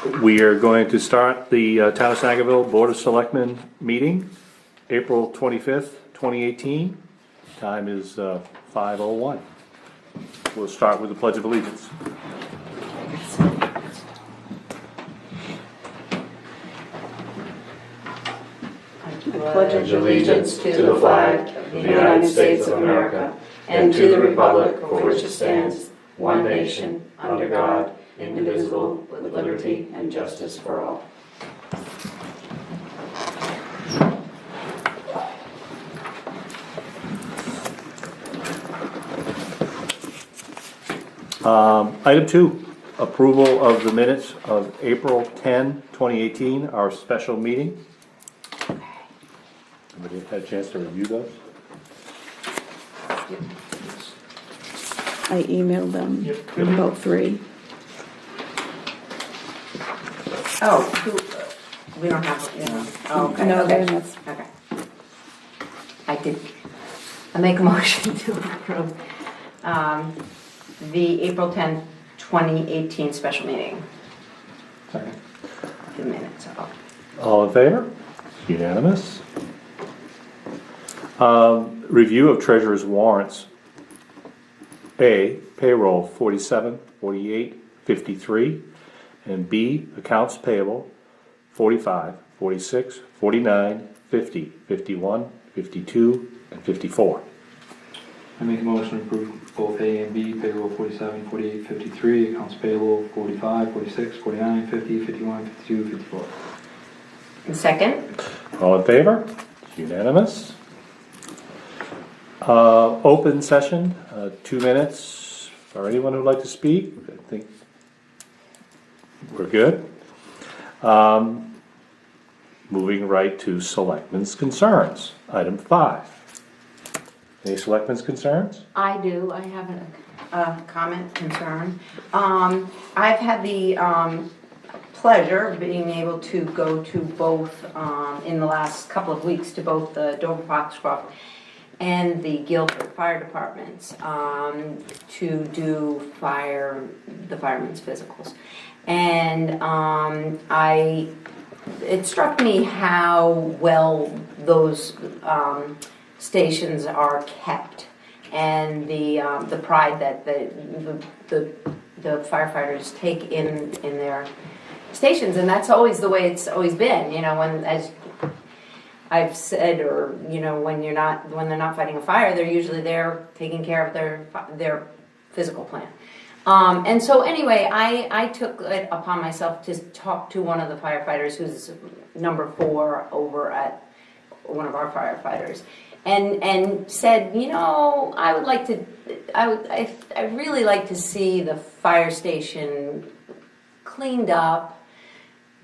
We are going to start the Town of Sangerville Board of Selectmen meeting, April 25th, 2018. Time is 5:01. We'll start with the Pledge of Allegiance. I pledge allegiance to the flag of the United States of America and to the republic for which it stands, one nation, under God, indivisible, with liberty and justice for all. Item 2, approval of the minutes of April 10, 2018, our special meeting. Everybody had a chance to review those? I emailed them about 3. We don't have, oh, okay, No, okay, that's- okay. I make a motion to approve, the April 10th, 2018 special meeting. Second. The minutes of. All in favor? Unanimous. Review of treasurer's warrants. A, payroll 47, 48, 53, and B, accounts payable 45, 46, 49, 50, 51, 52, and 54. I make a motion to approve both A and B, payroll 47, 48, 53, accounts payable 45, 46, 49, 50, 51, 52, 54. And second? All in favor? Unanimous. Open session, 2 minutes for anyone who'd like to speak. I think we're good. Moving right to selectmen's concerns. Item 5. Any selectmen's concerns? I do, I have a comment, concern. I've had the pleasure of being able to go to both, in the last couple of weeks, to both the Dover Foxcroft and the Guilford Fire Departments to do the firemen's physicals. And it struck me how well those stations are kept, and the pride that the firefighters take in their stations, and that's always the way it's always been. You know, when, as I've said, or when they're not fighting a fire, they're usually there taking care of their physical plant. And so anyway, I took it upon myself to talk to one of the firefighters who's number 4 over at one of our firefighters, and said, I would like to, I really like to see the fire station cleaned up,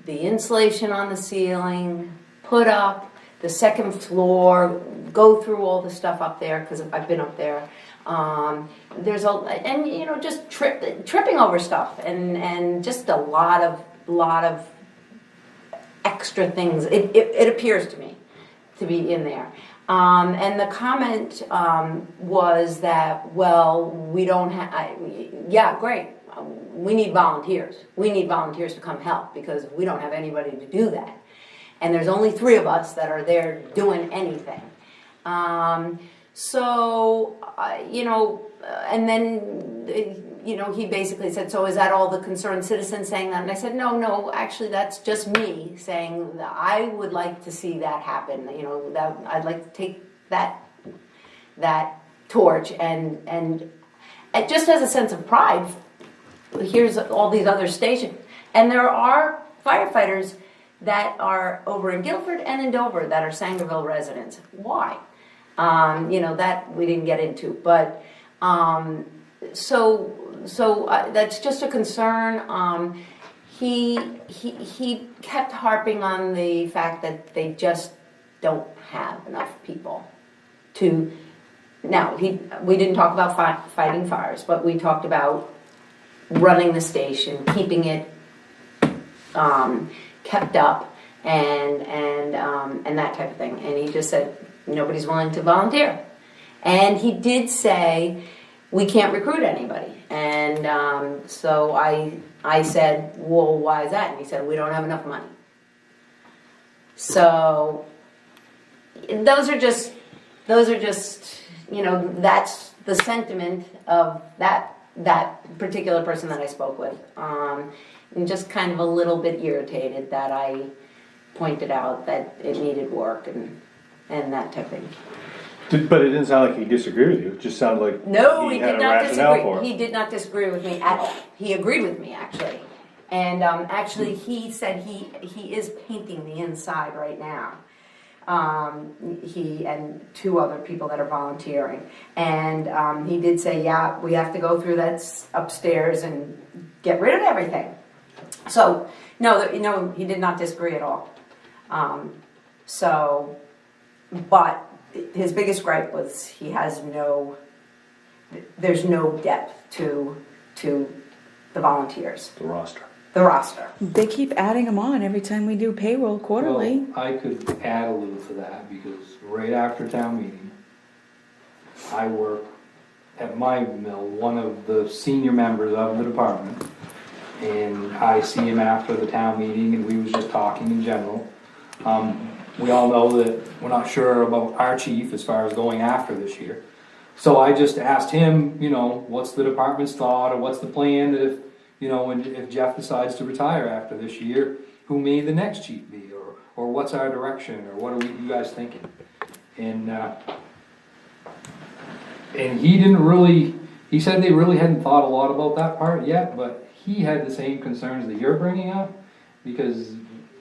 the insulation on the ceiling put up, the second floor, go through all the stuff up there, because I've been up there. There's just tripping over stuff, and just a lot of extra things. It appears to me to be in there. And the comment was that, well, we don't have. Yeah, great. We need volunteers. We need volunteers to come help, because we don't have anybody to do that. And there's only 3 of us that are there doing anything. And then, he basically said, so is that all the concerned citizens saying that? And I said, no, actually that's just me saying that I would like to see that happen. That I'd like to take that torch and just as a sense of pride, here's all these other stations. And there are firefighters that are over in Guilford and in Dover that are Sangerville residents. Why? That we didn't get into, but so that's just a concern. He kept harping on the fact that they just don't have enough people to. Now we didn't talk about fighting fires, but we talked about running the station, keeping it kept up, and that type of thing. And he just said nobody's willing to volunteer. And he did say we can't recruit anybody. And so I said, well, why is that? And he said, we don't have enough money. So those are just, you know, that's the sentiment of that particular person that I spoke with. And just kind of a little bit irritated that I pointed out that it needed work and that type of thing. But it didn't sound like he disagreed with you, it just sounded like No, he he had did a not rationale disagree. for it. He did not disagree with me at all. He agreed with me, actually. And actually, he said he is painting the inside right now. He and two other people that are volunteering. And he did say, yeah, we have to go through that upstairs and get rid of everything. So, no, he did not disagree at all. But his biggest gripe was he has there's no depth to the volunteers, The roster. the roster. They keep adding them on every time we do payroll quarterly. Well, I could add a little to that, because right after town meeting, I work at my mill, one of the senior members of the department, and I see him after the town meeting, and we was just talking in general. We all know that we're not sure about our chief as far as going after this year. So I just asked him, you know, what's the department's thought, or what's the plan that if, you know, if Jeff decides to retire after this year, who may the next chief be, or what's our direction, or what are you guys thinking? And he didn't really, he said they really hadn't thought a lot about that part yet, but he had the same concerns that you're bringing up, because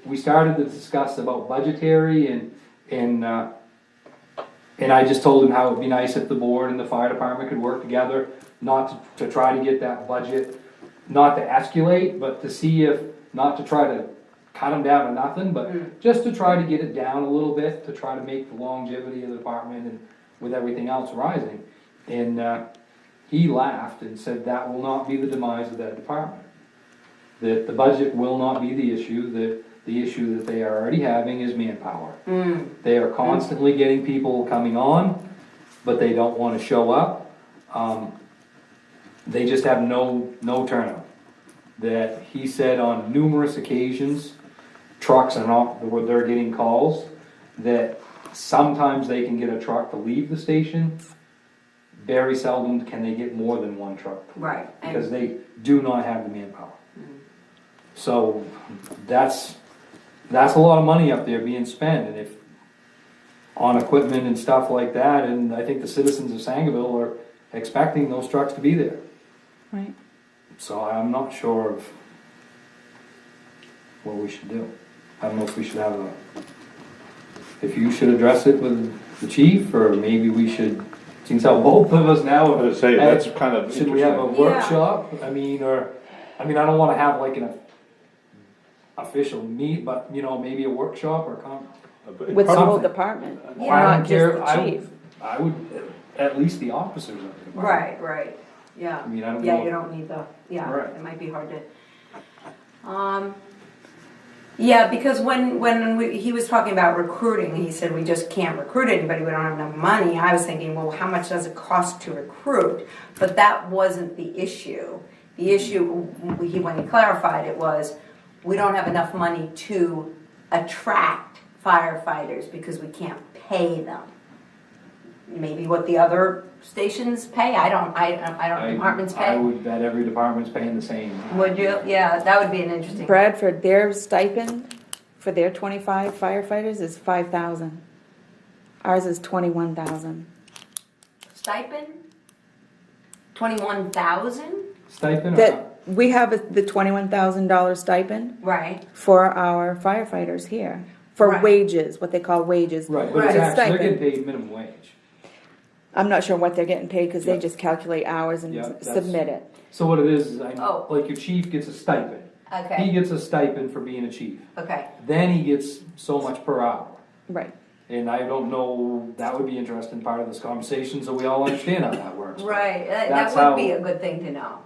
we started to discuss about budgetary and I just told him how it'd be nice if the board and the fire department could work together, not to try to get that budget, not to escalate, but to see if, not to try to cut them down to nothing, but just to try to get it down a little bit, to try to make the longevity of the department and with everything else rising. And he laughed and said that will not be the demise of that department. That the budget will not be the issue, that the issue that they are already having is manpower. They are constantly getting people coming on, but they don't want to show up. They just have no turnout. That he said on numerous occasions, trucks are not, they're getting calls, that sometimes they can get a truck to leave the station. Very seldom can they get more than one truck. Right. Because they do not have the manpower. So that's a lot of money up there being spent, and if on equipment and stuff like that, and I think the citizens of Sangerville are expecting those trucks to be there. Right. So I'm not sure of what we should do. I don't know if we should have if you should address it with the chief, or maybe we should, since how both of us now. I was gonna say, that's kind of Should we have a interesting. workshop? I mean, I don't wanna have like an official meet, but you know, maybe a workshop or With the whole something. department, Yeah. I not don't just care. the chief. I would, at least the officers of the department. Right, yeah. I mean, I don't Yeah, know. you don't need Right. it might be hard to. Yeah, because when he was talking about recruiting, he said we just can't recruit anybody, we don't have enough money. I was thinking, well, how much does it cost to recruit? But that wasn't the issue. The issue, when he clarified it, was we don't have enough money to attract firefighters because we can't pay them. Maybe what the other stations pay, I don't departments pay. I would bet every department's paying the same. Would you? Yeah, that would be an interesting. Bradford, their stipend for their 25 firefighters is 5,000. Ours is 21,000. Stipend? 21,000? Stipend or That we have the $21,000 stipend Right. for our firefighters here for Right. wages, what they call wages. right, but Right. it's actually, they're Stipend. getting paid minimum wage. I'm not sure what they're getting paid because they Yeah. just calculate hours and Yeah, that's- submit it. So what it is, Oh. like your chief gets a stipend. He Okay. gets a stipend for being a chief. Okay. Then he gets so much per hour. Right. And I don't know, that would be interesting part of this conversation, so we all understand how that works. Right. That That's would how- be a good thing to know.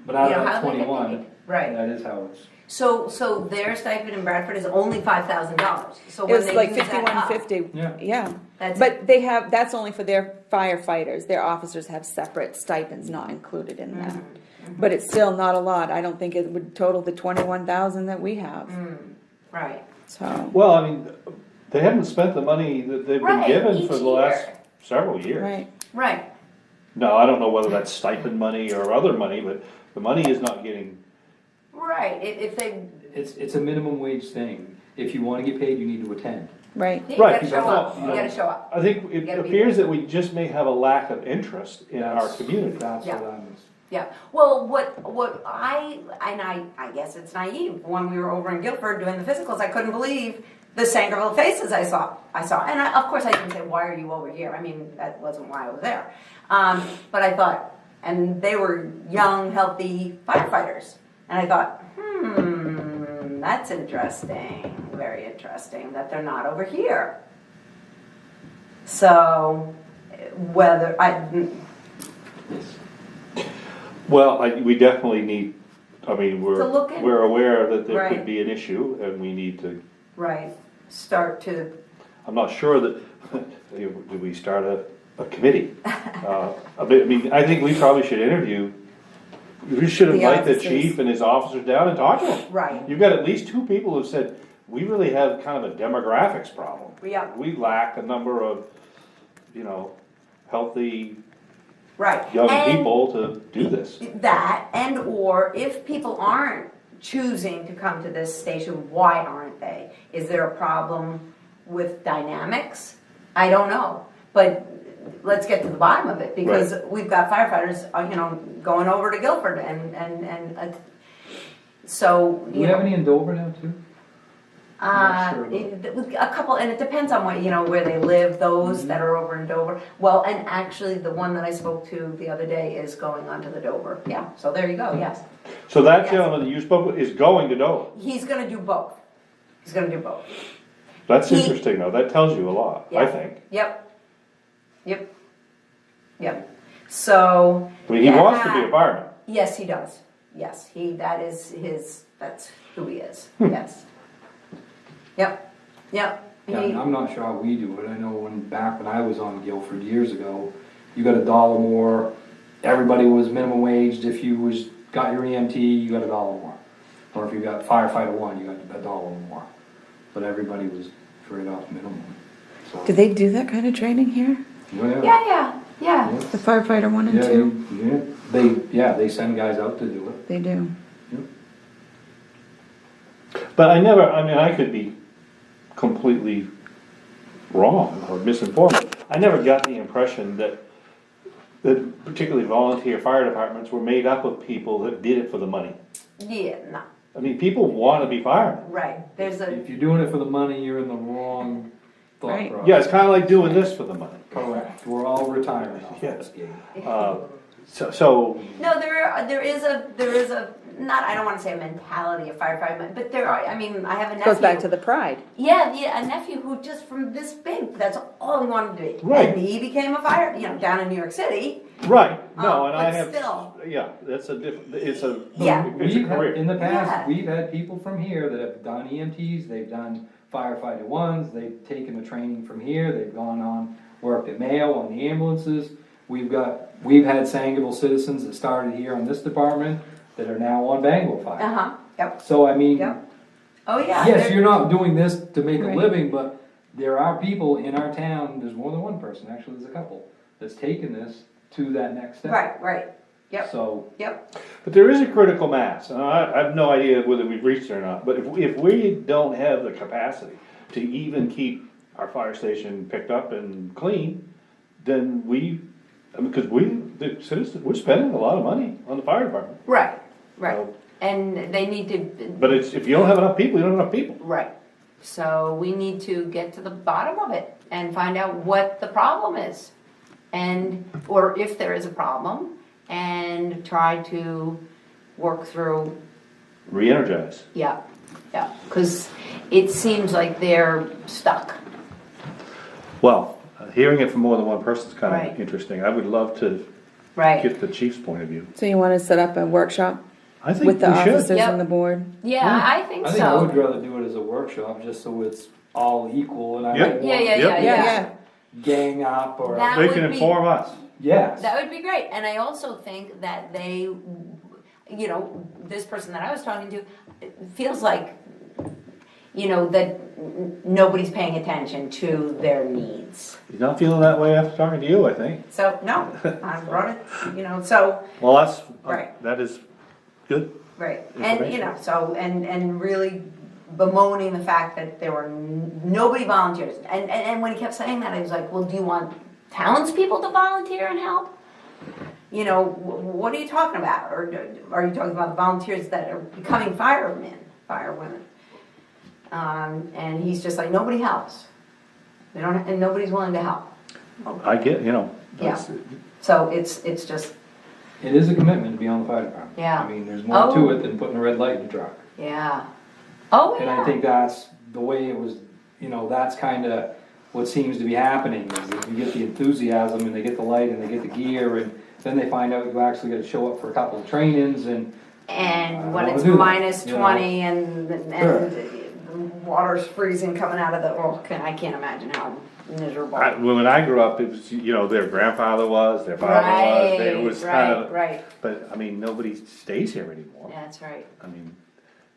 But out You know, of how that they get 21, paid. Right. that is how it's. So their stipend in Bradford is only $5,000. So when It's they like use that up, 5150, Yeah. yeah. That's But they have, that's only for their firefighters, their officers have separate stipends not included in that. But it's still not a lot, I don't think it would total the 21,000 that we have, right. so, Well, I mean, they haven't spent the money that they've been Right, given each for the last year. several years. right. Right. Now, I don't know whether that's stipend money or other money, but the money is not getting, Right. If they, It's a minimum wage thing. If you wanna get paid, you need to attend. Right, you Right, gotta show up. you You know, gotta show up. I think it Gotta be appears there. that we just may have a lack of interest in our community. That's Yeah. what I'm. Yeah, well, what I guess it's naive, when we were over in Guilford doing the physicals, I couldn't believe the Sangerville faces I saw, and of course I didn't say, why are you over here, I mean, that wasn't why I was there. But I thought, and they were young, healthy firefighters, and I thought, that's interesting, very interesting, that they're not over here. So, whether, Well, we definitely need, I mean, To look in. we're aware that there Right. could be an issue and we need to, right, start to, I'm not sure that, do we start a committee? I mean, I think we probably should interview, we should The invite the officers. chief and his officers down and talk to them. right, You've got at least two people who've said, we really have kind of a demographics problem. Yeah. We lack a number of, healthy right. young And people to do this. that, and or if people aren't choosing to come to this station, why aren't they? Is there a problem with dynamics? I don't know, but let's get to the bottom of it, because we've got firefighters, going over to Guilford so, Do we have any in Dover now too? Not sure a couple, and it depends on where they live, those that are over in Dover. Well, and actually, the one that I spoke to the other day is going on to the Dover. Yeah, so there you go, yes. So that Yes. gentleman that you spoke with is going to Dover. He's gonna do both. He's gonna do both. That's He- interesting though, that tells you a lot, I Yeah. think. Yep. So. I mean, he wants to be a fireman. Yes, he does. Yes, that's who he is, Hmm. yes. Yep. Yeah, and I'm not sure how we do it. I know back when I was on Guilford years ago, you got $1 more. Everybody was minimum waged. If you got your EMT, you got $1 more. Or if you got firefighter 1, you got $1 more. But everybody was straight off minimum. So, Do they do that kind of training here? Yeah. The firefighter 1 and 2? They send guys out to do it. They do. But I could be completely wrong or misinformed. I never got the impression that particularly volunteer fire departments were made up of people that did it for the money. Yeah, no, I mean, people want to be firemen. right, there's a, If you're doing it for the money, you're in the wrong thought Right. process. Yeah, it's kinda like doing this for the money. Correct. We're all retiring off Yes. this game. So, no, there is a, not, I don't wanna say a mentality of firefighting, but there are, I mean, I have a nephew. Goes back to the pride. Yeah, a nephew who just from this big, that's all he wanted to be. Right. And he became a fire, down in New York City. right, no, and I But have, still. yeah, that's a different, it's a Yeah. career. In the past, Yeah. we've had people from here that have done EMTs, they've done firefighter 1s, they've taken the training from here, they've gone on, worked at Mayo on the ambulances. We've had Sangerville citizens that started here on this department that are now on Bangor Fire. Uh-huh, yep, So I mean, yep. Oh, yeah. yes, there- you're not doing this to make a Right. living, but there are people in our town, there's more than one person, actually there's a couple, that's taken this to that next step. Right, yep, So, yep, But there is a critical mass, and I have no idea whether we've reached it or not, but if we don't have the capacity to even keep our fire station picked up and clean, then because the citizens, we're spending a lot of money on the fire department. right. So- And they need to, But if you don't have enough people, you don't have enough people. right. So we need to get to the bottom of it and find out what the problem is. Or if there is a problem, and try to work through, Re-energize. yeah, because it seems like they're stuck. Well, hearing it from more than one person is kind Right. of interesting. I would love to Right. get the chief's point of view. So you wanna set up a workshop I think with the we should. officers Yep. and the board? Yeah, I think I think I would so. rather do it as a workshop, just so it's all equal, and I Yep. don't Yeah, want yeah, Yep. yeah, Yeah, yeah. gang up or, That They would can be- inform us. yes. That would be great, and I also think that they, you know, this person that I was talking to, it feels like, you know, that nobody's paying attention to their needs. He's not feeling that way after talking to you, I think. So, no, I brought it, you know, so, Well, that's, Right. that is good. right, and, you Information. know, so, and really bemoaning the fact that there were nobody volunteers, and when he kept saying that, I was like, well, do you want townspeople to volunteer and help? You know, what are you talking about? Or are you talking about the volunteers that are becoming firemen, firewomen? And he's just like, nobody helps. They don't, and nobody's willing to help. I get, you know. that's- So it's just, It is a commitment to be on the fire department. Yeah. I mean, there's more Oh. to it than putting a red light in the truck. yeah. Oh, And I yeah. think that's the way it was, you know, that's kinda what seems to be happening, is that you get the enthusiasm and they get the light and they get the gear, and then they find out you actually gotta show up for a couple of trainings, and And when I it's wanna do that, minus you know. 20 and the water's freezing coming out of the, well, I can't imagine how miserable. When I grew up, it was, you know, their grandfather was, their father was, it was kind of. Right, But, I mean, nobody stays here anymore. that's right. I mean,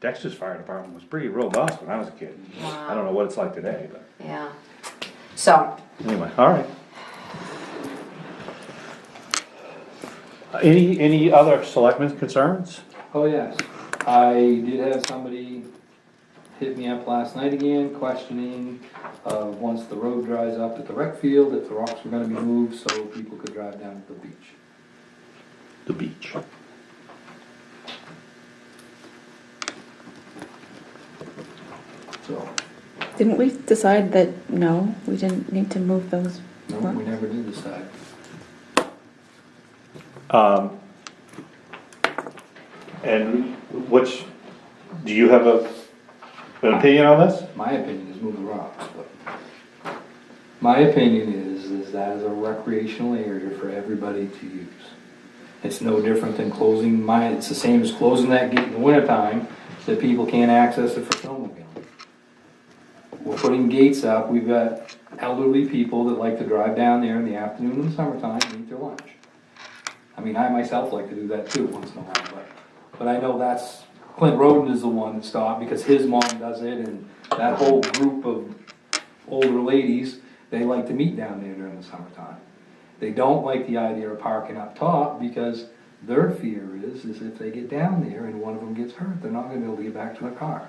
Dexter's fire department was pretty robust when I was a kid. Wow. I don't know what it's like today, but Yeah. So, anyway, all right. Any other selectmen concerns? oh yes. I did have somebody hit me up last night again, questioning, once the road dries up at the rec field, if the rocks were gonna be moved so people could drive down to the beach. The beach. So, Didn't we decide that, no, we didn't need to move those? no, we never did decide. And which, do you have an opinion on this? My opinion is move the rocks, but my opinion is that is a recreational area for everybody to use. It's no different than closing it's the same as closing that gate in the wintertime, that people can't access it for snowmobile. We're putting gates up, we've got elderly people that like to drive down there in the afternoon in the summertime and eat their lunch. I mean, I myself like to do that too once in a while, but I know that's, Clint Roden is the one that stopped because his mom does it, and that whole group of older ladies, they like to meet down there during the summertime. They don't like the idea of parking up top because their fear is if they get down there and one of them gets hurt, they're not gonna be able to get back to their car.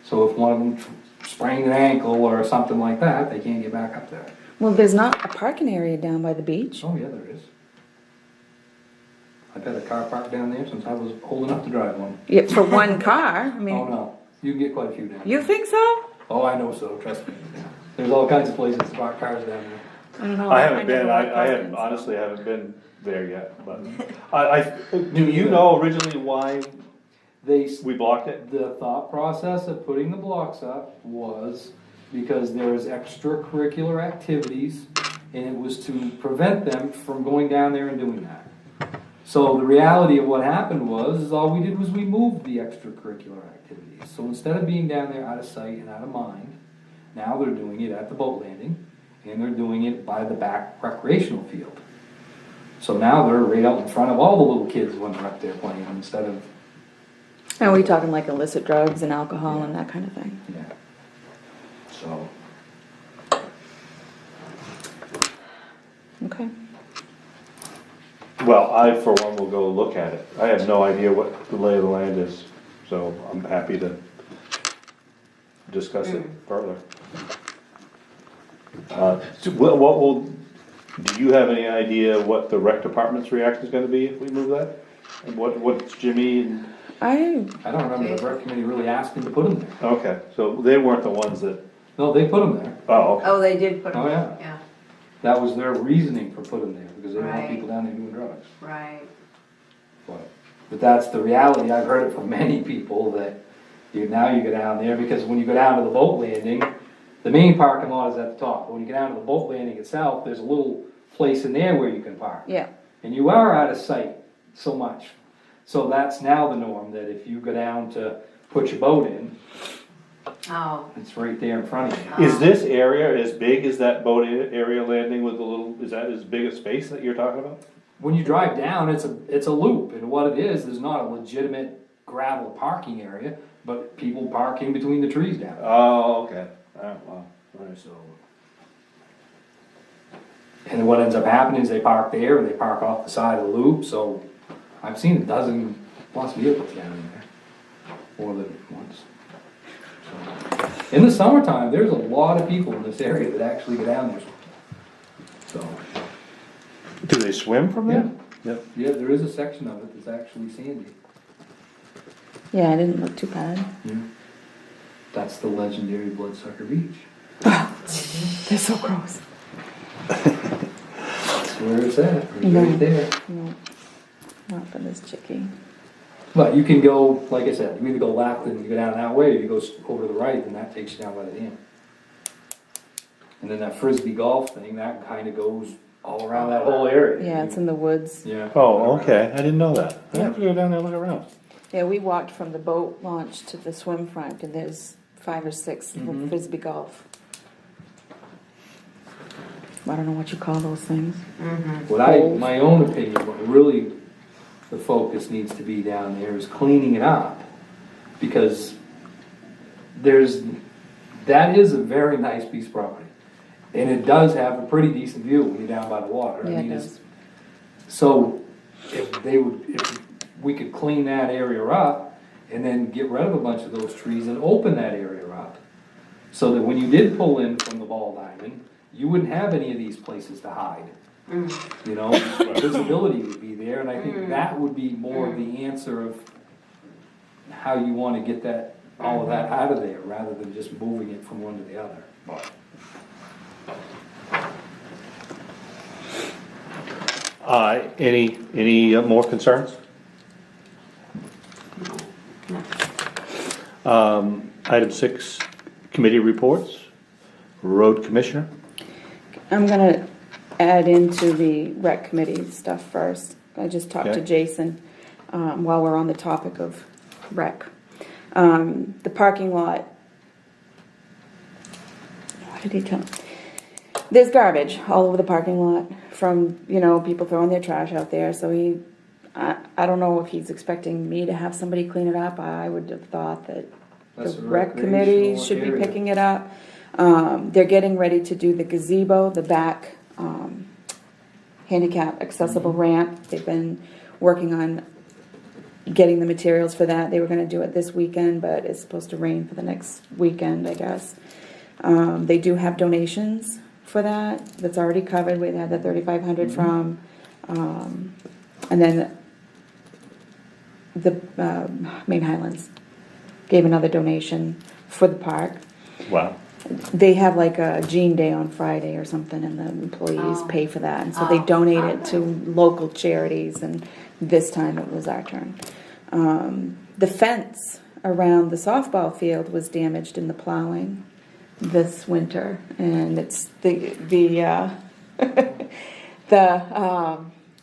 So if one of them sprained an ankle or something like that, they can't get back up there. Well, there's not a parking area down by the beach. Oh yeah, there is. I've had a car parked down there since I was old enough to drive one. Yeah, for one car, I Oh mean, no, you can get quite a few down there. you think so? Oh, I know so, trust me. There's all kinds of places to park cars down there. I don't know. I haven't been, never I walked haven't, in. honestly haven't been there yet, but do you know originally why we blocked it? The thought process of putting the blocks up was because there's extracurricular activities, and it was to prevent them from going down there and doing that. So the reality of what happened was all we did was we moved the extracurricular activities. So instead of being down there out of sight and out of mind, now they're doing it at the boat landing, and they're doing it by the back recreational field. So now they're right out in front of all the little kids when they're up there playing, instead of, Are we talking like illicit drugs and alcohol and that kind of thing? yeah. So, Okay. Well, I for one will go look at it. I have no idea what the lay of the land is, so I'm happy to discuss it further. So what will, do you have any idea what the rec department's reaction is gonna be if we move that? And what's Jimmy and, I I don't remember the rec committee really asking to put them there. okay, so they weren't the ones that, No, they put them there. oh, okay. Oh, they did put. Oh, yeah. Yeah, That was their reasoning for putting them there, because they didn't want Right. people down there doing drugs. right. But that's the reality, I've heard it from many people, that now you go down there, because when you go down to the boat landing, the main parking lot is at the top, but when you go down to the boat landing itself, there's a little place in there where you can park. yeah. and you are out of sight so much. So that's now the norm, that if you go down to put your boat in, Oh, it's right there in front of you. Is this area as big as that boat area landing with the little, is that as big a space that you're talking about? When you drive down, it's a loop, and what it is not a legitimate gravel parking area, but people park in between the trees down there. Oh, okay. Wow. Alright, so. And then what ends up happening is they park there, and they park off the side of the loop, so I've seen a dozen plus vehicles down in there, more than once. So, in the summertime, there's a lot of people in this area that actually go down there. So, Do they swim from there? Yep. Yeah, there is a section of it that's actually sandy. Yeah, it didn't look too bad. Yeah. That's the legendary Bloodsucker Beach. They're so gross. That's where it's at, it's No. right there. No, not for this chickie. But you can go, like I said, you either go left and you go down that way, or you go over to the right, and that takes you down by the dam. And then that frisbee golf thing, that kind of goes all around that whole area. Yeah, it's in the woods. Yeah. Oh, okay, I didn't know that. I Yeah. have to go down there and look around. Yeah, we walked from the boat launch to the swim front, and there's 5 or 6 little Mhm. frisbee golf. I don't know what you call those things. My own opinion, what really the focus needs to be down there is cleaning it up. Because that is a very nice piece of property. And it does have a pretty decent view when you're down by the water. Yeah, it it's- does. So if we could clean that area up and then get rid of a bunch of those trees and open that area up. So that when you did pull in from the ball diamond, you wouldn't have any of these places to hide. You know, visibility would be there, and I think that would be more of the answer of how you wanna get that, all of that out of there, rather than just moving it from one to the other. But Any more concerns? Item 6, committee reports, road commissioner. I'm gonna add into the rec committee stuff first. I just talked to Okay. Jason, while we're on the topic of rec. The parking lot. What did he tell me? There's garbage all over the parking lot from, people throwing their trash out there, so I don't know if he's expecting me to have somebody clean it up. I would have thought that That's the a rec committee recreational should be area. picking it up. They're getting ready to do the gazebo, the back, handicap accessible ramp. They've been working on getting the materials for that. They were gonna do it this weekend, but it's supposed to rain for the next weekend, I guess. They do have donations for that, that's already covered. We had the 3,500 from, and then the Main Highlands gave another donation for the park. Wow. They have like a Jean Day on Friday or something, and the employees Oh. pay for that, and so they Oh. donate it to local charities, and this time it was our turn. The fence around the softball field was damaged in the plowing this winter, and it's the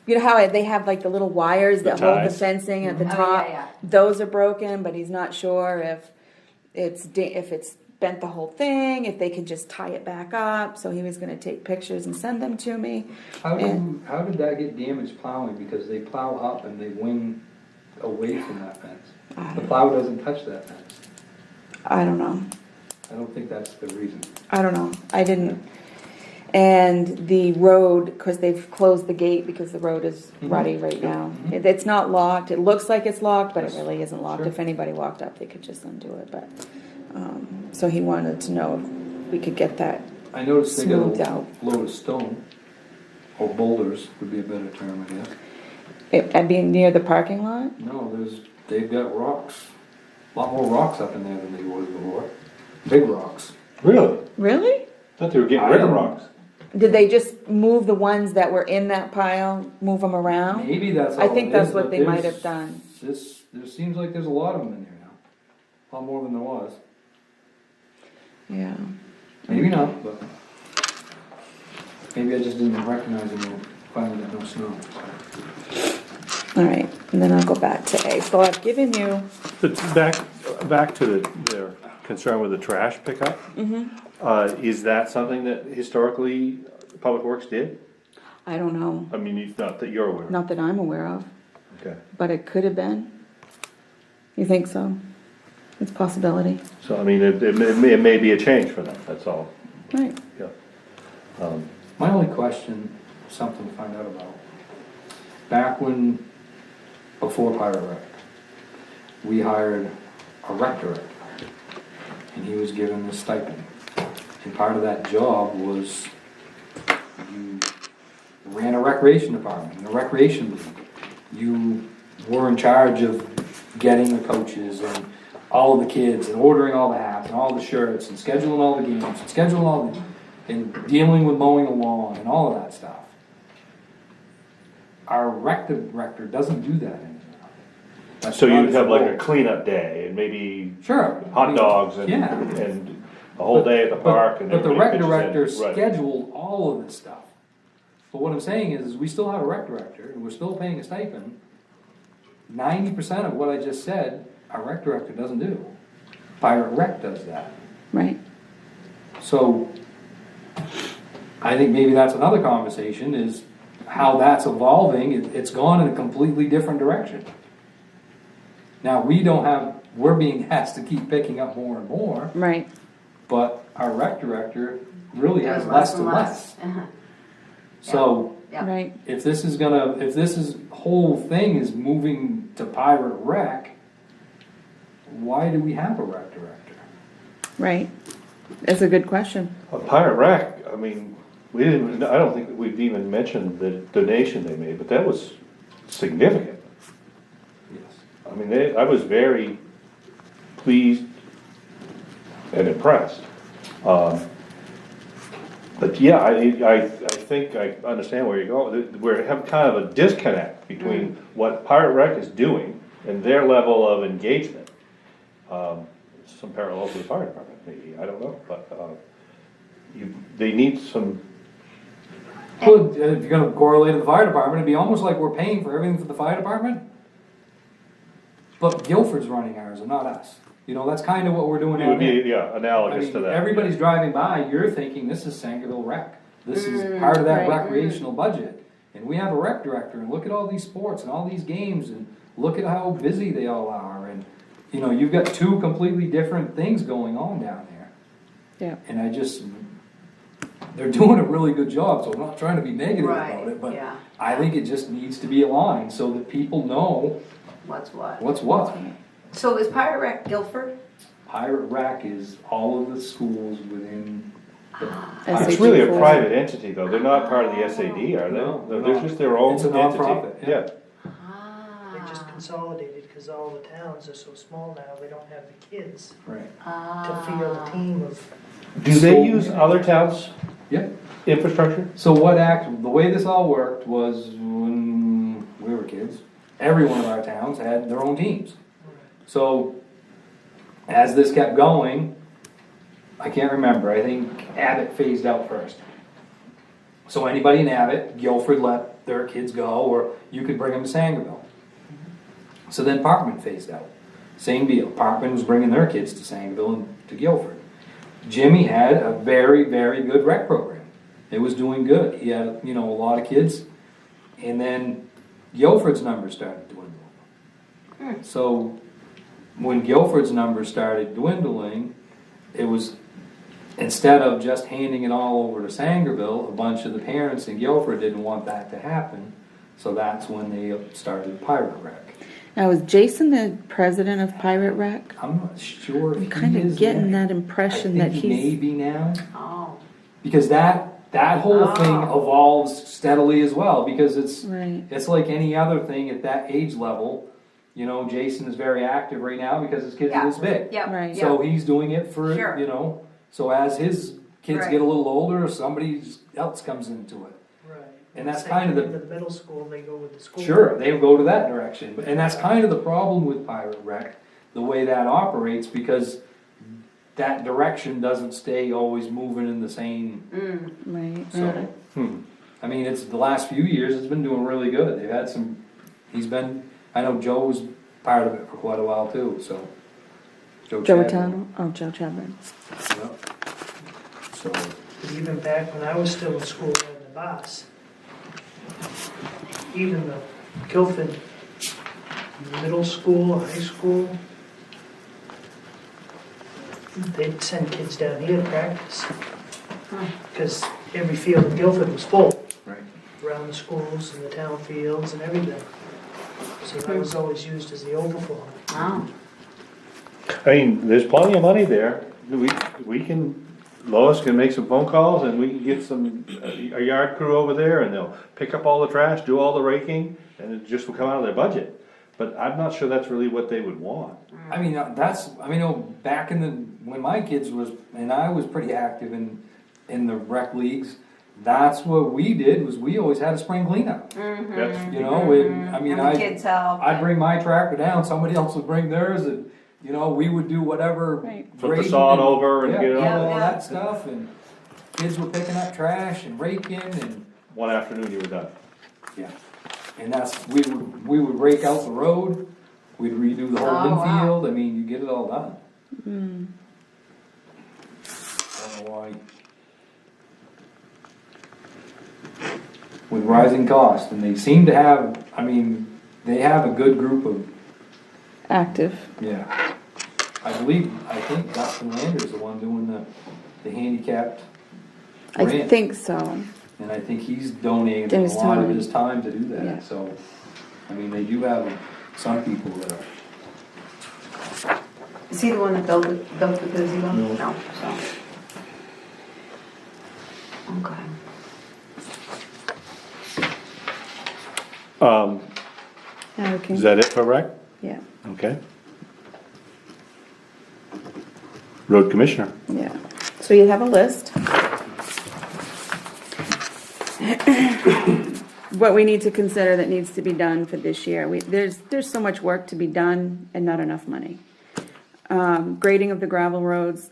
you know how they have like the little wires that The hold the ties. fencing at the Oh, top? yeah. Those are broken, but he's not sure if it's bent the whole thing, if they can just tie it back up. So he was going to take pictures and send them to me. how did that get damaged plowing? Because they plow up and they wing away from that fence. The plow doesn't touch that fence. I don't know. I don't think that's the reason. I don't know. I didn't. And the road, because they've closed the gate because the road is ruddy right now. It's not locked. It looks like it's locked, but it really isn't locked. Sure. If anybody walked up, they could just undo it. But so he wanted to know if we could get that. I noticed they Smoothed got out. a load of stone, or boulders would be a better term, I guess. And being near the parking lot. No, they've got rocks, a lot more rocks up in there than they was before. Big rocks. Really? Really? Thought they were getting rid of rocks. Did they just move the ones that were in that pile, move them around? Maybe that's all I think it that's is, what but they might there's- have done. There seems like there's a lot of them in there now. A lot more than there was. Yeah. Maybe not, but maybe I just didn't recognize them Finally got no snow. All right, and then I'll go back to A. So I've given you, Back to their concern with the trash pickup. Is that something that historically Public Works did? I don't know, I mean, not that you're aware of. not that I'm aware of, Okay, but it could have been. You think so? It's a possibility. so I mean, it may be a change for them, that's all, Right. yeah. My only question, something to find out about. Back when, before Pirate Rec, we hired a rec director, and he was given a stipend. And part of that job was you ran a recreation department, and a recreation league. You were in charge of getting the coaches and all of the kids, and ordering all the hats and all the shirts, and scheduling all the games, and scheduling all the, and dealing with mowing the lawn and all of that stuff. Our rec director doesn't do that anymore. That's So not you'd his have like role. a cleanup day, and maybe Sure. I hot mean, dogs and yeah. a whole day at the park and But the everybody rec pitches in. director Right. scheduled all of this stuff. But what I'm saying is we still have a rec director, and we're still paying a stipend. 90% of what I just said, our rec director doesn't do. Pirate Rec does that. Right. So, I think maybe that's another conversation, is how that's evolving. It's gone in a completely different direction. Now, we're being asked to keep picking up more and more, Right. but our rec director really has Does less and less. So, Yeah. Right. if this whole thing is moving to Pirate Rec, why do we have a rec director? Right. That's a good question. A Pirate Rec, I mean, I don't think that we've even mentioned the donation they made, but that was significant. Yes. I mean, I was very pleased and impressed. But yeah, I think I understand where you're going. We have kind of a disconnect between what Pirate Rec is doing and their level of engagement. Some parallels with the fire department, maybe, I don't know, but they need some. Well, if you're gonna correlate to the fire department, it'd be almost like we're paying for everything for the fire department. But Guilford's running ours and not us. You know, that's kind of what we're doing It down would be, there. yeah, I analogous mean, to that. everybody's driving by, you're thinking this is Sangerville Rec. This is part of that right. recreational budget. And we have a rec director, and look at all these sports and all these games, and look at how busy they all are. And, you know, you've got two completely different things going on down there. Yeah. And they're doing a really good job, so I'm not trying to be negative Right, about it, but yeah. I think it just needs to be aligned so that people know What's what? what's what. So is Pirate Rec Guilford? Pirate Rec is all of the schools within the. It's SAD really a 4. private entity, though. They're not part of the SAD, are No, they? they're They're not. just their own It's a entity. nonprofit, yeah. They just consolidated because all the towns are so small now, they don't have the kids Right. to field a team of. Do they use other towns' Yep. infrastructure? So the way this all worked was when we were kids, every one of our towns had their own teams. So, as this kept going, I can't remember, I think Abbott phased out first. So anybody in Abbott, Guilford let their kids go, or you could bring them to Sangerville. So then Parkman phased out. Same deal, Parkman was bringing their kids to Sangerville and to Guilford. Jimmy had a very, very good rec program. It was doing good. He had, a lot of kids. And then Guilford's numbers started dwindling. So when Guilford's numbers started dwindling, it was, instead of just handing it all over to Sangerville, a bunch of the parents in Guilford didn't want that to happen. So that's when they started Pirate Rec. Now, is Jason the president of Pirate Rec? I'm not sure if I'm he kind is of getting now. that impression I that think he may he's. be now. Oh. Because that whole thing Oh. evolves steadily as well, because Right. it's like any other thing at that age level. Jason is very active right now because his kids are this big. Yep. Right. Yep. So he's doing it for, Sure. so as his kids Right. get a little older, somebody else comes into it. Right. And that's Same kind of thing the- with the middle school, they go with the school. Sure, they go to that direction, and that's kind of the problem with Pirate Rec, the way that operates, because that direction doesn't stay always moving in the same, Right. so. right. I mean, it's the last few years, it's been doing really good. They've had some, I know Joe was part of it for quite a while too, so. Joe Chadwick. Tunnel, oh, Joe Chadwick. Yep. So, But even back when I was still in school riding the bus, even the Guilford middle school, high school, they'd send kids down here to practice. Because every field in Guilford was full, right. around the schools and the town fields and everything. So that was always used as the overflow. Wow. I mean, there's plenty of money there. We can, Lois can make some phone calls and we can get a yard crew over there and they'll pick up all the trash, do all the raking, and it just will come out of their budget. But I'm not sure that's really what they would want. I mean, back when my kids was, and I was pretty active in the rec leagues, that's what we did, was we always had a spring cleanup. That's- You know, and, I mean, And the kids help. I'd bring my tractor down, somebody else would bring theirs, and, you know, we would do whatever. Right. Put the grading sod and- over and yeah, get it Yeah, all yeah. that stuff, and kids were picking up trash and raking, and, One afternoon you were done. yeah. And we would rake out the road, we'd redo the whole Oh, wow. infield, I mean, you get it all done. I don't know why. With rising costs, and they seem to have, I mean, they have a good group of, Active. yeah. I think Dustin Lander's the one doing the handicapped I grant. think so. And I think he's donating a His lot of time. his time to do Yeah. that, so, I mean, they do have some people that are. Is he the one that built the gazebo? No. No, so. Okay. Yeah, okay. Is that it for rec? Yeah, Okay. Road commissioner. yeah. So you have a list. What we need to consider that needs to be done for this year. There's so much work to be done and not enough money. Grading of the gravel roads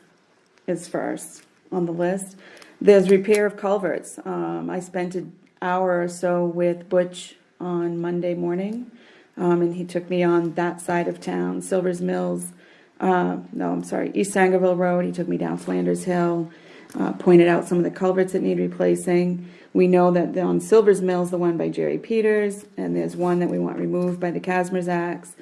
is first on the list. There's repair of culverts. I spent an hour or so with Butch on Monday morning, and he took me on that side of town, Silver's Mills, East Sangerville Road. He took me down Flanders Hill, pointed out some of the culverts that need replacing. We know that on Silver's Mills, the one by Jerry Peters, and there's one that we want removed by the Casmerzaks.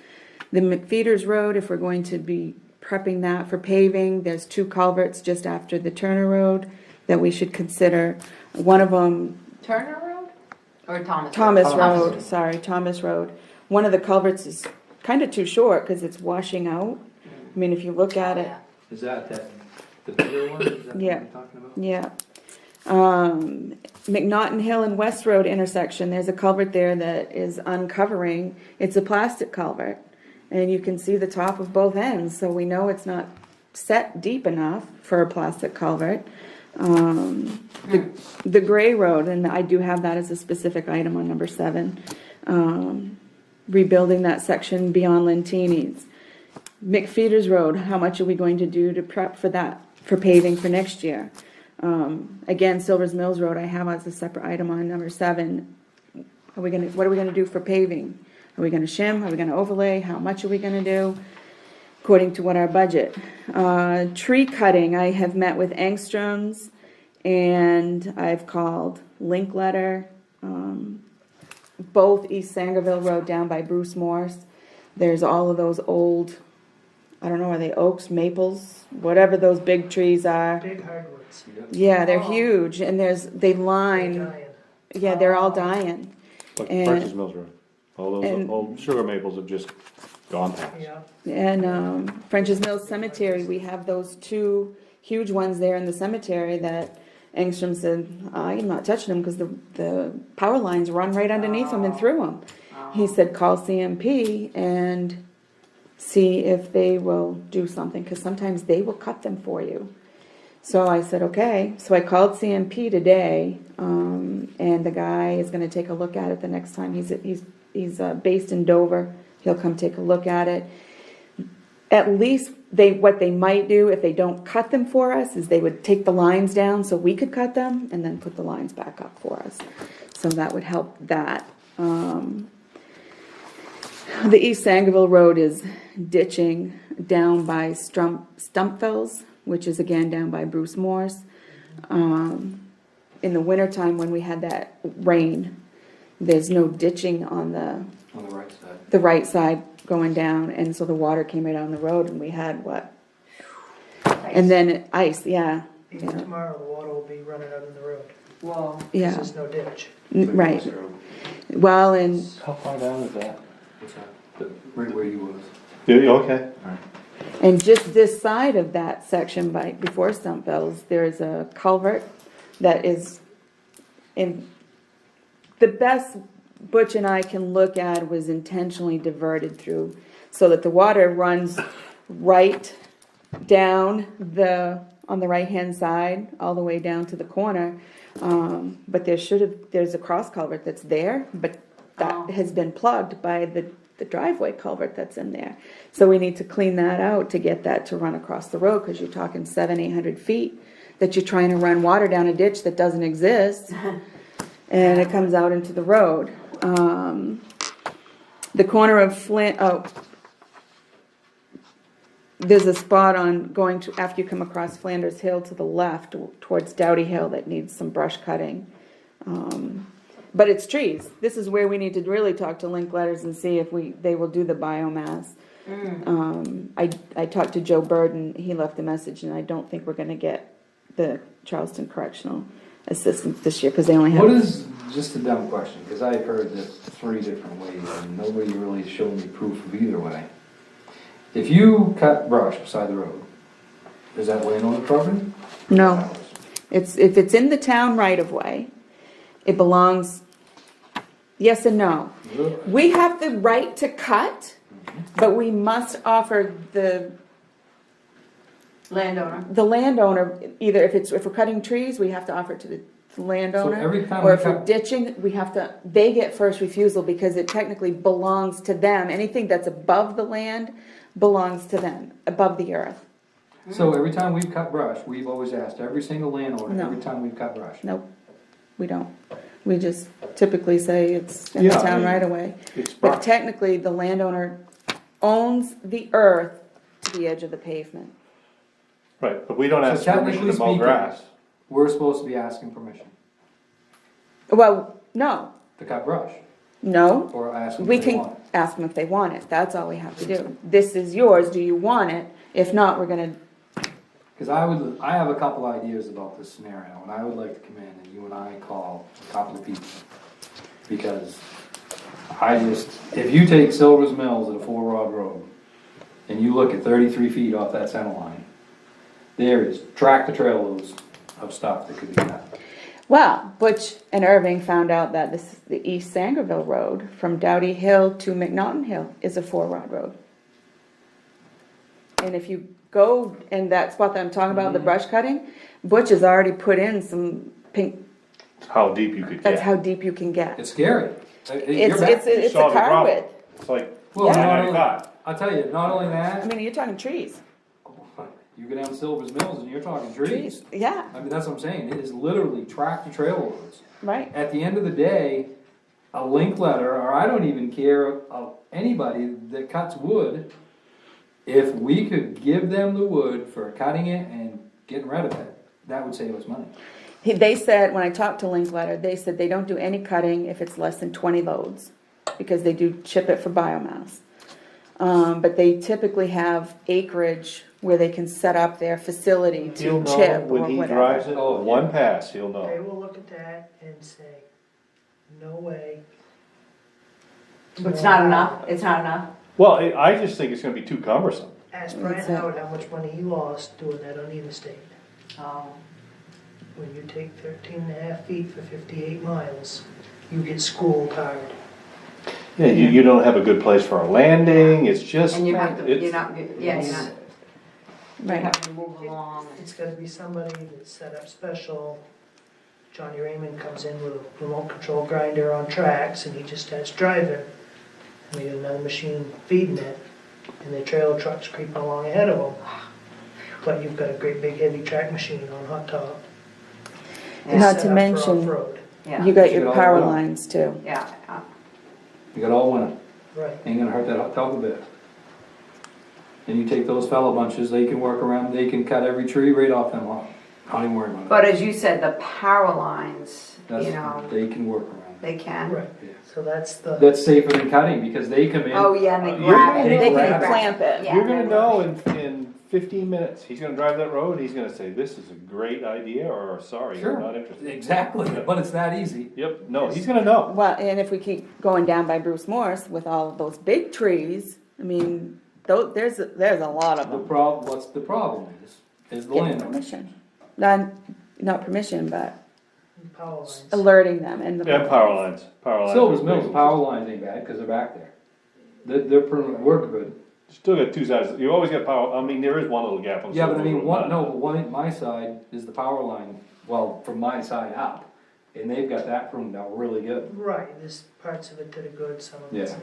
The McFeeters Road, if we're going to be prepping that for paving, there's 2 culverts just after the Turner Road that we should consider. One of them, Turner Road? Or Thomas? Thomas Road? Road, sorry, Thomas Road. One of the culverts is kind of too short because it's washing out. I mean, if you look at it, Is that the bigger one? Is that what Yeah. you're talking about? yeah. McNaughton Hill and West Road intersection, there's a culvert there that is uncovering. It's a plastic culvert, and you can see the top of both ends, so we know it's not set deep enough for a plastic culvert. The Gray Road, and I do have that as a specific item on number 7. Rebuilding that section beyond Lentini's. McFeeters Road, how much are we going to do to prep for that, for paving for next year? Again, Silver's Mills Road, I have as a separate item on number 7. What are we gonna do for paving? Are we gonna shim? Are we gonna overlay? How much are we gonna do? According to what our budget. Tree cutting, I have met with Angstrom's and I've called Linkletter, both East Sangerville Road down by Bruce Morse. There's all of those old, I don't know, are they oaks, maples, whatever those big trees are. Big hardwoods. Yeah, they're Oh. huge, and they They're line, dying. yeah, they're all dying. Like And- French's Mills Road. All those and- old sugar maples have just gone past. Yeah. And French's Mills Cemetery, we have those 2 huge ones there in the cemetery that Engstrom said, I'm not touching them because the power lines run right underneath them and through them. He said, call CMP and see if they will do something, because sometimes they will cut them for you. So I said, okay. So I called CMP today, and the guy is going to take a look at it the next time. He's based in Dover. He'll come take a look at it. At least what they might do if they don't cut them for us is they would take the lines down so we could cut them and then put the lines back up for us. so that would help that. The East Sangerville Road is ditching down by Stumpfells, which is again down by Bruce Moore's. In the wintertime when we had that rain, there's no ditching on the right side. right side going down, and so the water came right on the road, and we had what? And then ice, yeah. Even tomorrow, the water will be running out in the road. Whoa. Yeah, There's no ditch. right. Well, and How far down is that? What's that? Right where you was. Yeah, okay. just this side of that section before Stumpfells, there's a culvert that is in, the best Butch and I can look at was intentionally diverted through, so that the water runs right down on the right-hand side, all the way down to the corner. But there's a cross culvert that's there, but that has been plugged by the driveway culvert that's in there. So we need to clean that out to get that to run across the road, because you're talking 700-800 feet that you're trying to run water down a ditch that doesn't exist, and it comes out into the road. The corner of Flint, there's a spot on going to, after you come across Flanders Hill to the left towards Dowdy Hill, that needs some brush cutting. But it's trees. This is where we need to really talk to Linkletters and see if they will do the biomass. I talked to Joe Bird, and he left a message, and I don't think we're gonna get the Charleston Correctional Assistance this year, because they only have. What is, just a dumb question, because I've heard this 3 different ways, and nobody really showed me proof of either way. If you cut brush beside the road, is that landowner property? No. If it's in the town right of way, it belongs, yes and no. We have the right to cut, but we must offer the landowner, either if we're cutting trees, we have to offer it to the landowner. So every time or we if we're cut- ditching, they get first refusal, because it technically belongs to them. Anything that's above the land belongs to them, above the earth. So every time we've cut brush, we've always asked every single landowner, No. every time we've cut brush. Nope, we don't. We just typically say it's in the Yeah, I town mean, right away. It's But brush. technically, the landowner owns the earth to the edge of the pavement. Right, but we don't So ask permission technically to mow speaking- grass. We're supposed to be asking permission Well, no, to cut brush, no. or ask them We if they can want it. ask them if they want it. That's all we have to do. This is yours. Do you want it? If not, we're gonna, Because I have a couple ideas about this scenario, and I would like to come in and you and I call a couple of people. Because if you take Silver's Mills at a 4-rod road, and you look at 33 feet off that center line, there is tractor trailers of stuff that could be cut. well, Butch and Irving found out that the East Sangerville Road from Dowdy Hill to McNaughton Hill is a 4-rod road. And if you go in that spot that I'm talking about, the brush cutting, Butch has already put in some pink, How deep you could that's get. how deep you can get. It's scary. It's a Solve the car problem. width. It's like Well, not only, 95. I'll tell you, not only I that, mean, you're talking trees. you go down Silver's Mills and you're talking trees. Yeah, I mean, that's what I'm saying, it is literally tractor trailer loads. right. At the end of the day, a link letter, or I don't even care of anybody that cuts wood, if we could give them the wood for cutting it and getting rid of it, that would save us money. They said, when I talked to Linkletter, they said they don't do any cutting if it's less than 20 loads, because they do chip it for biomass. But they typically have acreage where they can set up their facility He'll to know chip or when he whatever. drives it, Oh, one pass, he'll They know. will look at that and say, no way. It's not enough, it's not enough. Well, I just think it's gonna be too cumbersome. Ask Brian That's it. Howard how much money he lost doing that on the interstate. Oh. When you take 13.5 feet for 58 miles, you get schooled hard. Yeah, you don't have a good place for a landing, it's just, And you have to, you're it's, not, yeah, you're not, you Right. have to move along. It's gotta be somebody that's set up special. Johnny Raymond comes in with a remote control grinder on tracks, and he just starts driving. And we got another machine feeding it, and the trailer truck's creeping along ahead of him. But you've got a great big heavy track machine on hot top. Not set to up for mention, off-road. Yeah. You got You your got all power that. lines too. Yeah, You got all winter, Right. ain't gonna hurt that hot tub a bit. And you take those fella bunches, they can work around, they can cut every tree right off them off, not even worry about it. but as you said, the power lines, That's, you know, they can work around it. they can. Right, Yeah. so that's the, That's safer than cutting, because they come in. Oh, yeah, and they You're grab gonna it. They grab can it. clamp it. Yeah. You're gonna know in 15 minutes, he's gonna drive that road, he's gonna say, this is a great idea, or sorry, Sure. you're not interested. Exactly, but it's that easy. Yep, no, he's gonna know. Well, and if we keep going down by Bruce Morse with all of those big trees, I mean, there's a lot of The them. what's the problem is the Getting landowner. permission. Not permission, but power lines. alerting them and the. Yeah, power lines. Silver's Mills, the power lines ain't bad, cause they're back there. We're good. Still got two sides, you always got power, I mean, there is one little gap on. Yeah, but I Silver mean, Road, one, my side is the power line, well, from my side up, and they've got that pruned out really good. Right, there's parts of it that are good, some of it's. Yeah.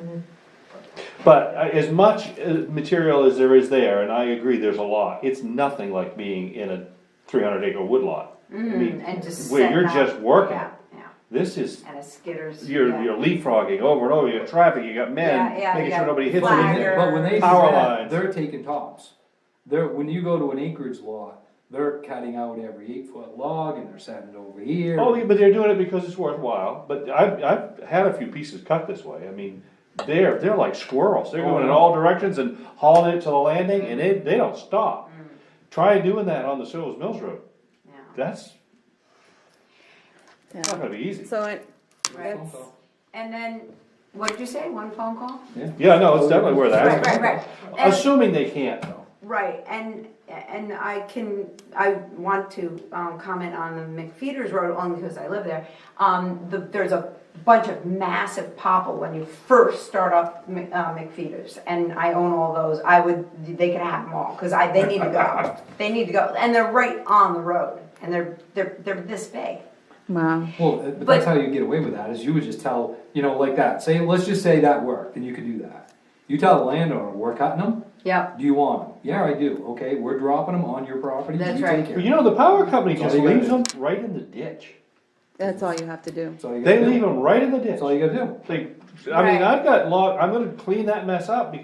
But as much material as there is there, and I agree, there's a lot, it's nothing like being in a 300-acre woodlot. I mean, And just where you're setting up. just working. Yeah, yeah, This is, and a skitters. you're yeah. leapfrogging over and over, you got traffic, you got Yeah, men, yeah, making yeah. sure nobody hits Flag. anything. But when they do Power that, lines. they're taking tops. When you go to an acreage lot, they're cutting out every 8-foot log and they're setting it over here. Oh, yeah, but they're doing it because it's worthwhile, but I've had a few pieces cut this way, I mean, they're like squirrels, they're going in all directions and hauling it to the landing, and they don't stop. Try doing that on the Silver's Mills Road, Yeah. that's Yeah. not gonna be easy. So it, Right. And then, what did you say, one phone call? Yeah, no, it's definitely where that Right. And- Assuming they can't though. Right, and I want to comment on the McFeeters Road only because I live there. There's a bunch of massive popple when you first start up McFeeters, and I own all those. They can have them all, because they need to go. They need to go, and they're right on the road, and they're this big. wow. Well, but that's how you get away with that, is you would just tell, like that, let's just say that worked, and you could do that. You tell the landowner, we're cutting them, Yep, do you want them? Yeah, I do, okay, we're dropping them on your property, you That's take right. care. But you know, the power company That's just all you leaves gotta them right in the ditch. That's all you have to do. That's all you gotta They do. leave them right in the ditch. That's all you gotta do. I mean, Right. I've got I'm gonna clean that mess up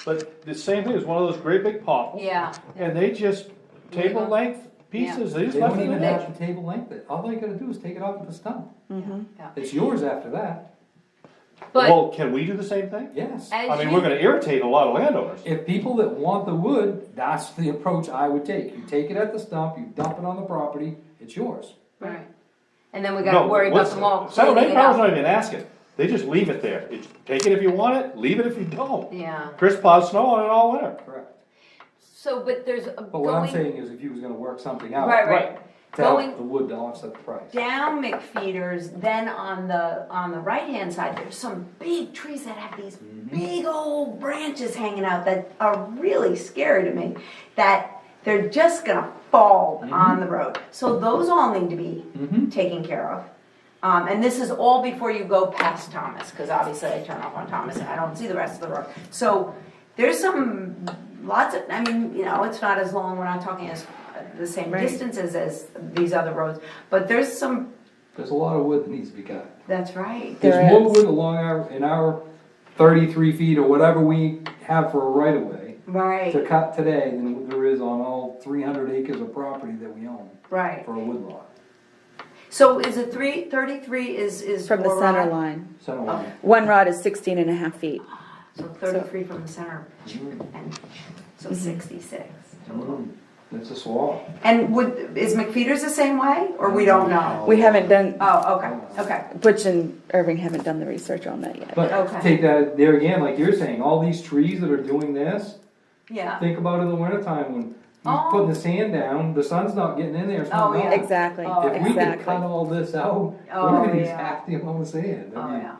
but the same thing, is one of those great big popples. yeah. And they just table them. length pieces, they just They left don't it in the even ditch. have to table length it, all you gotta do is take it off at the stump. Mm-hmm. It's yours after that, But Well, can we do the same thing? yes. I mean, we're gonna irritate a lot of landowners. If people that want the wood, that's the approach I would take. You take it at the stump, you dump it on the property, it's yours. Right. And then we gotta worry about them all Saturday cleaning it Power's not up. even asking, they just leave it there. Take it if you want it, leave it if you don't. Yeah, Chris plows snow on it all winter. Correct. so, but there's a But what I'm going saying is if you was gonna work something out. Right. Tell Going- the wood to offset the price. down McFeeters, then on the right-hand side, there's some big trees that have these big old branches hanging out that are really scary to me, that they're just gonna fall on the road. So those all need to be taken care of. And this is all before you go past Thomas, because obviously I turn off on Thomas and I don't see the rest of the road. So there's lots of, I mean, it's not as long, we're not talking as the same Right. distances as these other roads, but there's some, There's a lot of wood that needs to be cut. that's right. There There's more is. wood along in our 33 feet or whatever we have for a right of way Right, to cut today than there is on all 300 acres of property that we own right. for a wood lot. So is it 33 is From the four center rod? line. Center line. One rod is 16 and a half feet. So 33 from the center, Mm. and so 66. Mm. It's a swamp. And is McFeeters the same way, or we don't know? We haven't done, Oh, okay. Butch and Irving haven't done the research on that yet. But Okay. take that there again, like you're saying, all these trees that are doing this, Yeah. think about in the wintertime when Oh. you're putting the sand down, the sun's not getting in there. It's not Oh, yeah. melting. Exactly, Oh, If we could cut exactly. all this out, Oh, we're gonna use yeah. half the amount of sand. I Oh, mean, yeah.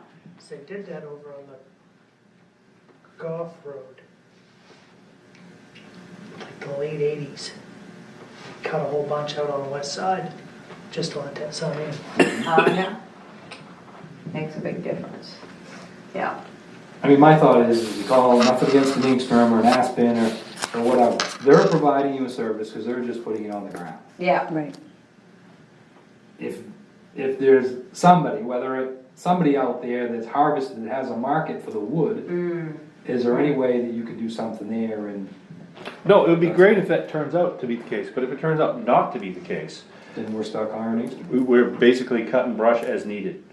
They did that over on the Goff Road. Like the late 80s. Cut a whole bunch out on the west side, just to let that sun in. Yeah. Makes a big difference. Yeah. I mean, my thought is you call nothing against an Ingstrom or an Aspen or whatever. They're providing you a service because they're just putting it on the ground. Yeah. Right. If if there's somebody, somebody out there that's harvested, that has a market for the wood, is there any way that you could do something there and No, it would be great if that turns out to be the case, but if it turns out not to be the case, then we're stuck hiring? we're basically cutting brush as needed.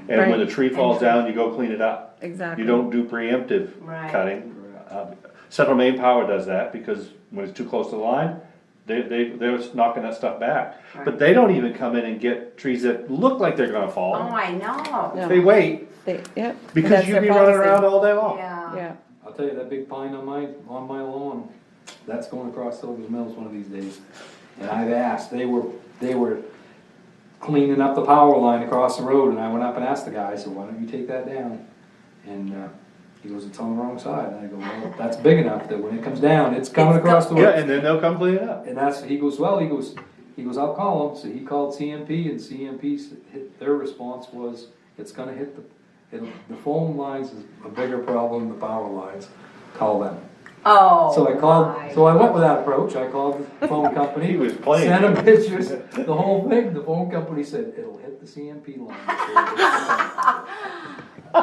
And when the tree falls down, you go clean it up. Exactly. You don't do preemptive Right. cutting. Central Maine Power does that because when it's too close to the line, they're knocking that stuff back. But they don't even come in and get trees that look like they're gonna Oh, fall. I know. No. They wait Yep. because That's you'd their be running policy. around all day long. Yeah. Yeah, I'll tell you, that big pine on my lawn, that's going across Silver's Mills one of these days. And I've asked, they were cleaning up the power line across the road, and I went up and asked the guy, I said, why don't you take that down? And, he goes, it's on the wrong side. And I go, well, that's big enough that when it comes down, it's coming across the road. Yeah, and then they'll come clean it up. And he goes, I'll call him. So he called CMP, and CMP, their response was, it's gonna hit the phone lines is a bigger problem than the power lines. Call them. Oh. So my I went with that approach. I called the phone company. He was playing. Sent them pictures, the whole thing. The phone company said, it'll hit the CMP line. Oh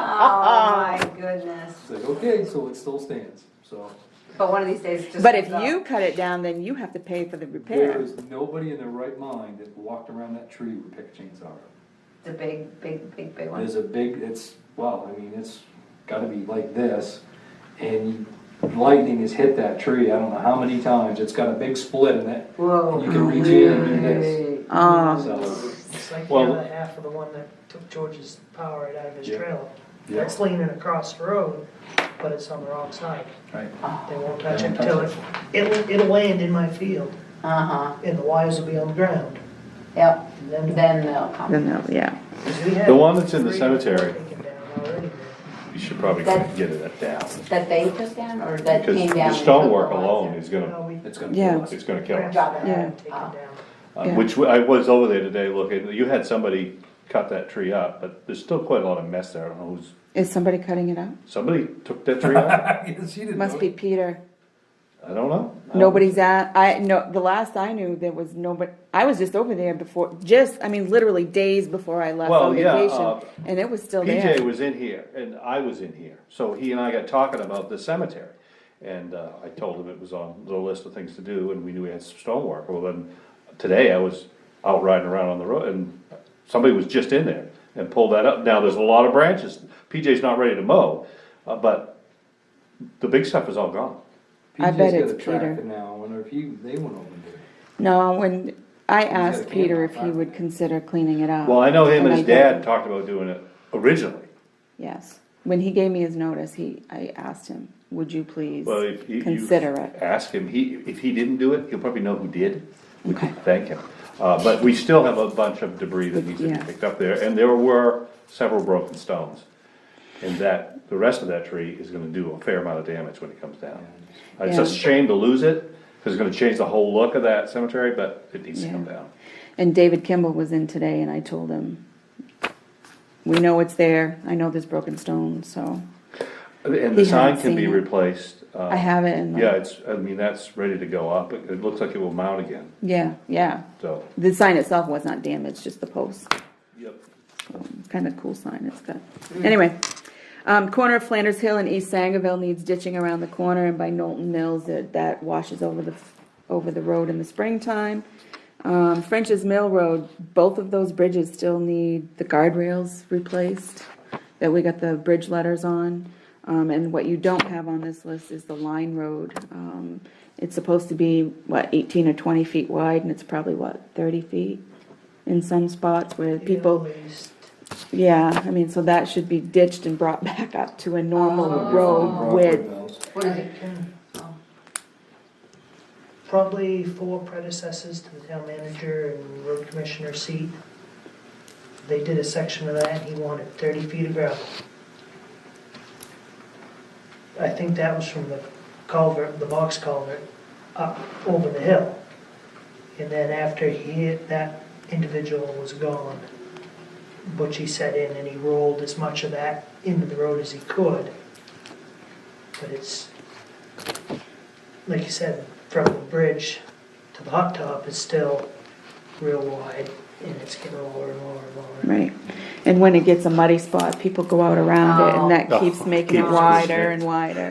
my goodness. I said, okay, so it still stands. So But one of these days, it just. but if comes you up. cut it down, then you have to pay for the there repair. is nobody in their right mind that walked around that tree with a pick a chainsaw. The big one. There's it's gotta be like this, and lightning has hit that tree, I don't know how many times, it's got a big split in it. Whoa. You can reach in and do this. So, It's like Well- the other half of the one that took George's power right out of his Yeah. trailer. Yeah. That's leaning across the road, but it's on the wrong side. right. They won't touch They it won't touch until it'll land in my field, Uh-huh. and the wires will be on the ground. Yep. And Then they'll come. Then they'll, yeah. 'cause we had The one that's in the 3 cemetery. taken down already. You should probably That- get it down. That they took down or that Because came down? the stonework alone is gonna, No, we It's gonna Yeah. kill us. it's gonna kill us. Drop it. Yeah. taken Oh. down. Yeah. Which I was over there today looking, you had somebody cut that tree up, but there's still quite a lot of mess there. I don't know who's, Is somebody cutting it out? somebody took that tree out? Yes, he didn't Must know. be Peter. I don't know. Nobody's the last I knew, there was nobody, I was just over there literally days before I left Well, on yeah, vacation, and it was still there. PJ was in here and I was in here, so he and I got talking about the cemetery. And, I told him it was on the list of things to do and we knew we had some stonework. Well, then, today I was out riding around on the road and somebody was just in there and pulled that up. Now, there's a lot of branches. PJ's not ready to mow, but the big stuff is all gone. I PJ's bet got it's a tractor Peter. now, I wonder if they went over and did it. No, when I got a asked Peter camera, if he right? would consider cleaning it out. Well, I know him and I his did. dad talked about doing it originally. Yes, when he gave me his notice, I asked him, would you please Well, if you consider it? ask him, if he didn't do it, he'll probably know who did. We Okay. could thank him. But we still have a bunch of debris that needs to be Yeah. picked up there, and there were several broken stones. And the rest of that tree is gonna do a fair amount of damage when it comes down. It's a Yeah. shame to lose it, cause it's gonna change the whole look of that cemetery, but it needs to come Yeah. down. And David Kimball was in today, and I told him, we know it's there, I know there's broken stones, so And He the sign hadn't can be seen it. replaced. I have it in Yeah, that's ready to go up. It looks like it will mount again, yeah. so. The sign itself was not damaged, just the post. Yep. Kind of cool sign, it's got. Anyway, corner of Flanders Hill and East Sangerville needs ditching around the corner, and by Knowlton Mills, that washes over the road in the springtime. French's Mill Road, both of those bridges still need the guardrails replaced, that we got the bridge letters on. And what you don't have on this list is the line road. It's supposed to be, 18 or 20 feet wide, and it's probably, 30 feet in some spots where people, At least yeah, I mean, so that should be ditched and brought back up to a normal Oh. road width. What is it? Oh. Probably 4 predecessors to the town manager and road commissioner seat. They did a section of that, and he wanted 30 feet of gravel. I think that was from the culvert, the box culvert, up over the hill. And then after that individual was gone, Butchie set in and he rolled as much of that into the road as he could. But it's, like you said, from the bridge to the hot top is still real wide. and it's getting lower and lower and lower. Right. And when it gets a muddy spot, people go out around it and that Oh. keeps making it Keeps wider pushing it. and wider.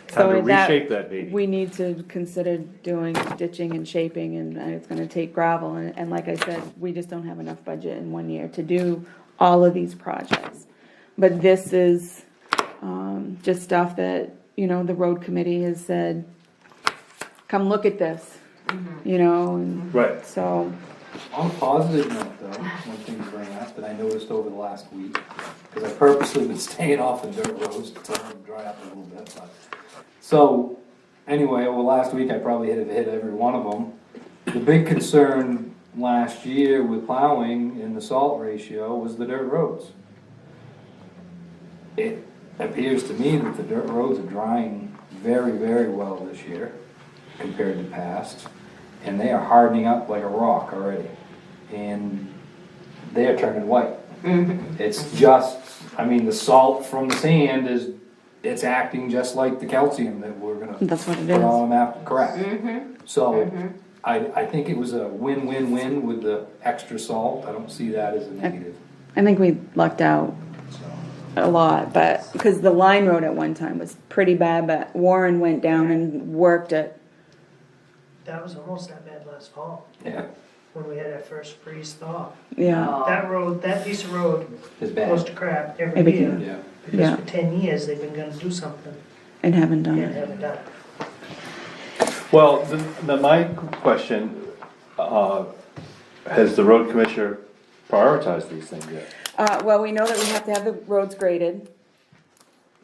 Time to So that- reshape that baby. We need to consider doing ditching and shaping, and it's gonna take gravel, and like I said, we just don't have enough budget in one year to do all of these projects. But this is, just stuff that, the road committee has said, come look at this, and Right. so, On a positive note though, one thing to bring up that I noticed over the last week, because I purposely been staying off the dirt roads to let them dry up a little bit, but. So, anyway, over last week I probably hit every one of them. The big concern last year with plowing and the salt ratio was the dirt roads. It appears to me that the dirt roads are drying very, very well this year compared to past. And they are hardening up like a rock already. And they are turning white. It's just, the salt from the sand it's acting just like the calcium that we're gonna that's what it put is. on them after, correct. So, I think it was a win-win-win with the extra salt. I don't see that as a negative, I think we lucked out so. a lot, but, because the line road at one time was pretty bad, but Warren went down and worked it. That was almost that bad last fall, Yeah, when we had our first freeze thaw. Yeah, That road, that piece of road it's goes bad, to crap Every every year. year. yeah. Because Yeah. for 10 years, they've been gonna do something and haven't done and it. haven't done it. Well, my question, has the road commissioner prioritized these things yet? Well, we know that we have to have the roads graded,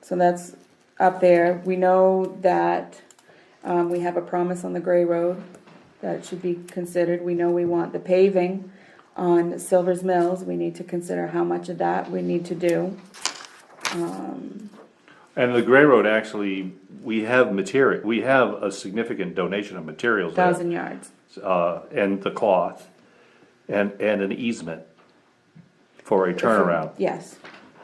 so that's up there. We know that, we have a promise on the Gray Road that should be considered. We know we want the paving on Silver's Mills. We need to consider how much of that we need to do. And the Gray Road, actually, we have a significant donation of materials there. 1,000 yards. And the cloth, and an easement for a turnaround. Yes,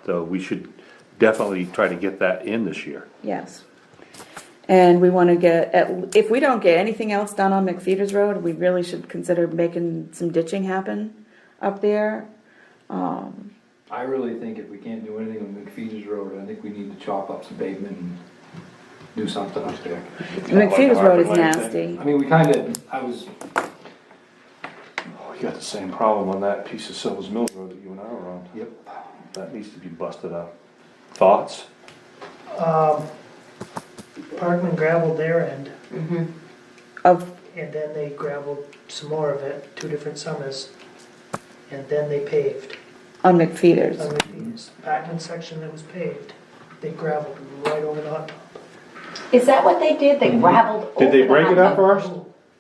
So we should definitely try to get that in this year. yes. And we wanna if we don't get anything else done on McFeeters Road, we really should consider making some ditching happen up there. I really think if we can't do anything on McFeeters Road, I think we need to chop up some pavement and do something up there. McFeeters Road is Harper Lane nasty. I mean, I was, Oh, you got the same problem on that piece of Silver's Mills Road that you and I were on. yep, That needs to be busted up. Thoughts? Parkman gravelled their end, Of, and then they gravelled some more of it, 2 different summers, and then they paved. on McFeeters. On the Parkman section that was paved, they gravelled right over the hot top. Is that what they did? They gravelled over Did they the break it up hot dog? first?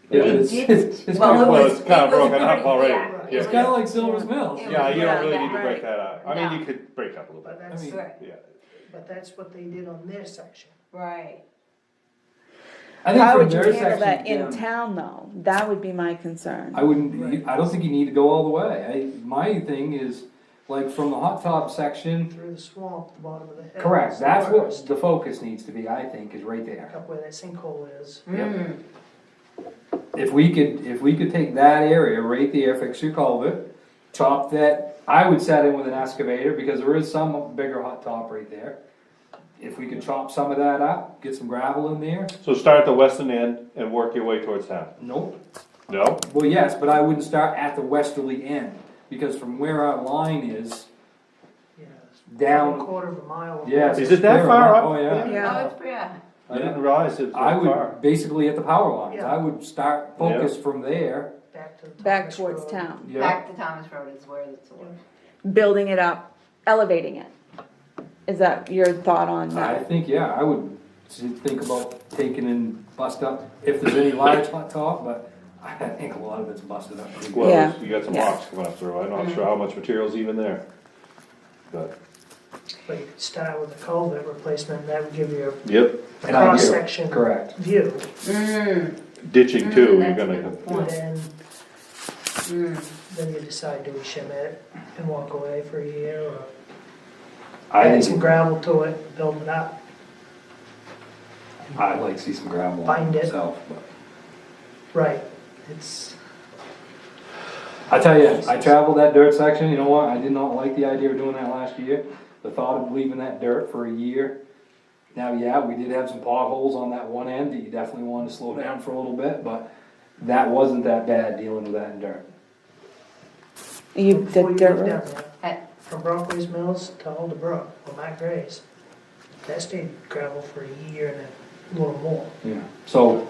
Yeah, They it's, did. it's Well, kinda, Well, was- it's kinda it was broken up pretty- already. yeah. Yeah. it's kinda like Silver's Mills. It Yeah, you don't really Yeah, need to break right. that up. I mean, No. you could break up a little But bit. that's, I mean- Right, Yeah. but that's what they did on their section. right. I think How from would you their handle that section in down, town though? That would be my concern. I wouldn't, I don't think you need to go all the way. My thing is, like, from the hot top section, Through the swamp, the bottom of the hill. correct, is the that's what worst. the focus needs to be, I think, is right there. Back up where that sinkhole is. Yep. If we could take that area right there, fix your culvert, chop that, I would set in with an excavator, because there is some bigger hot top right there. If we could chop some of that up, get some gravel in there, So start at the western end and work your way towards town. nope. No? Well, yes, but I wouldn't start at the westerly end, because from where our line is, Yeah, it's Down- probably a quarter of a mile. yes. Is it that fair far enough. up? Oh, yeah. Yeah. Oh, it's, yeah. I didn't realize it was I that far. would, basically at the power lines, Yeah. I would start focus from there. Back to the. Back Thomas towards Road. town, Yeah. Back to Thomas Road is where it's. building it up, elevating it. Is that your thought on I that? think, yeah, I would think about taking and bust up, if there's any large hot top, but I think a lot of it's busted up. Well, Yeah. you got some Yeah. rocks coming up through. I'm not sure how much material's even there. But, But you could start with a culvert replacement, that would give you yep, a An idea. cross-section Correct. view. ditching too, you're That's a gonna, good point. And then you decide, do we shim it and walk away for a year, or I add some think, gravel to it, build it up? I'd like to see some gravel on Bind it it. myself, but. Right, it's, I tell you, I traveled that dirt section, you know what, I did not like the idea of doing that last year. The thought of leaving that dirt for a year. Now, yeah, we did have some potholes on that one end that you definitely wanted to slow down for a little bit, but that wasn't that bad dealing with that in dirt. You Before did you dirt leave road? down there, from Brockway's Mills to Alderbrook, or Matt Gray's, that stayed gravel for a year and a little more. Yeah, so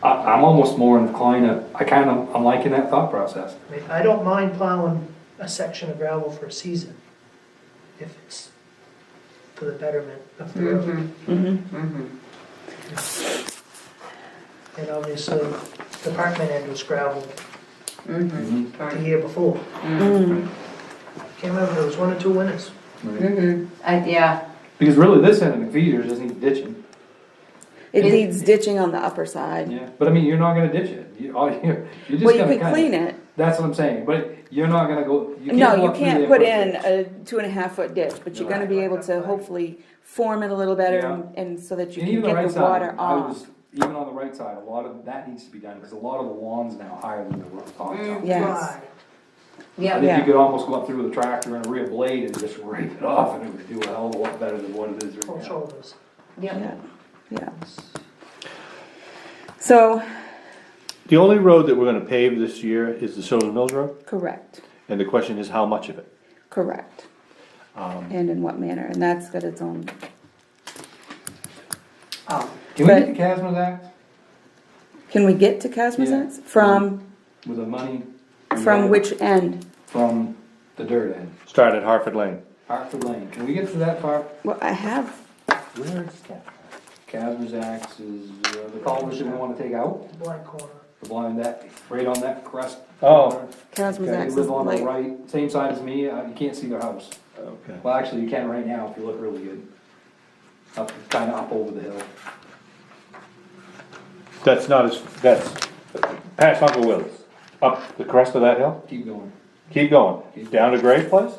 I'm almost more inclined to, I'm liking that thought process. I mean, I don't mind plowing a section of gravel for a season, if it's for the betterment of the road. And obviously, the Parkman end was gravel the year before. Can't remember, there was 1 or 2 winners. Yeah, Because really, this end of McFeeters doesn't need ditching. It needs ditching on the upper side. Yeah, but I mean, you're not gonna ditch it. You're just Well, you gonna can kinda. clean it. That's what I'm saying, but you're not gonna go, you can't No, you walk through there can't and put ditch. in a 2.5 foot ditch, but you're No. gonna be able to hopefully form it a little better Yeah. and so that you And can even the right get the water side, I off. was, even on the right side, a lot of that needs to be done, because a lot of the lawns now higher than the top. Yes. Dry. I yeah, think Yeah. you could almost go up through with a tractor and a rear blade and just rape it off, and it would do a hell of a lot better than what it is Full right now. shoulders. yeah. Yeah. So, The only road that we're gonna pave this year is the Silver Mills Road, correct, and the question is how much of it? correct. And in what manner, and that's got its own, Oh, Can we But- get the Casmas Act can we get to Casmazet's? From, with the money? from which end? From the dirt end, Start at Hartford Lane. Hartford Lane, can we get to that far? Well, I have, Where is that? Casmas Act is the culvert that we wanna take out, Blind corner. the blind, that, right on that crest. Oh. Okay, Casmazet's they is live on the like, right, same side as me, you can't see their house. Okay. Well, actually, you can right now if you look really good. Up, kinda up over the hill. That's not as, that's past Uncle Will's, up the crest of that hill? Keep going, Keep going, down to Gray's place?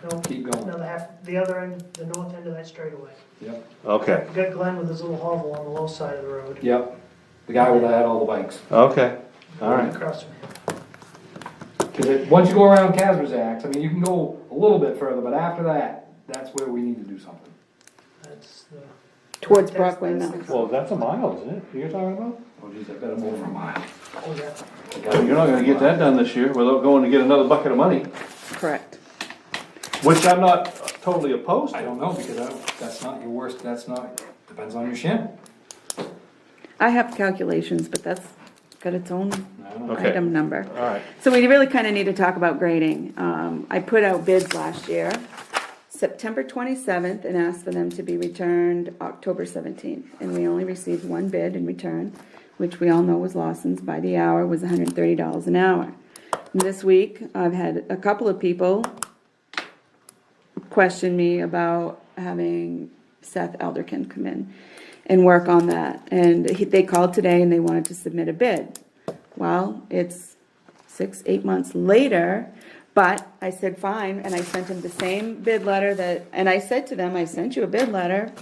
No, keep going. another half, the other end, the north end of that straightaway. Yep, Okay, You got Glenn with his little hovel on the low side of the road. yep. The guy with that had all the bikes. okay, all right. Across from him. Cause once you go around Casper's Act, I mean, you can go a little bit further, but after that, that's where we need to do something. That's the. towards that's- Brockway that's Mills. the- Well, that's a mile, isn't it, you're talking about? Oh geez, I better move for a mile. Oh, yeah. The guy- You're not gonna get that done this year without going to get another bucket of money, Correct. which I'm not totally opposed I to. don't know, because that's not your worst, that's not, depends on your shim. I have calculations, but that's got its own I don't know. Okay. item number. All right, So we really kind of need to talk about grading. I put out bids last year, September 27th, and asked for them to be returned October 17th. And we only received one bid in return, which we all know was Lawson's, by the hour was $130 an hour. And this week, I've had a couple of people question me about having Seth Elderkin come in and work on that. And they called today and they wanted to submit a bid. Well, it's 6-8 months later, but I said, fine, and I sent him the same bid letter and I said to them, I sent you a bid letter.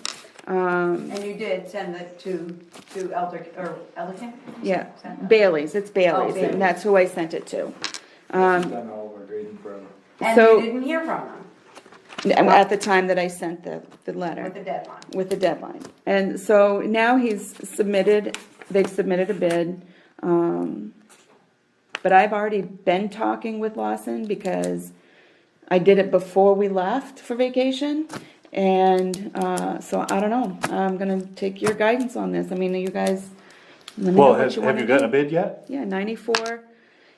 and you did send it to Elderkin? Yeah, Sent it? Bailey's, it's Bailey's, Bailey's. and that's who I sent it to. She's done all of our grading forever. And So- you didn't hear from them At the time that I sent the letter. with the deadline? With the deadline. And so now they've submitted a bid. But I've already been talking with Lawson because I did it before we left for vacation. And, so I don't know, I'm gonna take your guidance on this. I mean, you guys, let me know well, what you wanna have you do. gotten a bid yet? Yeah, 94,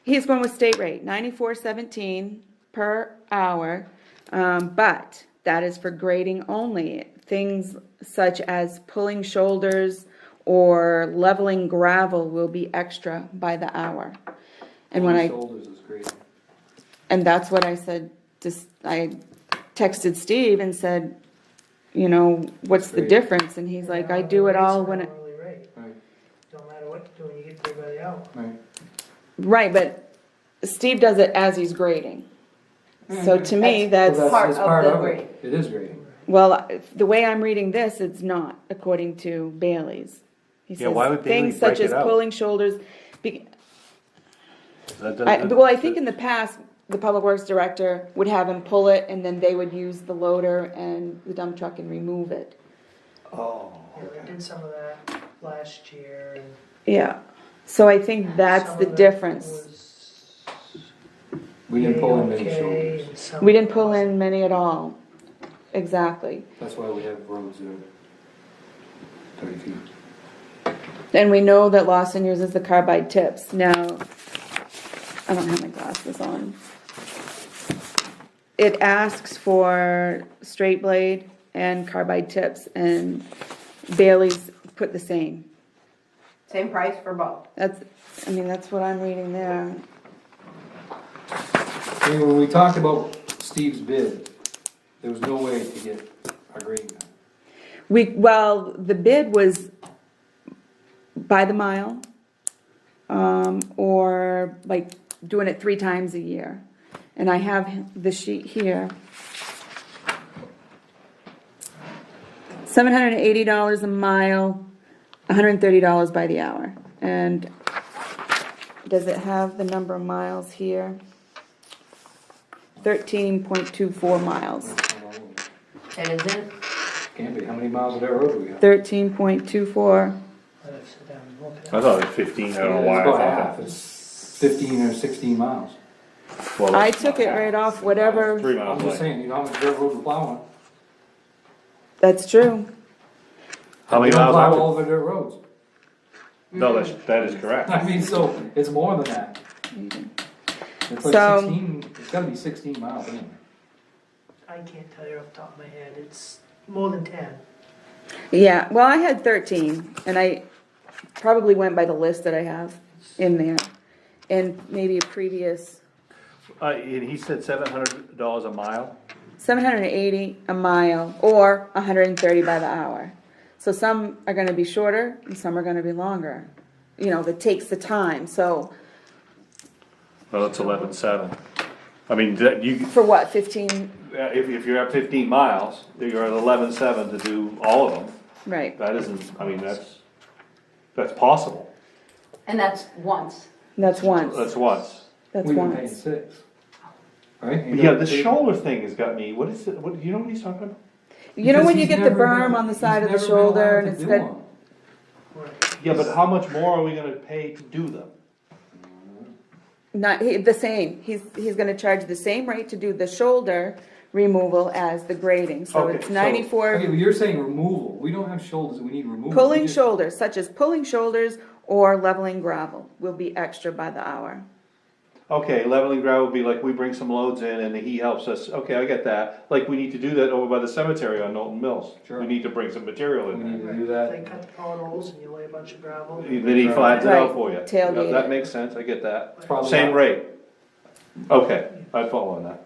he's going with state rate, 94.17 per hour. But that is for grading only. Things such as pulling shoulders or leveling gravel will be extra by the hour. And when Shoulders is great. and that's what I said, I texted Steve and said, you know, what's the Great. difference? And he's like, I do it all when it, Hourly rate. Right, Don't matter what you're doing, you get paid by the hour. right. right, but Steve does it as he's grading. So to me, That's- that's. Part It's of part the of grade. it. It is grading. Well, the way I'm reading this, it's not, according to Bailey's. He Yeah, why would Bailey things such break as it out? pulling shoulders, Well, I think in the past, the public works director would have him pull it and then they would use the loader and the dump truck and remove it. Oh, Yeah, they did some of that last year, and Yeah, so I think that's some the of it difference. was We didn't pull in many okay, shoulders. and some We didn't pull wasn't. in many at all. Exactly. That's why we have roads that are 30 feet. And we know that Lawson uses the carbide tips. Now, I don't have my glasses on. It asks for straight blade and carbide tips, and Bailey's put the same. Same price for both. That's what I'm reading there. I mean, when we talked about Steve's bid, there was no way to get a grading done. Well, the bid was by the mile, or like doing it 3 times a year. And I have the sheet here. $780 a mile, $130 by the hour. And does it have the number of miles here? 13.24 miles. It isn't? Can't be, how many miles of that road do we got? 13.24. I'd have to sit down and look at it. I thought it was 15, I don't know why I It's about thought half, that. it's 15 or 16 miles. Well, I it's took not it right half. off whatever. 3 I'm miles just away. saying, you know how much dirt road we're plowing? That's true. How many We don't miles plow are all of our dirt roads. No, that is correct. I mean, so, it's more than that. It's like So- 16, it's gotta be 16 miles anyway. I can't tell you off the top of my head, it's more than 10. Yeah, well, I had 13, and I probably went by the list that I have in there. And maybe a previous, And he said $700 a mile? 780 a mile, or 130 by the hour. So some are gonna be shorter, and some are gonna be longer. You know, that takes the time, so, Well, it's 11.7. I mean, that you, for what, 15, if you're at 15 miles, you're at 11.7 to do all of them. right, That isn't, I mean, that's possible. And that's once. that's once, That's once. that's We've been paying once. 6. Right? You Yeah, know, the shoulder thing has got me, what is it, what, you know what he's talking about? You know because when you he's get the never berm been- on the he's side of the never been shoulder, allowed and to it's do got, them. Yeah, but how much more are we gonna pay to do them? the same, he's gonna charge the same rate to do the shoulder removal as the grading, so Okay, it's so- 94. Okay, but you're saying removal, we don't have shoulders that we need removal. Pulling We just- shoulders, such as pulling shoulders or leveling gravel, will be extra by the hour. Okay, leveling ground would be like, we bring some loads in and he helps us, okay, I get that. Like, we need to do that over by the cemetery on Knowlton Mills. Sure. We need to bring some material We in need there. to do They that. cut the potholes and you lay a bunch of gravel. Then he flattens it out Right, for you. tailgate Yeah, that it. makes sense, I get that. It's probably Same not- rate. Okay, I follow on that.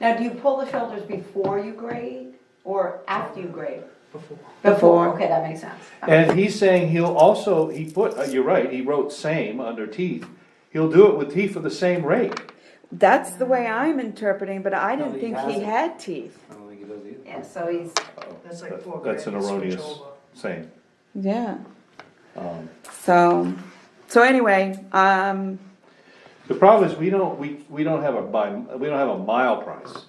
Now, do you pull the shoulders before you grade or after you grade? Before. Before. Okay, that makes sense. And he's saying he'll also, he put, you're right, he wrote same under teeth. He'll do it with teeth for the same rate. That's the way I'm interpreting, but I No, didn't he think he hasn't. had teeth. I don't think it does either. Yeah, so he's, That's like $4 That's an grand to switch erroneous over. saying. Yeah, Um, so anyway, The problem is, we don't have a mile price.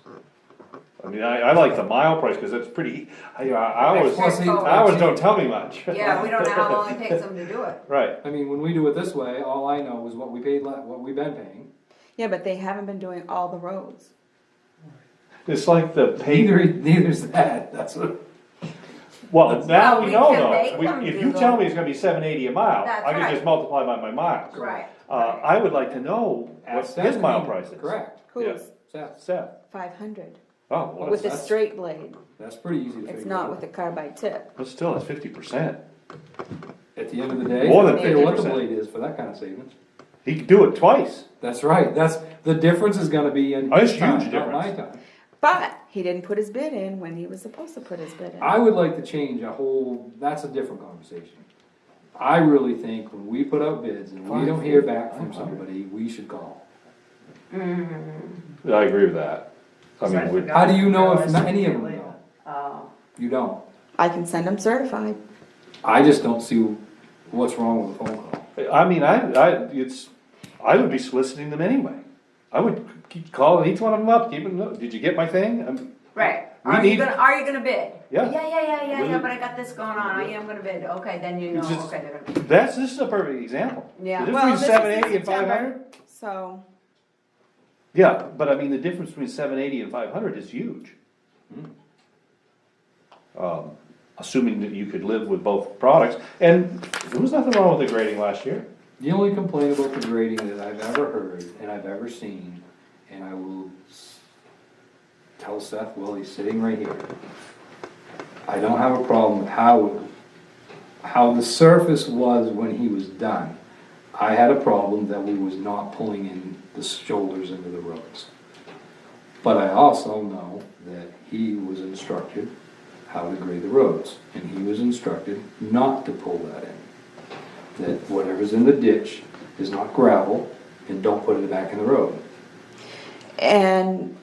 I mean, I like the mile price, cause it's pretty, hours Straightforward. don't tell me much. yeah, we don't know how long it takes them to do it. Right, I mean, when we do it this way, all I know is what we paid, what we've been paying. yeah, but they haven't been doing all the roads. it's like the Neither's that, that's what. well, now Well, we we know can make though, them if do you them. tell me it's gonna be $7.80 a mile, That's I can right. just multiply by my miles. Right. I would like to know what Ask his Seth, mile I mean, price is. Correct. Who's? Seth, Seth, 500, oh, what with is the that? straight blade, that's pretty easy to figure out. it's not with the carbide tip. But still, that's 50%. At the end of the day, More than I don't care what the 50%. blade is for that kind of savings. He could do it twice. That's right, that's, the difference is gonna be in Oh, it's his time, huge not my difference. time. But he didn't put his bid in when he was supposed to put his bid in. I would like to change a whole, that's a different conversation. I really think when we put out bids and we don't hear back from somebody, we should call. I agree with that. I mean, we- How do you know if Realized any of it them later. know? Oh. You don't. I can send them certified. I just don't see what's wrong with a phone call. I mean, it's, I would be soliciting them anyway. I would keep calling each one of them up, did you get my thing? Right. We Are need- you gonna bid? Yeah. Yeah, but I got this going on, I am gonna bid, okay, then you know, It's just- okay, they're gonna bid. This is a perfect example. Yeah. The Well, difference this between is 780 and September. 500? So, Yeah, but I mean, the difference between 780 and 500 is huge. Assuming that you could live with both products, and there was nothing wrong with the grading last year. The only complaint about the grading that I've ever heard and I've ever seen, and I will tell Seth, well, he's sitting right here. I don't have a problem with how the surface was when he was done. I had a problem that we was not pulling in the shoulders into the roads. But I also know that he was instructed how to grade the roads, and he was instructed not to pull that in. That whatever's in the ditch is not gravel, and don't put it back in the road. and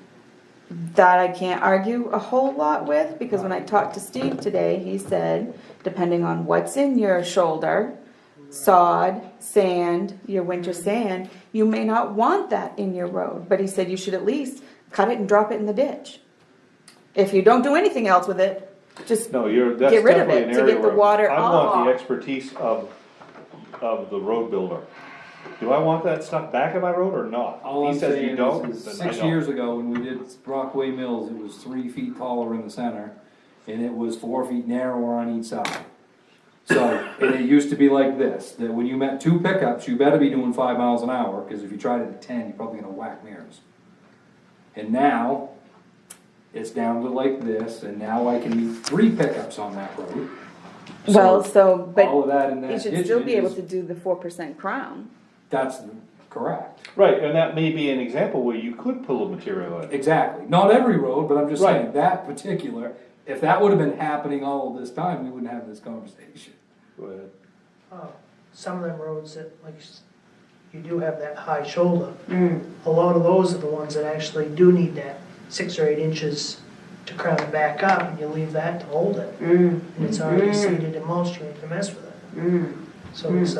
that I can't argue a whole lot with, because when I talked to Steve today, he said, depending on what's in your shoulder, sod, sand, your winter sand, you may not want that in your road, but he said you should at least cut it and drop it in the ditch. If you don't do anything else with it, just No, that's get rid of definitely it an to area get the where water I want off. the expertise of the road builder. Do I want that stuff back in my road or not? All He I'm says you saying don't, is then I 6 don't. years ago, when we did Brockway Mills, it was 3 feet taller in the center, and it was 4 feet narrower on each side. So, and it used to be like this, that when you met two pickups, you better be doing 5 miles an hour, because if you tried it at 10, you're probably gonna whack mirrors. And now, it's down to like this, and now I can do 3 pickups on that road. Well, so, all of that in but that you should ditch still be able is- to do the 4% crown. That's correct. Right, and that may be an example where you could pull a material in. Exactly. Not every road, but I'm just saying, Right. that particular, if that would've been happening all of this time, we wouldn't have this conversation. Go ahead. Some of them roads that, like, you do have that high shoulder. Mm. A lot of those are the ones that actually do need that 6 or 8 inches to crown it back up, and you leave that to hold it. And it's already seeded and mulched, you ain't gonna mess with it. So it's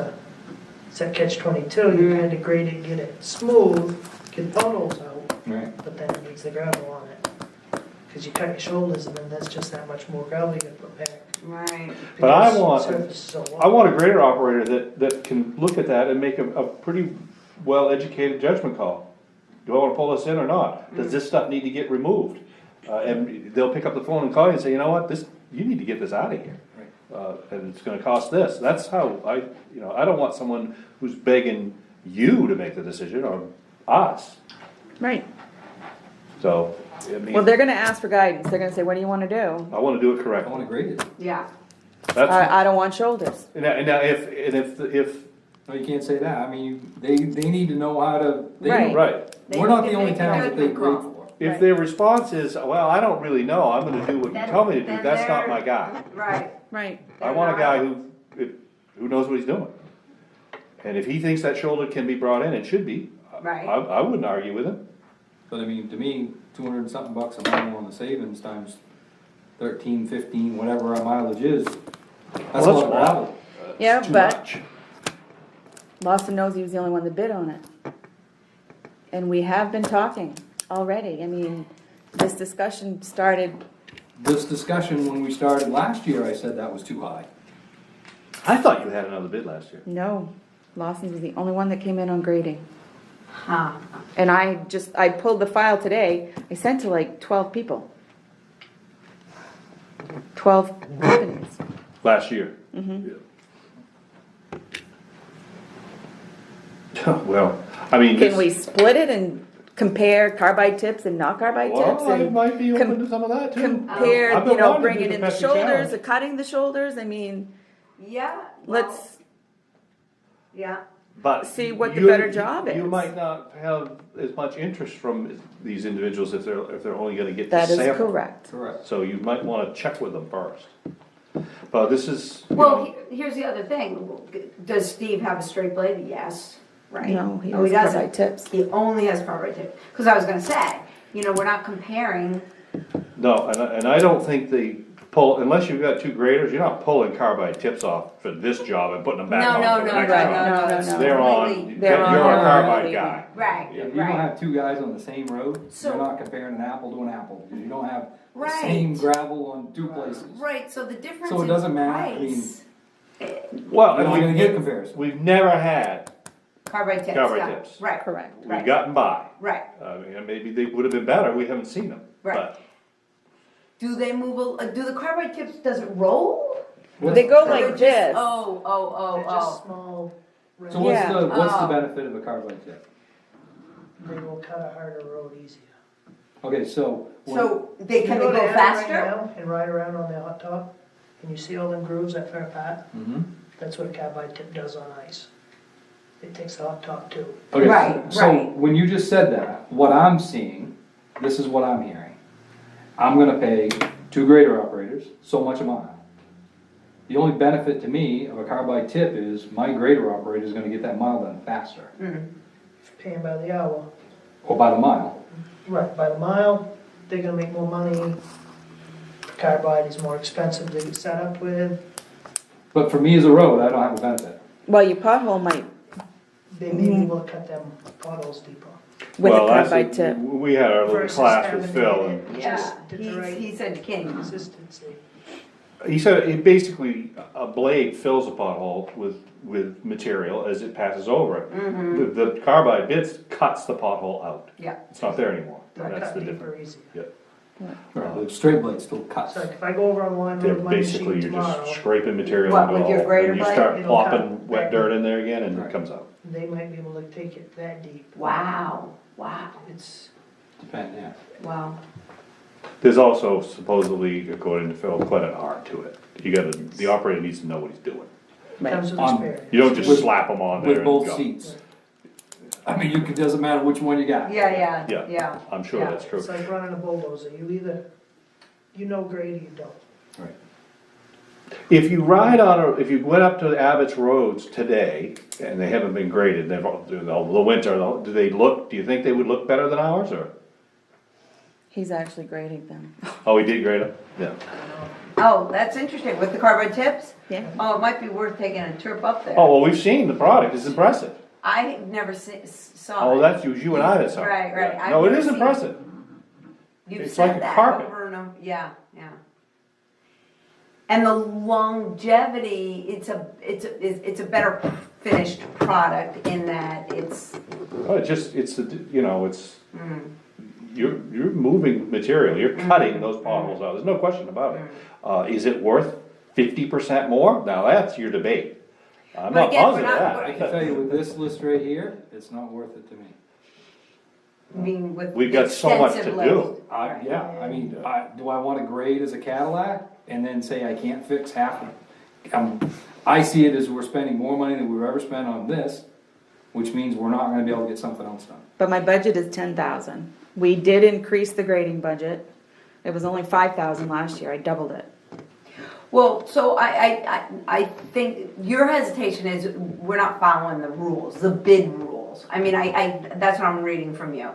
that catch-22, you kinda grade it, get it smooth, get potholes out, Right. but then it needs the gravel on it. Cause you cut your shoulders and then that's just that much more gravel you gotta put back. Right. But I Because want- the surface is so low. I want a grader operator that can look at that and make a pretty well-educated judgment call. Do I wanna pull this in or not? Does this stuff need to get removed? And they'll pick up the phone and call you and say, you know what, you need to get this out of here. And it's gonna cost this. That's how I don't want someone who's begging you to make the decision or us. Right. So, I mean, Well, they're gonna ask for guidance. They're gonna say, what do you wanna do? I wanna do it I correctly. wanna grade it. Yeah. That's, I don't want shoulders. and now if, No, you can't say that. I mean, they need to know how to. they Right. don't- right. We're not the They only make a town that they judgment grade call. for. If Right. their response is, well, I don't really know, I'm gonna do what you Then- tell me to do, then that's not they're- my guy. Right. Right. I want a guy who knows what he's doing. And if he thinks that shoulder can be brought in, it should be. Right. I wouldn't argue with him. But I mean, to me, 200 and something bucks a mile on the savings times 13, 15, whatever our mileage is. That's a lot of gravel. Yeah, It's too but much. Lawson knows he was the only one that bid on it. And we have been talking already. I mean, this discussion started, This discussion, when we started last year, I said that was too high. I thought you had another bid last year. no, Lawson was the only one that came in on grading. Huh. And I pulled the file today, I sent to like 12 people. 12 companies. Last year. Yeah. Well, I mean. Can we split it and compare carbide tips and not carbide tips? Well, I And might be open to some of that too. compare, I've been wanting to do bringing the in the Pepsi shoulders, challenge. or cutting the shoulders? I mean, Yeah. let's, Yeah. But see what the you- better job You is. might not have as much interest from these individuals if they're only gonna get the that is sample. correct. Correct. So you might wanna check with them first. But this is, you Well, know, here's the other thing. Does Steve have a straight blade? Yes. Right. No, he Oh, has doesn't. carbide tips. He only has carbide tip. Because I was gonna say, we're not comparing. no, and I don't think pull, unless you've got two graders, you're not pulling carbide tips off for this job and putting them back No, on no, for the no, next right, job. no, it's no. They're on, completely- you're They're a on carbide completely. guy. Right, Yeah. If you don't right. have two guys on the same road, So- you're not comparing an apple to an apple, because you don't have the Right. same gravel on two places. Right, so the difference So it in doesn't matter, I price, Well, You're not and gonna get comparison. we've never had, carbide tips, Carbide yeah. tips. Right, Correct. we've Right. gotten by. right. I mean, maybe they would have been better, we haven't seen them. Right. But Do they move, do the carbide tips, does it roll? They go Or like they're just- this. Oh, They're just oh, small, So what's Yeah. what's the Oh. benefit of a carbide tip? they will cut a harder road easier. Okay, so. oh. So they, can You they go down right faster? now And ride around on the hot top, and you see all them grooves that far apart, Mm-hmm. that's what a carbide tip does on ice. It takes the hot top too. Okay, Right, so right. when you just said that, what I'm seeing, this is what I'm hearing. I'm gonna pay two grader operators so much a mile. The only benefit to me of a carbide tip is my grader operator is gonna get that mile done faster, If you're paying by the hour, or by the mile. right, by the mile, they're gonna make more money. Carbide is more expensive to set up with, But for me as a road, I don't have a benefit. Well, your pothole might, they may be able to cut them potholes deeper. with a Well, that's carbide it. tip. We had our little Versus class having with to Phil, get and it Yeah, just did the right he said king. consistency. he said it basically, a blade fills a pothole with material as it passes over it. Mm-hmm. The carbide bits cuts the pothole out, Yeah, it's not there anymore, They'll that's cut the deeper difference. easier. The straight blade still cuts. So like if I go over on one They're road with my basically, machine you're just tomorrow, scraping material What, into with a your hole, grader and you blade? start It'll plopping cut wet back dirt in. in there again and it Right. comes out. they might be able to take it that deep. wow, It's, Depend, yeah. wow. There's also supposedly, according to Phil, quite an art to it. The operator needs to know what he's doing. comes with On- experience. You don't just slap them on there With and both go. seats. I mean, it doesn't matter which one you got. Yeah, Yeah. yeah. I'm sure Yeah. that's true. It's like running a bulldozer, you know grade or you don't. Right. If you if you went up to Abbott's roads today, and they haven't been graded, they've all, the winter, do you think they would look better than ours, or? He's actually grading them. Oh, he did grade them? Yeah. Oh, that's interesting, with the carbide tips? Yeah. Oh, it might be worth taking a trip up there. Oh, well, we've seen the product, it's impressive. I never saw Oh, it. that's you and I that saw it. Right, right. Yeah. I've No, it never is seen impressive. You've It's said like a that carpet. over and over, yeah, yeah. And the longevity, it's a better finished product in that it's, Oh, you're moving material, you're cutting those potholes out, there's no question about it. Is it worth 50% more? Now, that's your debate. I'm But not again, we're positive of not- that. I can tell you with this list right here, it's not worth it to me. I mean, with We've got so much to extensive do. list. Yeah, I mean, do I wanna grade as a Cadillac and then say I can't fix half of it? I see it as we're spending more money than we've ever spent on this, which means we're not gonna be able to get something else done. But my budget is 10,000. We did increase the grading budget. It was only 5,000 last year. I doubled it. Well, so I think your hesitation is we're not following the rules, the bid rules. I mean, that's what I'm reading from you.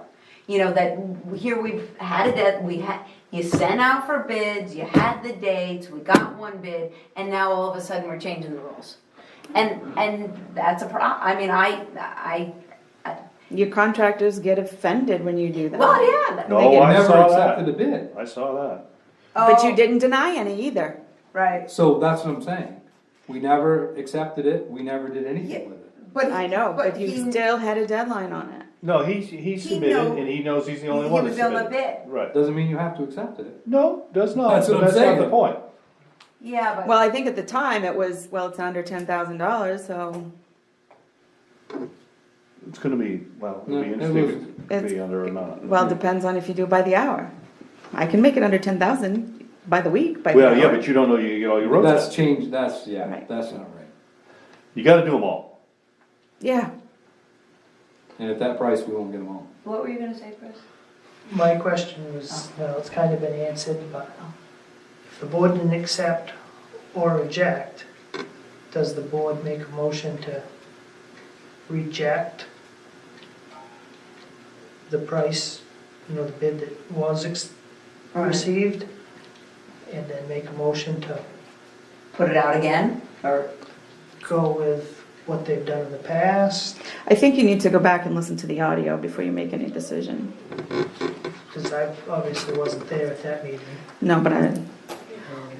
You know, that here we've had you sent out for bids, you had the dates, we got one bid, and now all of a sudden we're changing the rules. And that's a problem. I mean, Your contractors get offended when you do that. well, yeah. No, They I never saw accepted that. a bid. I saw that. But you Oh, didn't deny any either. Right. So that's what I'm saying. We never accepted it, we never did anything with it. But I know, but you he- still had a deadline on it. No, he submitted, know- and he knows he's the only he one that was on the submitted. bid. Right. Doesn't mean you have to accept it. No, does not, That's what I'm that's not the saying. point. Yeah, but. Well, I think at the time it was, well, it's under $10,000, so It's gonna be, well, it'll be No, it interesting if it was- be under or not. well, it depends on if you do it by the hour. I can make it under 10,000 by the week, by the Well, yeah, hour. but you don't know you get all your roads That's done. changed, that's, yeah, Right. that's not right. You gotta do them all. Yeah, And at that price, we won't get them all. What were you gonna say, Chris? My question was, well, it's kind of been answered, but if the board didn't accept or reject, does the board make a motion to reject the price, the bid that was received? and then make a motion to Put it out again, or, go with what they've done in the past, I think you need to go back and listen to the audio before you make any decision. because I obviously wasn't there at that meeting. No, but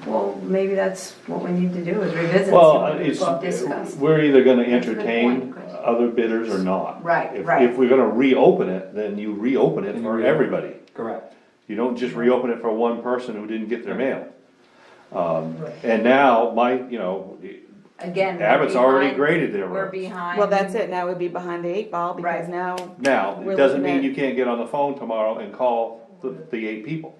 well, maybe that's what we need to do, is revisit Well, what we've it's, discussed. we're either gonna That's a good entertain point, Chris. other bidders or not. Right, If- right. If we're gonna reopen it, then you reopen it Then you for reopen it. everybody. Correct. You don't just reopen it for one person who didn't get their mail. Right. And now, Again, we're Abbott's already behind- graded their We're roads. behind. well, that's it. Now we'd be behind the 8 ball because Right. now Now, We're it doesn't looking mean at- you can't get on the phone tomorrow and call the 8 people.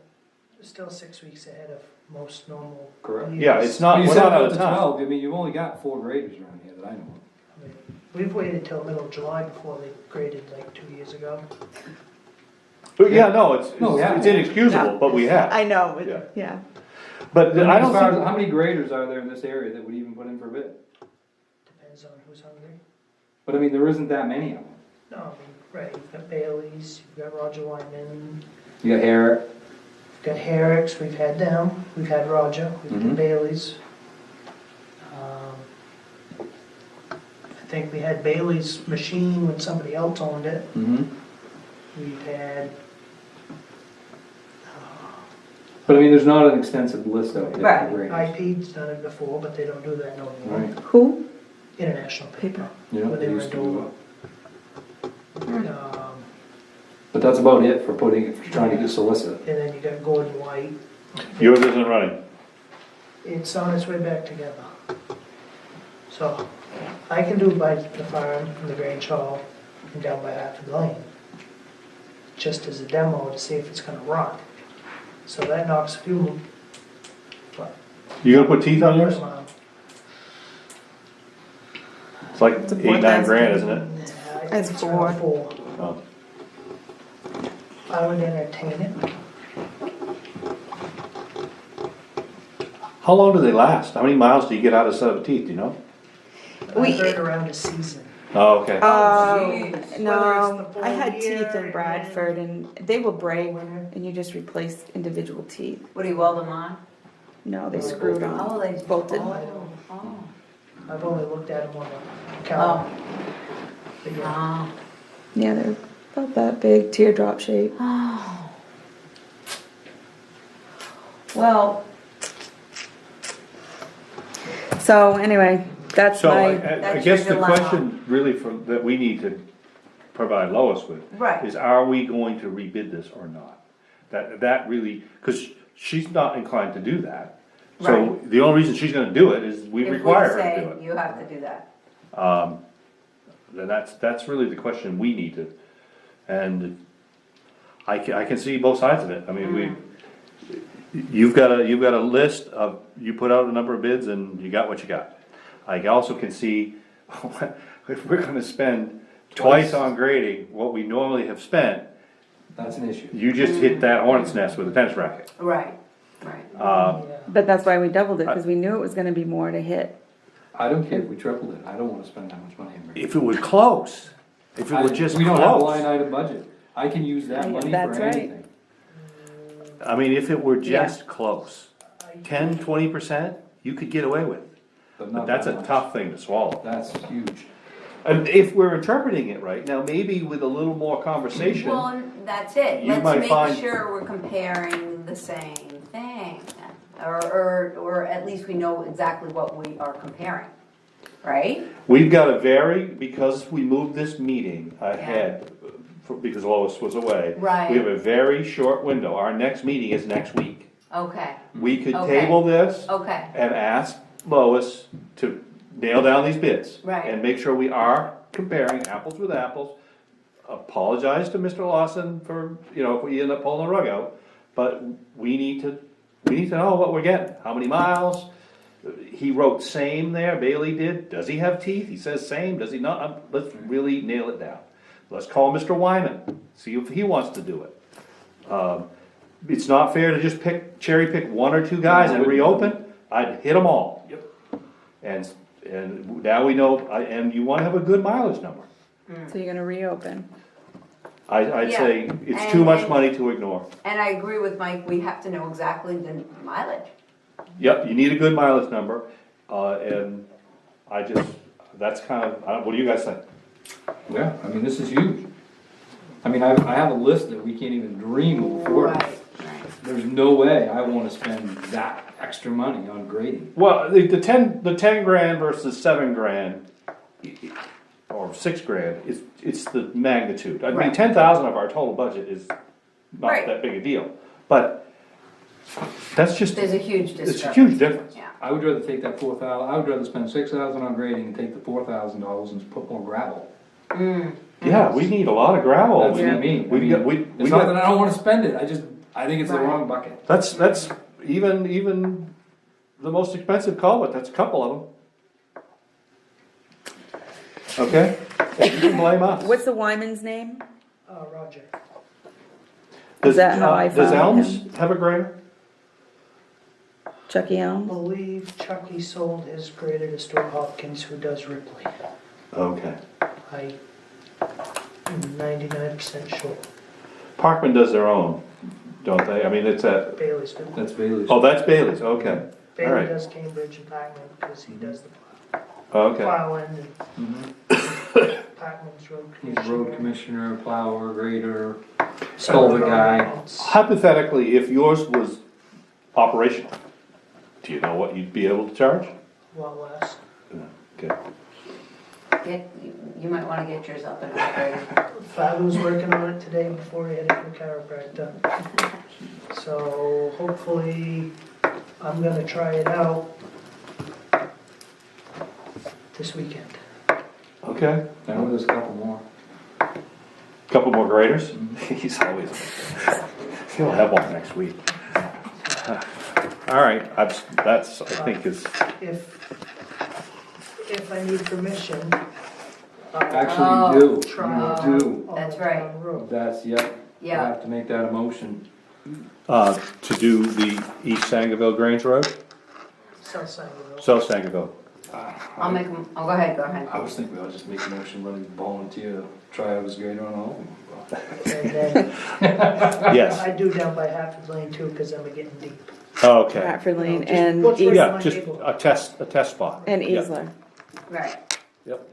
Still 6 weeks ahead of most normal. Correct. years. Yeah, it's Well, not, you we're said not out up of to time. 12, I mean, you've only got 4 graders around here that I know of. I mean, we've waited till middle of July before they graded like 2 years ago. But yeah, no, it's No, yeah. inexcusable, but we have. I know. but- Yeah. Yeah. But I As don't far as, think, how many graders are there in this area that would even put in for a bid? Depends on who's hungry. But I mean, there isn't that many of them. No, I mean, right, you've got Bailey's, you've got Roger Wyman, You got Eric, you've got Herrick's, we've had them, we've had Roger, we've Mhm. had Bailey's. I think we had Bailey's machine when somebody else owned it. We've had, but I mean, there's not an extensive list out there Right. for graders. IP's done it before, but they don't do that no more. Right, Who? International paper. you know, When they they were used to doing- do it. Um, But that's about it for putting, for trying to get solicit. And then you got Gordon White. yours isn't running. It's on its way back together. So I can do by the farm and the Grange Hall and down by Hartford Lane. Just as a demo to see if it's gonna run. So that knocks fuel. But You gonna put teeth on yours? um, It's like It's a 8-9 grand, isn't it? yeah, It's it's around 4. Oh. I would entertain it. How long do they last? How many miles do you get out of a set of teeth, do you know? I We- heard around a season. Oh, okay. Oh, geez. no, Whether it's the I had full teeth year in Bradford and they will break Winter. and you just replace individual teeth. What do you weld them on? No, they screwed on, Oh, they. bolted. Oh. I've only looked at them on the Oh. calendar. But yeah. Oh. Yeah, they're about that big, teardrop shape. Oh. Well, So anyway, that's So my, I That's guess your the dilemma. question really that we need to provide Lois with right, is, are we going to rebid this or not? That really, because she's not inclined to do that. So Right. the only reason she's gonna do it is we if we require her to say do it. you have to do that. Then that's really the question we need to, and I can see both sides of it. I mean, you've got a list of, you put out a number of bids and you got what you got. I also can see, if we're gonna spend twice on grading what we normally have spent, That's an issue. you just hit that hornet's nest with a tennis racket. Right, right. Yeah. but that's why we doubled it, because we knew it was gonna be more to hit. I don't care if we tripled it, I don't wanna spend that much money on graders. If it was close, if it were just We don't have a line close. item budget, I can use that money That's for right. anything. I mean, if it were just close, 10-20%, you could get away with. But not that's that a much. tough thing to swallow. That's huge. And if we're interpreting it right, now maybe with a little more conversation, Well, that's it. You Let's might make find- sure we're comparing the same thing. Or at least we know exactly what we are comparing, right? we've got a because we moved this meeting ahead, because Lois was away. Right. We have a very short window. Our next meeting is next week. Okay, We could Okay. table this okay, and ask Lois to nail down these bids. Right. And make sure we are comparing apples with apples. Apologize to Mr. Lawson for, if we end up pulling the rug out, but we need to know what we're getting, how many miles. He wrote same there, Bailey did, does he have teeth? He says same, does he not? Let's really nail it down. Let's call Mr. Wyman, see if he wants to do it. It's not fair to just cherry pick one or two guys and reopen, I'd hit them all. Yep. And now we know, and you wanna have a good mileage number. So you're gonna reopen. I'd Yeah. say it's too much money to ignore. and I agree with Mike, we have to know exactly the mileage. Yep, you need a good mileage number, and I just, that's kind of, what do you guys think? Yeah, I mean, this is huge. I mean, I have a list that we can't even dream of affording. Right, right. There's no way I wanna spend that extra money on grading. Well, the 10 grand versus 7 grand, or 6 grand, it's the magnitude. I mean, Right. 10,000 of our total budget is not Right. that big a deal, but that's just, There's a huge it's a discrepancy. huge difference. Yeah. I would rather take that 4,000, I would rather spend 6,000 on grading and take the $4,000 and put more gravel. Yeah, we need a lot of gravel. That's what I mean. I We got, mean, we it's not that got, I don't wanna spend it, I think it's the Right. wrong bucket. that's even the most expensive culvert, that's a couple of them. Okay? You can blame us. What's the Wyman's name? Roger. Does, that how I does found Elms him? have a grader? Chucky I Elm? believe Chucky sold his grader to Stuart Hopkins, who does Ripley. Okay. I am 99% sure. Parkman does their own, don't they? I mean, it's at, Bailey's do. That's Bailey's. oh, that's Bailey's, okay. All Bailey right. does Cambridge and Packman because he does the Okay. plowing Mhm. and Packman's road He's commissioner. road commissioner, plower, grader, Some culvert road guy. maintenance. Hypothetically, if yours was operational, do you know what you'd be able to charge? A lot less. Okay. You might wanna get yours up and operating. Fab was working on it today before he headed to the chiropractor. So hopefully, I'm gonna try it out this weekend. Okay. I know there's a couple more. Couple more graders? He's always, he'll have one next week. All right, that's, I think is, If I need permission, I'll Actually, you do, try you do. on That's the right. town road. That's, yep. Yeah. I have to make that a motion. to do the East Sangerville Grange Road, South side of the road. South Sangerville. I'll make them, go ahead. I was thinking I'll just make a motion, let him volunteer to try out his grader on all of them. And then Yes, I do down by Halford Lane too, cause I'm getting deep. okay. Bradford Lane Just and, what's Eas- right- Yeah, just a test spot. and Yeah. Easler. Right. Yep.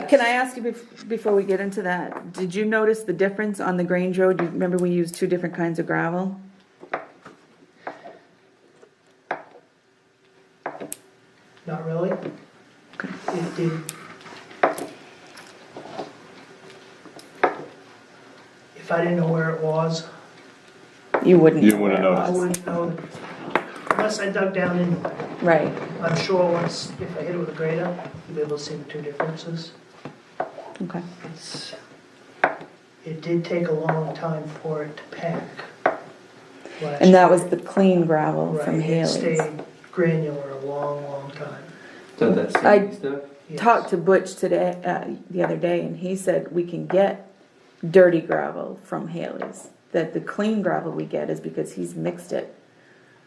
Can I ask you before we get into that, did you notice the difference on the Grange Road? You remember we used 2 different kinds of gravel? Not really. It did. If I didn't know where it was, You wouldn't. You know wouldn't where it I was. wouldn't know, unless I dug down into it. Right, I'm sure once, if I hit it with a grader, you'll be able to see the two differences. okay. It did take a long time for it to pack. last And that year. was the clean gravel Right, from it Haley's. stayed granular a long, long time. Is that I- sandy stuff? Yes. Talked to Butch today, the other day, and he said we can get dirty gravel from Haley's. That the clean gravel we get is because he's mixed it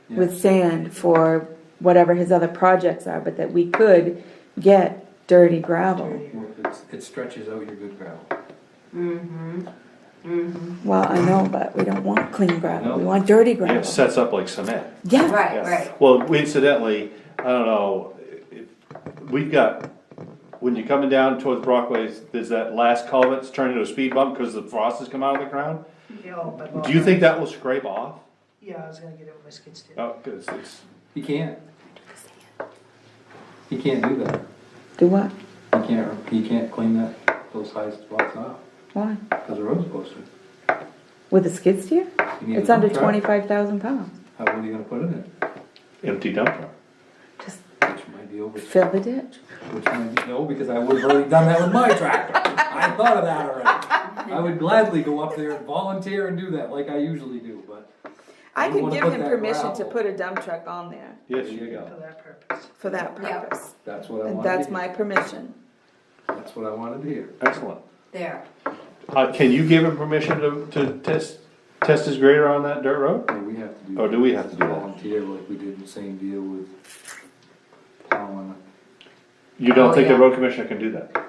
with sand for whatever his other projects are, but that we could get dirty gravel. Dirty. Well, it stretches out your good gravel. Well, I know, but we don't want clean gravel, No. we want dirty Yeah, it gravel. sets up like cement. Yeah, Right, Yeah. right. Well, incidentally, I don't know, we've got, when you're coming down towards Brockway, there's that last culvert that's turned into a speed bump because the frost has come out of the ground. Yeah, oh, but- Do you think that will scrape off? Yeah, I was gonna get it with my skid steer. Oh, cause it's, He can't. He can't do that. do what? He can't clean those high spots off, Why? because the road's supposed to. With a skid steer? You need a It's under dump truck. 25,000 pounds. What are you gonna put in it? empty dump truck. Just Which might be over. fill the ditch. Which might be, no, because I would've already done that with my tractor. I thought of that already. I would gladly go up there and volunteer and do that like I usually do, but. I don't could wanna give put him that permission to gravel. put a dump truck on there Yes, There you you go. For that purpose. for that Yeah. purpose. That's what I And wanted that's to my hear. permission. That's what I wanted to hear. Excellent. There. Can you give him permission to test his grader on that dirt road? Yeah, we have to do. Or do we have to do that? Volunteer like we did the same deal with plowing. You don't Oh, think the yeah. road commissioner can do that?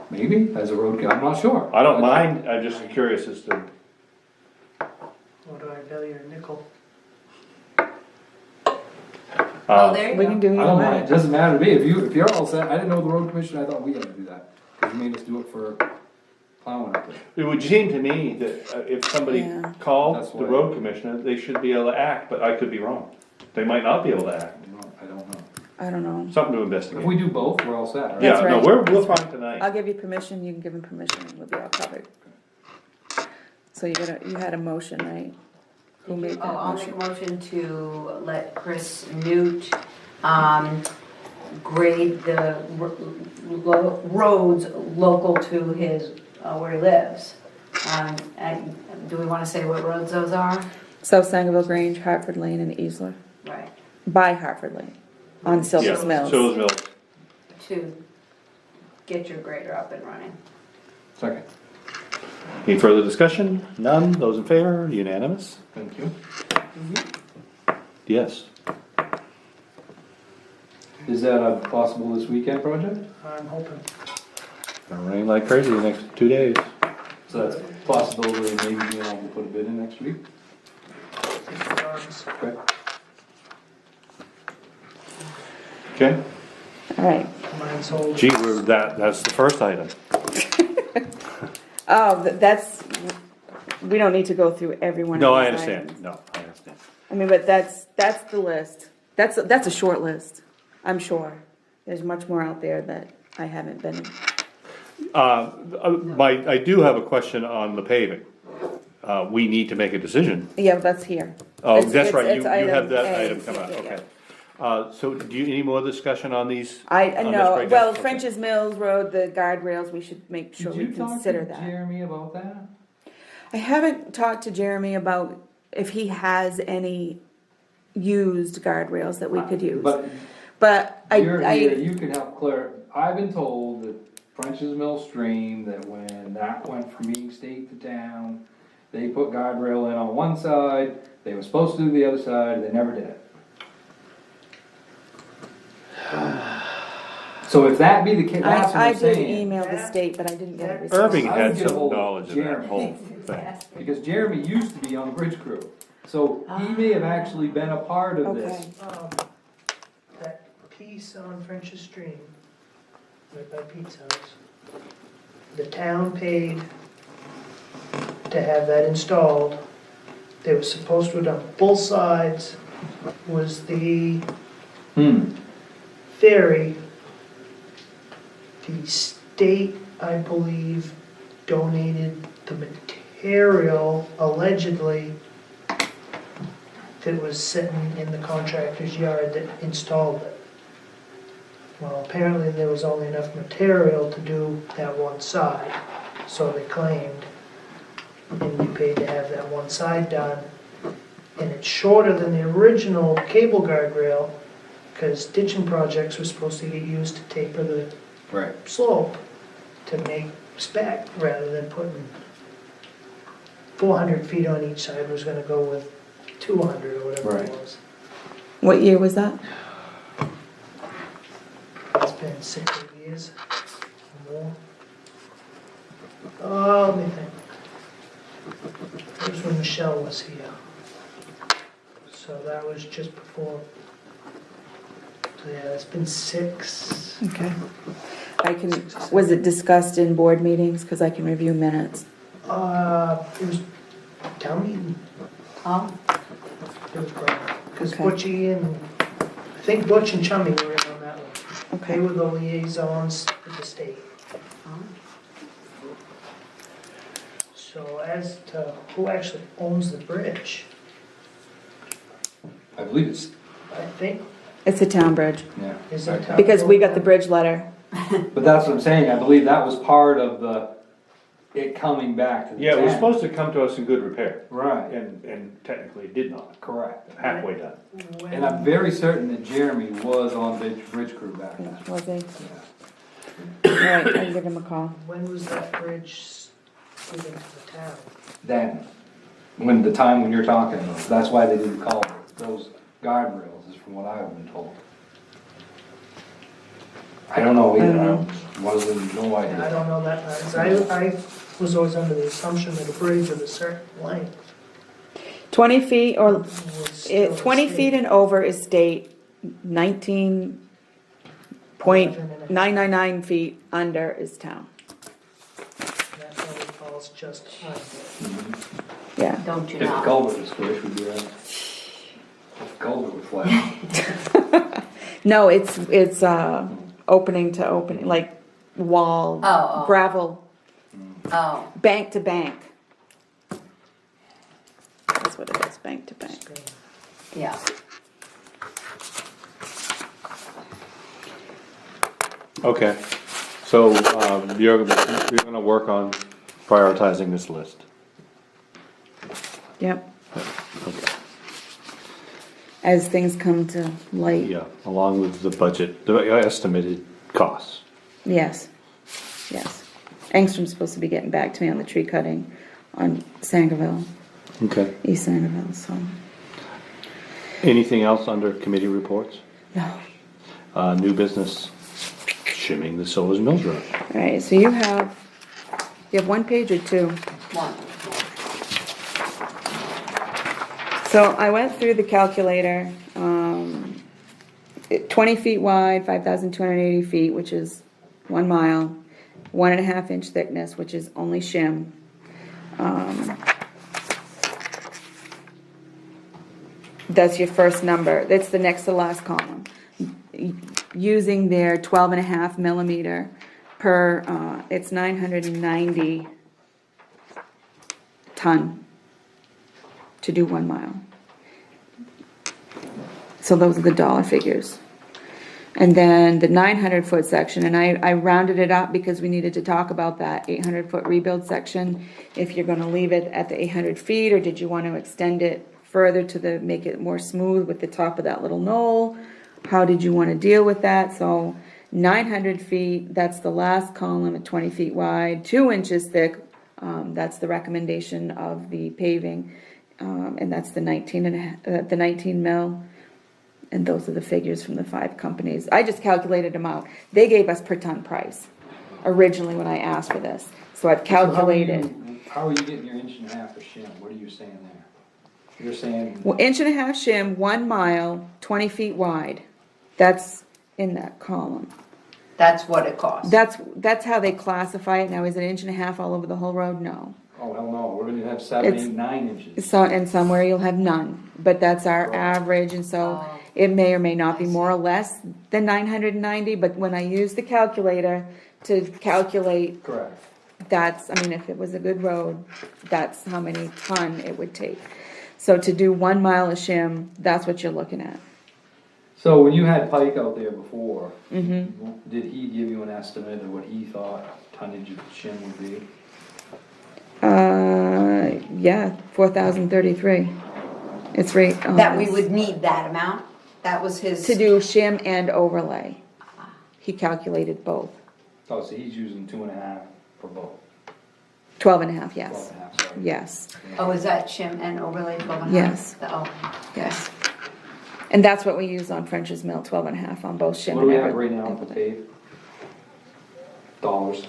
Maybe, as a road, I'm not sure. I don't mind, I'm just curious as to, What do I value a nickel? Oh, there you We go. can do I either don't mind, it way. doesn't matter to me, if you're all set, I didn't know the road commissioner, I thought we had to do that, cause you made us do it for plowing up there. It would seem to me that if somebody Yeah. That's called the why. road commissioner, they should be able to act, but I could be wrong. They might not be able to act. I don't know. I don't know. Something to If investigate. we do both, we're all set, right? Yeah, That's no, right. we're fine tonight. I'll give you permission, you can give him permission, and we'll be all covered. So you had a motion, right? Who made that I'll make motion? a motion to let Chris Newt, grade the roads local to his, where he lives. And do we wanna say what roads those are? South Sangerville Grange, Hartford Lane, and Easler, Right, by Hartford Lane, on Yeah, Silver's Mills. Silver's Mills. to get your grader up and running. Second. Any further discussion? None? Those in favor? Unanimous? Thank you. Yes. Is that a possible this weekend project? I'm hoping. Gonna rain like crazy the next 2 days. So that's a possibility of maybe being able to put a bid in next week? Okay. Okay? Alright, Mine's sold. Gee, that's the first item. oh, that's, we don't need to go through every one of No, I these understand. items. No, I understand. I mean, but that's the list. That's a short list, I'm sure. There's much more out there that I haven't been. I do have a question on the paving. We need to make a decision. Yeah, that's here. Oh, It's- that's it's- right, you it's have that A. item come out, Yeah, yeah, okay. So do you, any more discussion on these? I on this know, breakdown? well, Okay. French's Mills Road, the guardrails, we should make sure Did we you talk consider to that. Jeremy about that? I haven't talked to Jeremy about if he has any used guardrails that we could use. But You're here, I, you can help clear, I've been told that French's Mill Stream, that when that went from being state to town, they put guardrail in on one side, they were supposed to do the other side, they never did it. So if that be the case, that's what I I'm did saying. email the state, but I didn't get a response. Irving I would had get some hold of knowledge of that Jeremy. whole thing. Because Jeremy used to be on the bridge crew, so he may have actually been a part of Okay, this. That piece on French's Stream, right by Pete's house, the town paid to have that installed. They were supposed to have done both sides, was the ferry. The state, I believe, donated the material allegedly that was sitting in the contractor's yard that installed it. Well, apparently there was only enough material to do that one side, so they claimed. And you paid to have that one side done. And it's shorter than the original cable guardrail, because ditching projects were supposed to get used to taper the Right. slope to make spec, rather than putting 400 feet on each side, was gonna go with 200 or whatever it Right. was. what year was that? It's been 6 or 8 years or more. Oh, let me think. It was when Michelle was here. So that was just before. So yeah, it's been 6. Okay. Was it discussed in board meetings? Cause I can review minutes. It was town meeting. Oh, It was probably, because Okay. Butchie and, I think Butch and Chummy were in on that one. They Okay. were the liaisons with the state. So as to who actually owns the bridge, I believe it's, I think, It's a town bridge, yeah. is it town? because we got the bridge letter. But that's what I'm saying, I believe that was part of it coming back to the Yeah, it was town. supposed to come to us in good repair, Right, and technically it did not, correct. halfway done. When- And I'm very certain that Jeremy was on bridge crew back then. Was he? Yeah. Alright, I can give him a call. When was that bridge given to the town? Then, when the time when you're talking about, that's why they didn't call it those guardrails, is from what I've been told. I don't know either, I wasn't, no I idea. don't know that, I was always under the assumption that a bridge of a certain length 20 feet or, was still the 20 state. feet and over is state, 19.999 feet under is town. That's how it falls just under. Yeah. Don't you If the know? culvert was square, we'd be right. If the culvert was flat. No, it's opening to opening, like wall, Oh. gravel, Oh, bank to bank. That's what it is, bank to bank. yeah. Okay, so, you're gonna work on prioritizing this list. Yep. Okay. As things come to light. Yeah, along with the budget, the estimated costs. Yes. Yes. Engstrom's supposed to be getting back to me on the tree cutting on Sangerville, Okay. East Sangerville, so. Anything else under committee reports? No. New business, shimming the Silver's Mills Road. Alright, so you have one page or two? One. So I went through the calculator, 20 feet wide, 5,280 feet, which is 1 mile, 1.5 inch thickness, which is only shim. That's your first number, that's the next to last column. Using their 12.5 millimeter per, it's 990 ton to do 1 mile. So those are the dollar figures. And then the 900 foot section, and I rounded it up because we needed to talk about that 800 foot rebuild section. If you're gonna leave it at the 800 feet, or did you want to extend it further to make it more smooth with the top of that little knoll? How did you want to deal with that? So 900 feet, that's the last column at 20 feet wide, 2 inches thick. That's the recommendation of the paving. And that's the 19 mil. And those are the figures from the 5 companies. I just calculated them out. They gave us per ton price originally when I asked for this. So I've calculated. How are you getting your 1.5 inch of shim? What are you saying there? You're saying, Well, 1.5 inch shim, 1 mile, 20 feet wide. That's in that column. That's what it costs. That's how they classify it. Now, is it 1.5 inch all over the whole road? No. oh, hell no, we're gonna have 7, It's- 8, 9 inches. So, and somewhere you'll have none, but that's our Right. average, and so Oh. it may or may not be I more or less than 990, but when I use the calculator to calculate, Correct. that's, I mean, if it was a good road, that's how many ton it would take. So to do 1 mile of shim, that's what you're looking at. So when you had Pike out there before, Mm-hmm. did he give you an estimate of what he thought tonnage of shim would be? Yeah, 4,033. It's right on That we this. would need that amount? That was his. To do shim and overlay. He calculated both. Oh, so he's using 2.5 for both. 12.5, yes. 12.5, sorry. Yes, Oh, is that shim and overlay 12.5? Yes. Oh, yes. And that's what we use on French's Mill, 12.5 on both shim What and do we have everything. right now to pave? Dollars.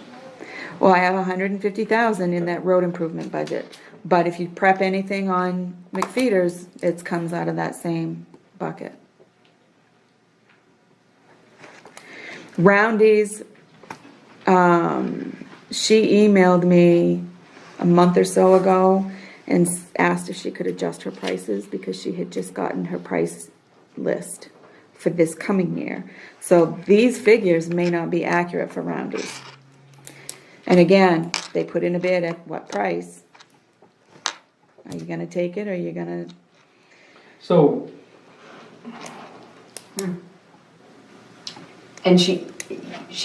Well, I have 150,000 in that road improvement budget, but if you prep anything on McFeeters, it comes out of that same bucket. Roundy's, she emailed me a month or so ago and asked if she could adjust her prices because she had just gotten her price list for this coming year. So these figures may not be accurate for Roundy's. And again, they put in a bid at what price? Are you gonna take it, or are you gonna, So, and she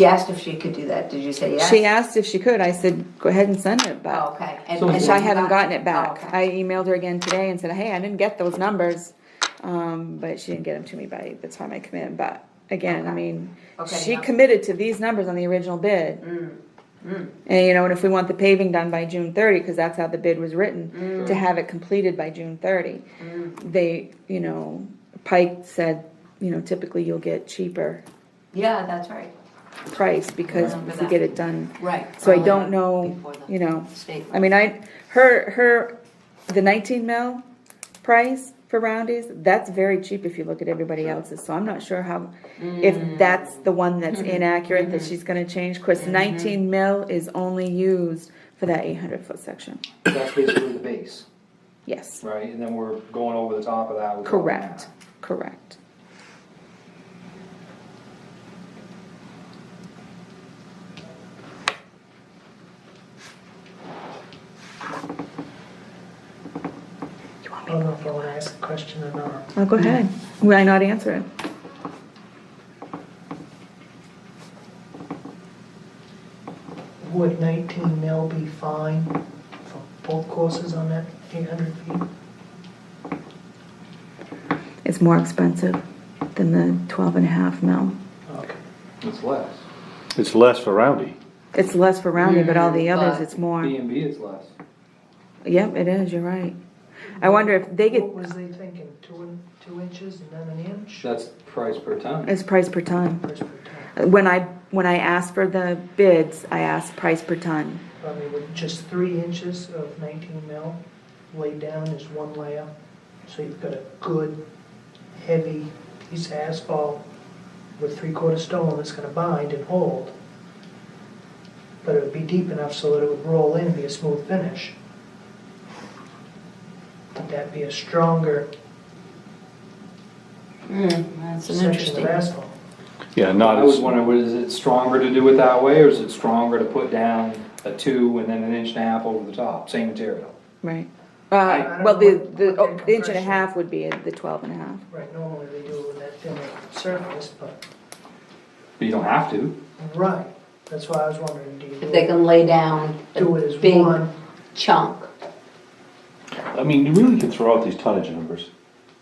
asked if she could do that. Did you say yes? she asked if she could, I said, go ahead and send it, Oh, but, okay. So- and I haven't gotten it Oh, back. okay. I emailed her again today and said, hey, I didn't get those numbers, but she didn't get them to me by the time I come in, but again, I mean, Okay, she yeah. committed to these numbers on the original bid. And you know, and if we want the paving done by June 30, cause that's how the bid was written, to have it completed by June 30. They, you know, Pike said, you know, typically you'll get cheaper Yeah, that's right. price because Remember if we that. get it done. Right. So I earlier don't know, before the you know, state. I mean, the 19 mil price for Roundy's. That's very cheap if you look at everybody else's, so I'm not sure how, if that's the one that's inaccurate that she's gonna change. Of course, 19 mil is only used for that 800-foot section. That's basically the base, Yes, right? And then we're going over the top of that with. correct, correct. I don't know if I wanna ask a question or not. Oh, go ahead. Why not answer it? Would 19 mil be fine for both courses on that 800 feet? It's more expensive than the 12.5 mil. Okay. It's less. It's less for Roundy. It's less for Roundy, but all the others, but- it's more. B&B it's less. Yep, it is, you're right. I wonder if they get, What was they thinking, 2 inches and then an inch? That's price per ton. it's price per ton. Price per ton. When I asked for the bids, I asked price per ton. I mean, with just 3 inches of 19 mil laid down as one layer, so you've got a good, heavy piece of asphalt with 3/4 stone that's gonna bind and hold. But it would be deep enough so that it would roll in and be a smooth finish. Would that be a stronger That's an section interesting. of asphalt? Yeah, not I was as, wondering, is it stronger to do it that way, or is it stronger to put down a 2 and then an inch and a half over the top, same material? Right. I don't Well, know the what the their inch and a compression- half would be the 12.5. Right, normally they do it with that thinner surface, but, But you don't have to. right, that's why I was wondering, do you If they can lay down do it a as big one? chunk. I mean, you really can throw out these tonnage numbers.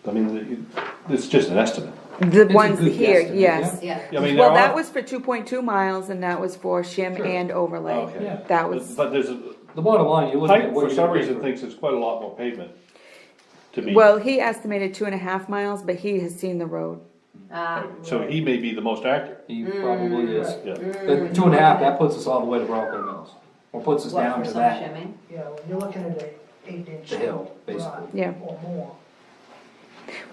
I mean, it's just an estimate. The It's a ones good here, guesstimate, yes. Yeah. I mean, Well, there that are- was for 2.2 miles and that was for shim Sure. and overlay. Okay. Yeah. That was, But there's a, The bottom line, you're looking at Pike, what for you're some gonna pay reason, for. thinks it's quite a lot more pavement to be. well, he estimated 2.5 miles, but he has seen the road. So he may be the most accurate. He probably is. Yeah. But 2.5, that puts us all the way to Brockway Mills, or puts us What, down for to some that. shimming? Yeah, when you're looking at an 8 inch. The hill, basically. rod Yeah. Or more.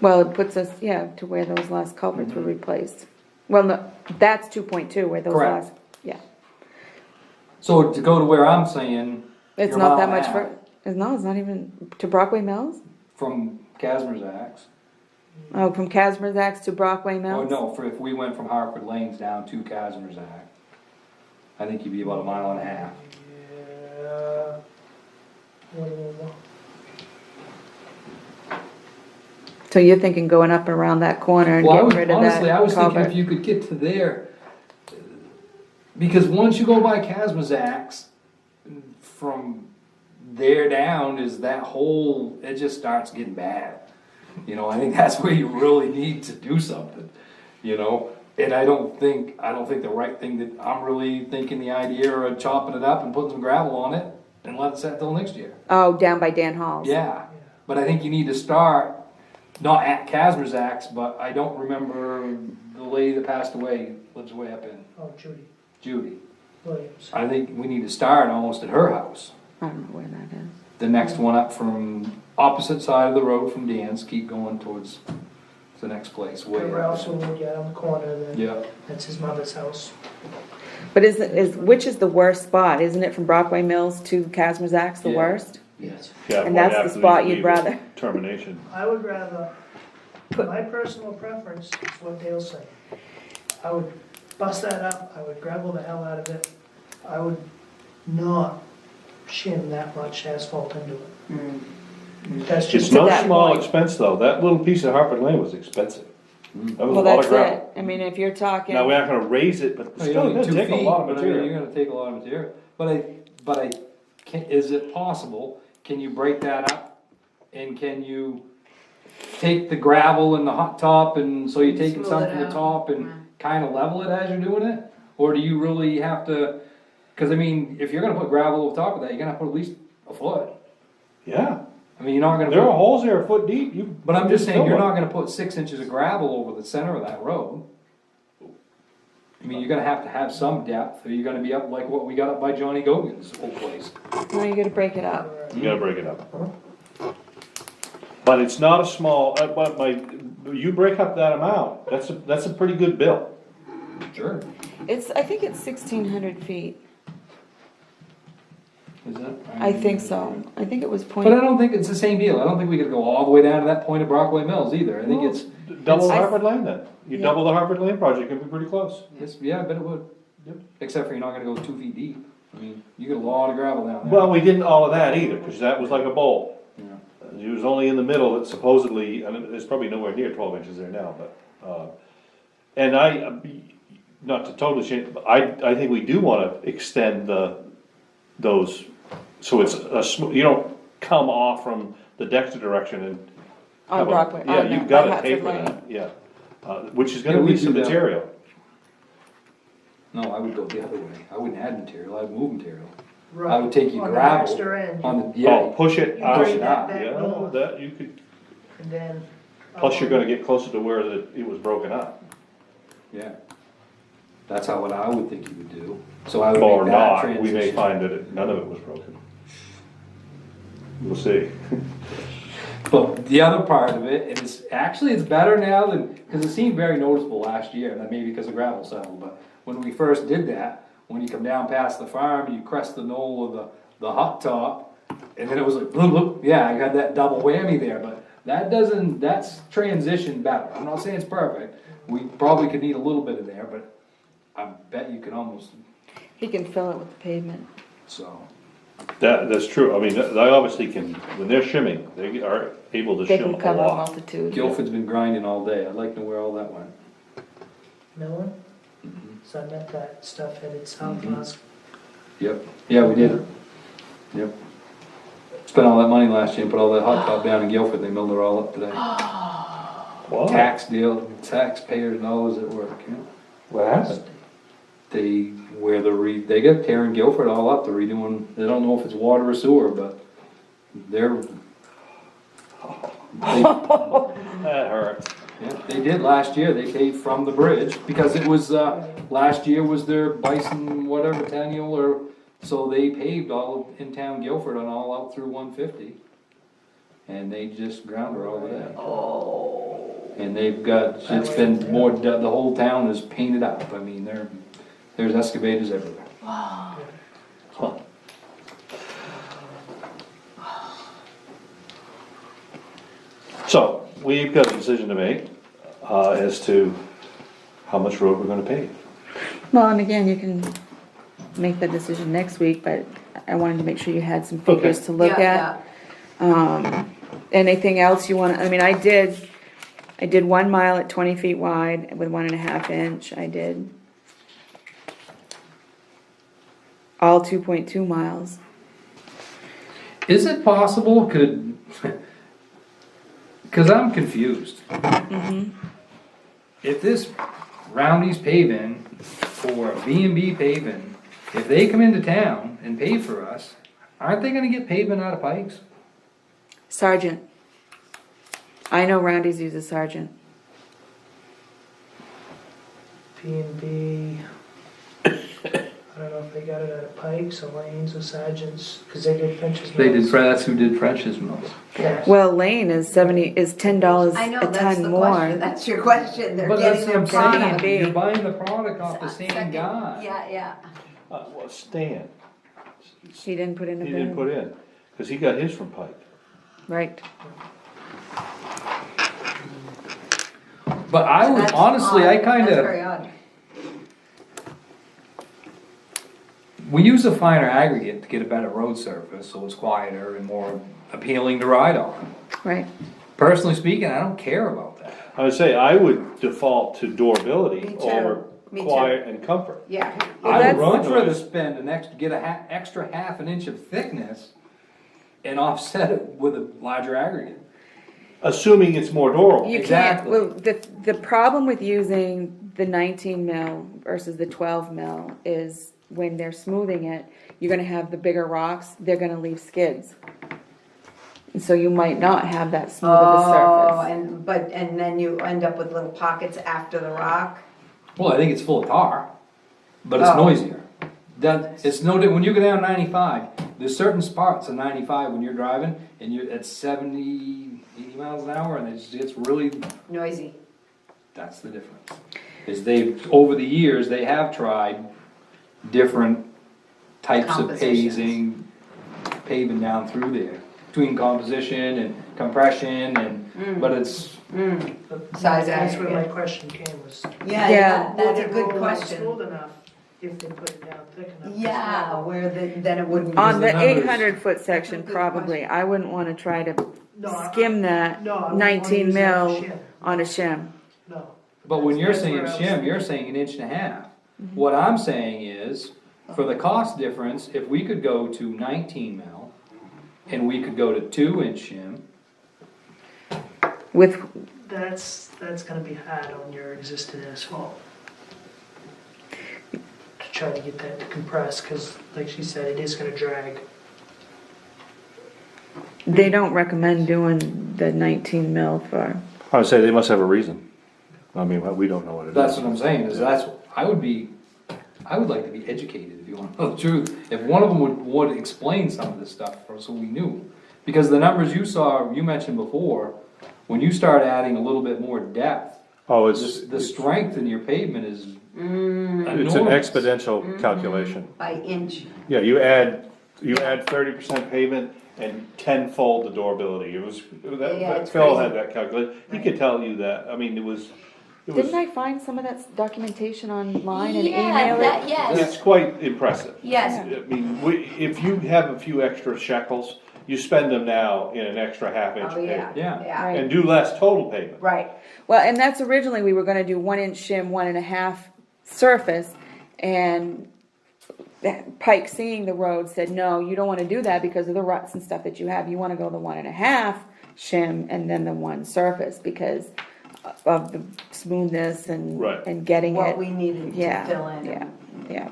Well, it puts us, yeah, to where those last culverts were replaced. Well, no, that's 2.2 where those Correct. last, yeah. So to go to where I'm saying. It's you're not mile that and a much half no, it's not even, to Brockway Mills? From Casmer's Oh, from Casmer's to Brockway Or Mills? no, if we went from Hartford Lanes down to Casmer's I think you'd be about a mile and a half. Yeah. Well, So you're thinking going up and around that corner and Well, getting rid of that honestly, I was thinking culvert? if you could get to there, because once you go by Casmazax, from there down is that whole, it just starts getting bad. You know, I think that's where you really need to do something, you know? And I don't think the right thing that, I'm really thinking the idea of chopping it up and putting some gravel on it and let it set till next year. Oh, down by Dan Hall's? Yeah, but I think you need to start, not at Casmer's, but I don't remember the lady that passed away, lives way up in Oh, Judy Judy. Williams. I think we need to start almost at her house. I don't know where that is. The next one up from opposite side of the road from Dan's, keep going towards the next place, way up. Ralph's wood, yeah, on the corner, then Yeah, that's his mother's house. But which is the worst spot? Isn't it from Brockway Mills to Casmer's the Yeah. worst? yes. Yeah, And right that's the after spot these you'd legal rather- Termination. I would rather, my personal preference is what Dale's saying. I would bust that up, I would gravel the hell out of it. I would not shim that much asphalt into it. That's It's just, To no that small point. expense though. That little piece of Hartford Lane was expensive. That was a Well, lot of that's gravel. it. I mean, if you're talking, Now, we're not gonna raise it, but No, you still, don't need it's 2 gonna take a feet, lot of but I mean, material. you're gonna take a lot of material. But I, is it possible, can you break that up? And can you take the gravel and the hot top and so you're taking Smooth some it from the out. top and Yeah. kinda level it as you're doing it? Or do you really have to, cause I mean, if you're gonna put gravel over top of that, you're gonna put at least a foot. Yeah, I mean, you're not gonna there are put, holes there a foot deep. but I'm just saying, you're fill not gonna put 6 inches of gravel over the center of that road. I mean, you're gonna have to have some depth, or you're gonna be up like what we got up by Johnny Gogan's old place. no, you gotta break it up. it. You gotta break it up. But it's not a small, but you break up that amount, that's a pretty good bill. Sure. I think it's 1,600 feet. Is that? I think so. I think it was But I don't think it's the same deal. I don't think we could go all the way down to that point of Brockway Mills either. I think it's, Double the I- Harvard Lane then, you Yeah. double the Harvard Lane project, it'd be pretty close. yeah, I bet it would. Yep. Except for you're not gonna go 2 feet deep. I mean, you get a lot of gravel down there. Well, we didn't all of that either, cause that was like a bowl. Yeah. It was only in the middle that supposedly, and it's probably nowhere near 12 inches there now, but, and not to totally change, but I think we do wanna extend those, so it's you don't come off from the Dexter direction and. On have a- Brockway. Yeah, on, you've by gotta pay Hartford for Lane. that, yeah, which is gonna Yeah, we need some do that. material. No, I would go the other way. I wouldn't add material, I'd move material. I Right. would take your On the gravel extra end, on the, Oh, yeah, push it You out, bring that back yeah, north. that you could, and then. plus you're gonna get closer to where it was broken up. yeah. That's how, what I would think you would do. So I would Or make that not, transition. we may find that none of it was broken. We'll see. But the other part of it, it's actually, it's better now than, because it seemed very noticeable last year, and that maybe because the gravel settled, but when we first did that, when you come down past the farm, you crest the knoll of the hot top, and then it was like, look, look, yeah, I had that double whammy there, but that's transition better. I'm not saying it's perfect, we probably could need a little bit in there, but I bet you can almost, He can fill it with the pavement. so. That's true, I mean, they obviously can, when they're shimming, they are able to They can shim a cover a lot. multitude. Guilford's been grinding all day, I'd like to know where all that went. Millen? So I met that stuff headed south Mhm. last. Yep, yeah, we did. Yep. Spent all that money last year and put all that hot top down in Guilford, they milled it all up today. Wow. Taxpayer dollars at work, yeah. What happened? They got tearing Guilford all up, they're redoing, they don't know if it's water or sewer, but they're. That hurt. Yeah, they did last year, they paved from the bridge, because it was, last year was their bison, whatever, tennial, or, so they paved all of in town Guilford and all out through 150. And they just ground her over there. Oh. And they've got, it's been more, the whole town is painted up, I mean, there's excavators everywhere. Huh. So, we've got a decision to make, as to how much road we're gonna pave. Well, and again, you can make that decision next week, but I wanted to make sure you had some figures Okay. to look Yeah, at. Anything else you want, I mean, I did 1 mile at 20 feet wide with 1.5 inch, I did all 2.2 miles. Is it possible, cause I'm confused. If this Roundy's paving or B&B paving, if they come into town and pave for us, aren't they gonna get pavement out of Pikes? Sergeant. I know Roundy's uses Sergeant. P&B. I don't know if they got it at Pikes or Lanes or Sargents, cause they did French's They did, Mills. that's who did French's Mills. Yeah. Well, Lane is $10 I know, a that's ton the more. question, that's your question, they're But that's getting what their I'm saying, product. B&B. you're buying the product off the same Second- guy. Yeah. Well, Stan, He didn't put in a he didn't bid. put in, cause he got his from Pike. Right. But I would, That's honestly, odd. I That's kinda, very odd. we use a finer aggregate to get a better road surface, so it's quieter and more appealing to ride on. Right. Personally speaking, I don't care about that. I would say, I would default to durability Me too. over Me too. quiet and comfort. Yeah. Well, I would that's- much rather Noise. spend get a extra half an inch of thickness and offset it with a larger aggregate. Assuming it's more durable. You Exactly. can't, well, the problem with using the 19 mil versus the 12 mil is when they're smoothing it, you're gonna have the bigger rocks, they're gonna leave skids. And so you might not have that smooth of a Oh, surface. and then you end up with little pockets after the rock. Well, I think it's full of tar, but it's Oh. noisier. It's no different, when you go down 95, there's certain spots on 95 when you're driving, and you're at 70, 80 miles an hour, and it's really, Noisy. that's the difference. Is over the years, they have tried different types of Compositions. paving down through there, between composition and compression but it's, But Size that's where my area. question came was. Yeah, Yeah. that's a would it good roll question. Smooth enough if they put it down thick enough. to Yeah, smooth it? where then it wouldn't. On the the numbers- 800-foot section, That's a good probably, question. I wouldn't wanna try to No, I- skim that No, I wouldn't wanna 19 use that for mil shim. on a shim. No. but when you're That's saying where I was shim, you're thinking. saying 1.5 inches. What I'm saying is, for the cost difference, if we could go to 19 mil, and we could go to 2-inch shim, With, That's gonna be hard on your existing asphalt. To try to get that to compress, cause like she said, it is gonna drag. they don't recommend doing the 19 mil for, I would say they must have a reason. I mean, we don't know what it is. that's what I'm saying, is I would like to be educated, if you want to know the truth. If one of them would explain some of this stuff for us, so we knew. Because the numbers you mentioned before, when you start adding a little bit more depth, Oh, it's, the strength in your pavement is it's an enormous. exponential calculation. By inch. Yeah, you add 30% pavement and tenfold the durability. Yeah, it's Phil crazy. had that calculation. He could tell you that. I mean, it was, didn't I find some of that documentation online and Yeah, email that, it? yes, it's quite impressive. yes. I mean, if you have a few extra shekels, you spend them now in an extra half-inch Oh, yeah, pavement. Yeah. Right. And do less total pavement. Right. Well, and that's originally, we were gonna do 1-inch shim, 1.5 surface, and Pike, seeing the road, said, no, you don't wanna do that because of the ruts and stuff that you have, you wanna go the 1.5 shim and then the 1 surface, because of the smoothness and, Right. and getting What it, we needed to yeah, fill in. yeah, yeah.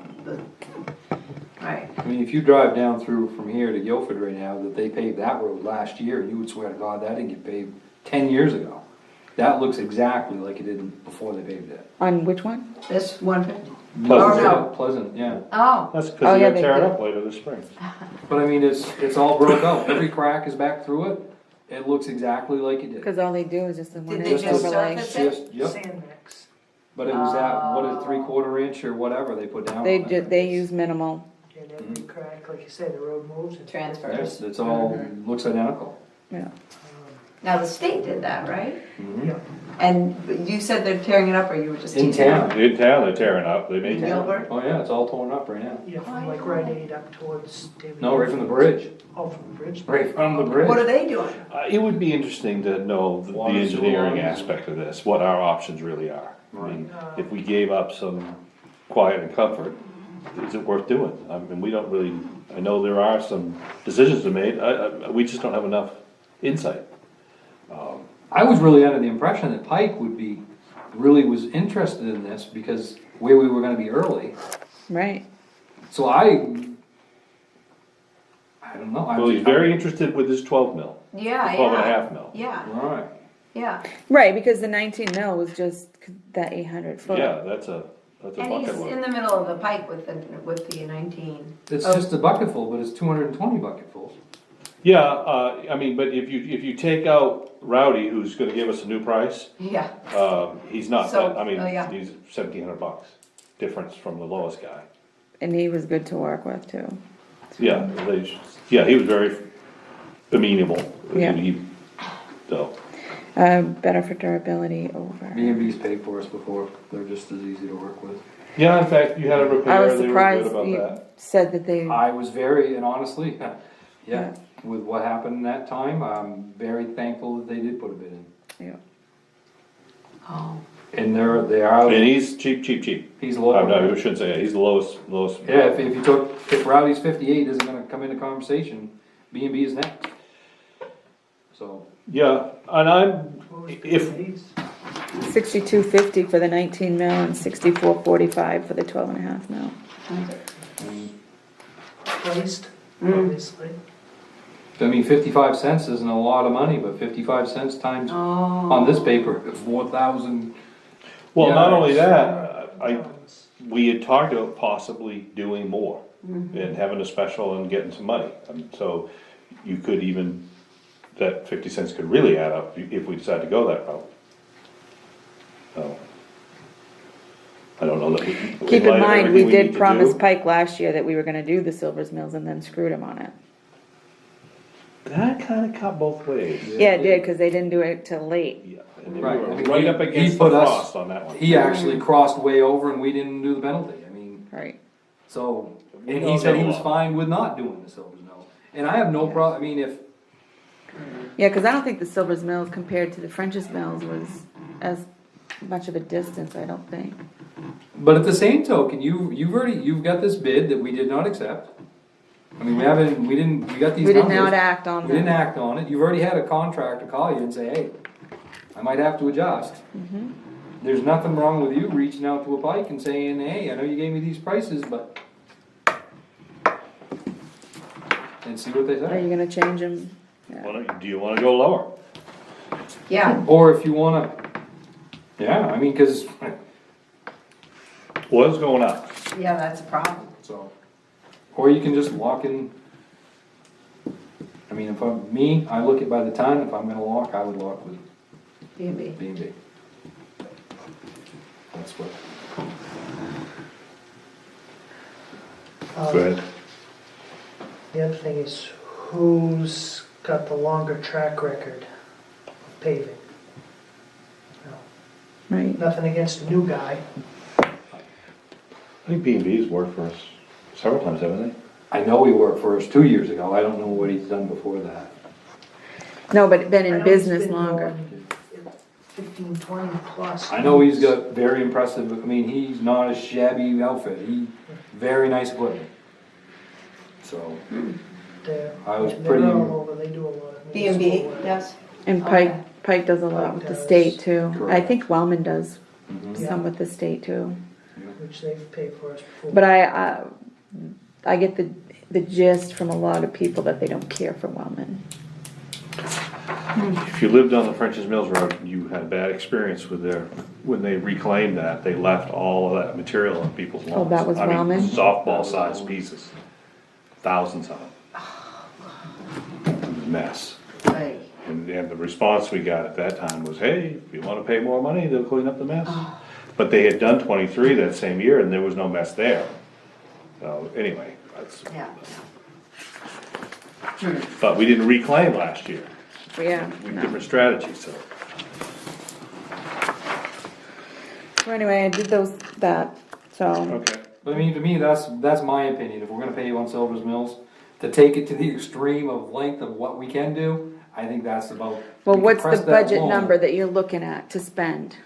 Right. I mean, if you drive down through from here to Guilford right now, that they paved that road last year, you would swear to God that didn't get paved 10 years ago. That looks exactly like it did before they paved it. On which one? This 150. Pleasant. Oh, no. Pleasant, yeah. Oh, That's Oh, because yeah, they're gonna they tear it did. up later this spring. But I mean, it's all broke out. Every crack is back through it. It looks exactly like it did. Cause all they do is just the Did 1 they inch just overlay. surface it? Just, yep. Sand mix. But it was that, what, a 3/4 inch or whatever they put down on They it. they use minimal, And every crack, like you say, the road moves. and- transfers. Yes, it's all, looks identical. yeah. Now, the state did that, right? Mhm. Yeah. And you said they're tearing it up, or you were just In teasing? town. In town, they're tearing up, they make In it. Gilbert? Oh yeah, it's all torn up right now. Yeah, from like Rite Aid up towards David. No, right from the bridge. Oh, from the bridge. Right from the bridge. What are they doing? It would be interesting to know the Water, engineering sewer. aspect of this, what our options really are. I mean, Right. if we gave up some quiet and comfort, is it worth doing? I mean, we don't really, I know there are some decisions to make, we just don't have enough insight. I was really under the impression that Pike really was interested in this because where we were gonna be early. Right. So I don't know. Well, he's very interested with his 12 mil, Yeah, 12 and a yeah. half mil. Yeah, Alright. yeah. Right, because the 19 mil was just that 800 foot. Yeah, that's a And he's bucket in load. the middle of the pike with the 19. It's Oh. just a bucketful, but it's 220 bucketfuls. Yeah, I mean, but if you take out Rowdy, who's gonna give us a new price, Yeah, he's not, So, that- I mean, oh, yeah. he's $1,700 difference from the lowest guy. And he was good to work with too. Yeah, he was very amenable. Yeah. So, Better for durability over. B&B's paid for us before. They're just as easy to work with. yeah, in fact, you had a I repair, was they were good surprised about you that. said that they, I was very, and honestly, Yeah. yeah, with what happened that time, I'm very thankful that they did put a bid in. yeah. oh, And they are, And he's cheap. he's No, low. we shouldn't say that, he's the lowest. Yeah, if Rowdy's 58 isn't gonna come into conversation, B&B is next. So, Yeah, and I'm, What was if, these? 6250 for the 19 mil and 6445 for the 12.5 mil. Placed, obviously. I mean, 55 cents isn't a lot of money, but 55 cents times, on this paper, 4,000. well, not only Yeah. that, we had talked about possibly doing more and having a special and getting some money. So you could even that 50 cents could really add up if we decide to go that route. So, I don't know that we. Keep in light of mind, we everything did need to promise do- Pike last year that we were gonna do the Silvers Mills and then screwed him on it. That kinda cut both ways. Yeah, it did, cause they didn't do it till late. Yeah, and we Right, were I mean, right he- up he against the put us- frost on that one. He actually crossed way over and we didn't do the penalty, I mean, Right. so, We and know he said that he a was lot. fine with not doing the Silvers Mill. And I have no problem, I mean, if, Yeah, cause I don't think the Silvers Mills compared to the French's Mills was as much of a distance, I don't think. but at the same token, you've got this bid that we did not accept. I mean, we got these We did numbers. not act on We didn't that. act on it, you've already had a contractor call you and say, hey, I might have to adjust. Mm-hmm. There's nothing wrong with you reaching out to a Pike and saying, hey, I know you gave me these prices, but. And see what they Are you say. gonna change them? Do you wanna go lower? Yeah, Or if you wanna, yeah, I mean, cause, Oil's going up. yeah, that's a problem. so, or you can just lock in. I mean, if I'm me, I look at by the ton, if I'm gonna lock, I would lock with B&B. B&B. That's what. Go ahead. The other thing is, who's got the longer track record of paving? No, Right. nothing against the new guy. I think B&B's worked for us several times, haven't they? I know he worked for us 2 years ago, I don't know what he's done before that. No, but been I in know he's business been longer. going 15, 20 plus. I know he's got very impressive, I mean, he's not a shabby outfit, very nice equipment. So, I was pretty- They're all over, they do a lot of. B&B, municipal work. yes. And Okay. Pike does a lot with the Pike state does. too. I Correct. think Wellman does mhm. Yeah. some with the state too. Which they've paid for us before. But I get the gist from a lot of people that they don't care for Wellman. If you lived on the French's Mills Road, you had a bad experience with when they reclaimed that, they left all of that material on people's lawns. Oh, that was I mean, Wellman? softball-sized pieces, thousands of them. It was a mess. Right. And the response we got at that time was, hey, if you wanna pay more money, they'll clean up the mess. But they had done 23 that same year and there was no mess there. So, anyway, that's, Yeah. but we didn't reclaim last year. But yeah. We had No. different strategies, so. So anyway, I did that. So Okay. But I mean, to me, that's my opinion, if we're gonna pay you on Silver's Mills, to take it to the extreme of length of what we can do, I think that's about. well, we can what's press the that budget loan. number that you're looking at to spend?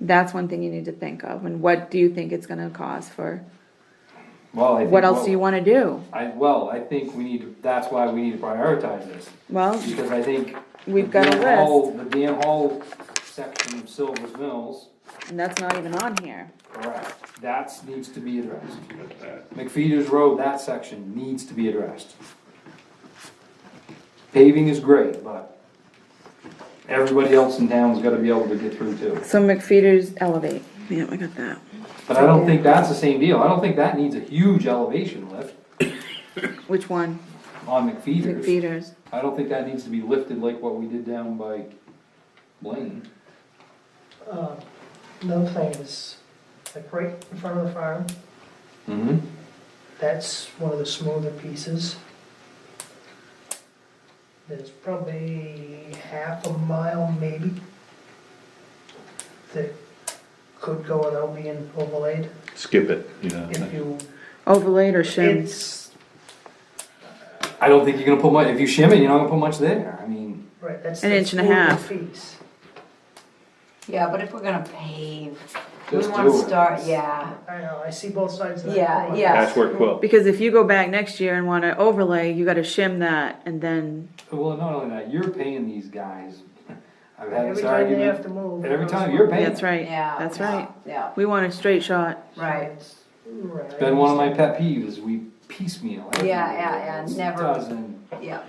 That's one thing you need to think of. And what do you think it's gonna cost for? Well, I think. What else do you wanna do? I think we need to, that's why we need to prioritize this, Well, because I think. we've the got a Dan list, Hall- The Dan Hall section of Silver's Mills, and that's not even on here. correct, that needs to be addressed. McFeeters Road, that section needs to be addressed. Paving is great, but everybody else in town's gotta be able to get through too. So McFeeters elevate. Yeah, I got that. But I don't think that's the same deal, I don't think that needs a huge elevation lift Which one? on McFeeters. McFeeters. I don't think that needs to be lifted like what we did down by Blaine. Another thing is, like right in front of the farm, Mm-hmm. that's one of the smoother pieces. There's probably half a mile maybe that could go without being overlaid. Skip it, you know. If you, Overlaid or shim? it's, I don't think you're gonna put much, if you shim it, you're not gonna put much there, I mean. right, that's An the inch and a smoother half. piece. Yeah, but if we're gonna pave, we Just wanna do it. start, yeah. I know, I see both sides of that. Yeah, coin. yeah. That's where quilt. Because if you go back next year and wanna overlay, you gotta shim that and then, Well, not only that, you're paying these guys. I've had Every this time they have argument. to move. Every time you're paying. that's right, Yeah. that's yeah, right. Yeah, We want a straight shot. right. Right. It's been one of my pet peeves is we piecemeal. Yeah, It never. doesn't. Yeah,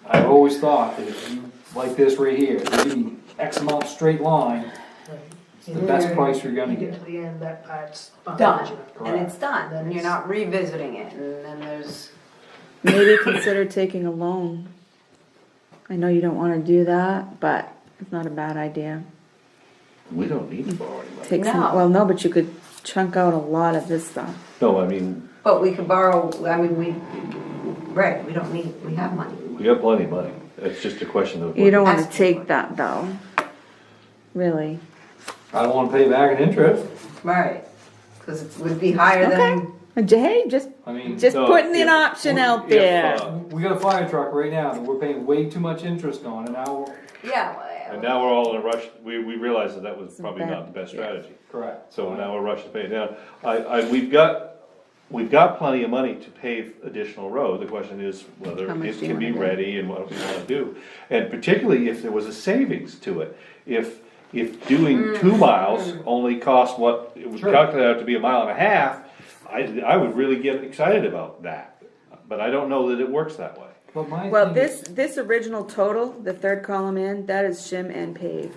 I've always thought that if you, like this right here, if you give me X amount straight line, Right. it's the best price you're gonna You get get. to the end, that part's behind done, you. and it's done, Then and you're it's- not revisiting it, and then there's, Maybe consider taking a loan I know you don't wanna do that, but it's not a bad idea. We don't need to borrow any money. Take some, No. well, no, but you could chunk out a lot of this stuff. No, I mean, But we could borrow, I mean, right, we don't need, we have money. we got plenty of money. It's just a question of. You don't wanna That's- take that though. Really. I don't wanna pay back an interest. Right, because it would be higher than, Hey, just I mean, Just No, putting if- an option out if, there. we got a fire truck right now that we're paying way too much interest on, and now, yeah. And now we're all in a rush, we realized that that was probably bad- not the best strategy. correct. So now we're rushing to pay it down. We've got plenty of money to pave additional road. The question is whether How much it do you can be wanna do? ready and what we wanna do. And particularly if there was a savings to it. If doing 2 miles only cost what it would Sure. calculate out to be a mile and a half, I would really get excited about that. But I don't know that it works that way. But my Well, thing is- this original total, the third column in, that is shim and pave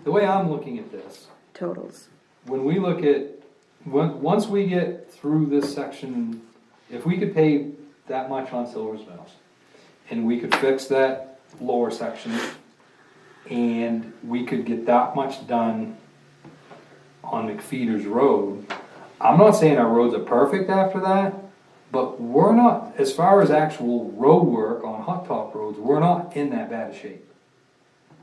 the way I'm looking at this, totals. when we look at, once we get through this section, if we could pay that much on Silver's Mills, and we could fix that lower section, and we could get that much done on McFeeters Road, I'm not saying our roads are perfect after that, but we're not, as far as actual road work on hot top roads, we're not in that bad a shape.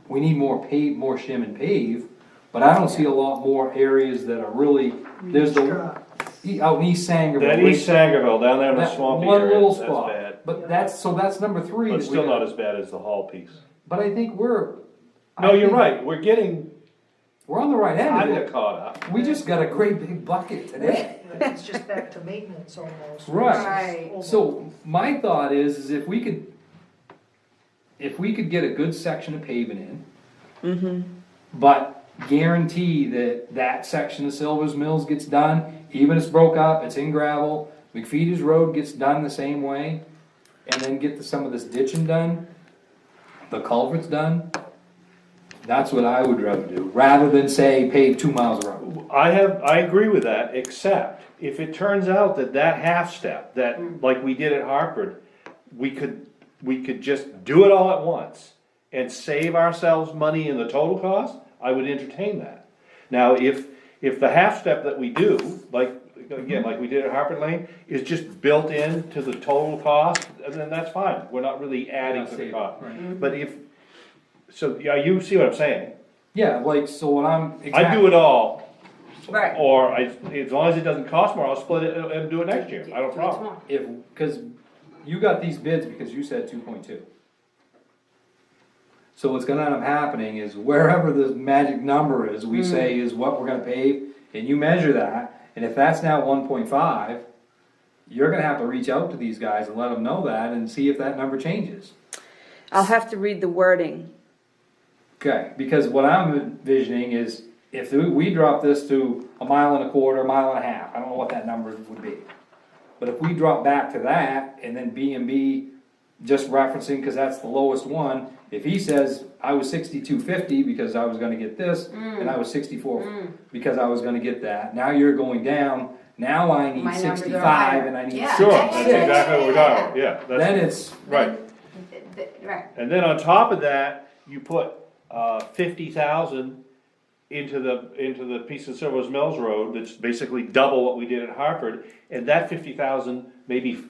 We need more shim and pave, but I don't see a lot more areas that are really, there's the, out in East Sangerville. That East Sangerville, down there in the that swampy one area, little that's spot. bad. But that's number three. But that we still not gotta- as bad as the Hall piece. But I think we're. No, you're right, we're getting We're on the right end of kinda it. caught up. We just got a great big bucket today. It's just back to maintenance almost. Right. Right. versus So my thought is if we could get a good section of paving in, but guarantee that section of Silver's Mills gets done, even if it's broke up, it's in gravel, McFeeters Road gets done the same way, and then get some of this ditching done, the culverts done, that's what I would rather do, rather than say pave 2 miles of road. I agree with that, except if it turns out that half step, that, like we did at Hartford, we could just do it all at once and save ourselves money in the total cost, I would entertain that. Now, if the half step that we do, like we did at Hartford Lane, is just built into the total cost, then that's fine, we're not really adding to the cost. Right. But yeah, you see what I'm saying? Yeah, like, so what I'm. I do it all, Right. or as long as it doesn't cost more, I'll split it and do it next year, I don't have a problem. Cause you got these bids because you said 2.2. So what's gonna end up happening is wherever the magic number is, we say is what we're gonna pave, and you measure that, and if that's now 1.5, you're gonna have to reach out to these guys and let them know that and see if that number changes. I'll have to read the wording. Okay, because what I'm envisioning is if we drop this to 1.25 miles, 1.5 miles, I don't know what that number would be. But if we drop back to that and then B&B just referencing, cause that's the lowest one, if he says, I was 62.50 because I was gonna get this, and I was 64 because I was gonna get that, now you're going down, now I need My numbers are 65 higher. and I need Yeah. Sure, 66. that's exactly what we're talking about, yeah, Then that's, it's, right. Right. And then on top of that, you put 50,000 into the piece of Silver's Mills Road, that's basically double what we did at Hartford, and that 50,000, maybe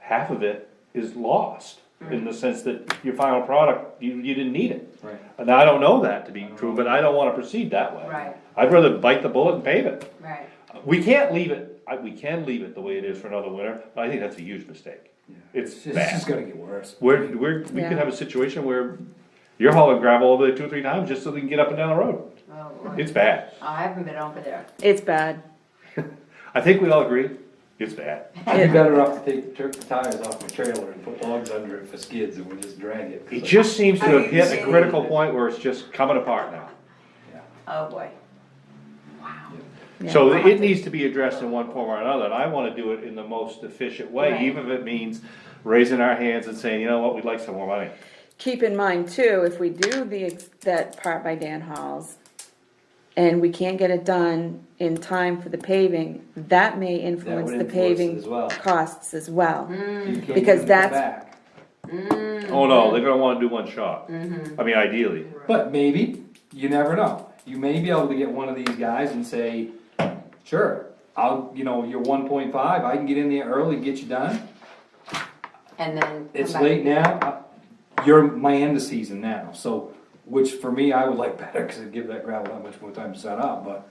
half of it is lost, in the sense that your final product, you didn't need it. right. And I don't know that to be true, but I don't wanna proceed that way. Right. I'd rather bite the bullet and pave it. Right. We can't leave it, we can leave it the way it is for another winter, but I think that's a huge mistake. It's It's bad. just gonna get worse. We Yeah. could have a situation where you're hauling gravel over there 2 or 3 times just so they can get up and down the road. Oh, boy. It's bad. I haven't been over there. It's bad. I think we all agree, it's bad. I'd be better off to take the tires off my trailer and put logs under it for skids and we'll just drag it. It just seems to Are have you hit a kidding? critical point where it's just coming apart now. Oh, boy. Yeah. So it needs to be addressed in one form or another, and I wanna do it in the most efficient way, Right. even if it means raising our hands and saying, you know what, we'd like some more money. Keep in mind too, if we do that part by Dan Halls, and we can't get it done in time for the paving, that may influence would the influence it paving as well. costs as well. You can't Because give it that's- back. Oh, no, they're gonna wanna do one shot. I mean, ideally. But maybe, you never know. You may be able to get one of these guys and say, sure, you're 1.5, I can get in there early, get you done. And then. It's come back. late now, you're my end of season now, so, which for me, I would like better, cause it'd give that gravel that much more time to set up, but.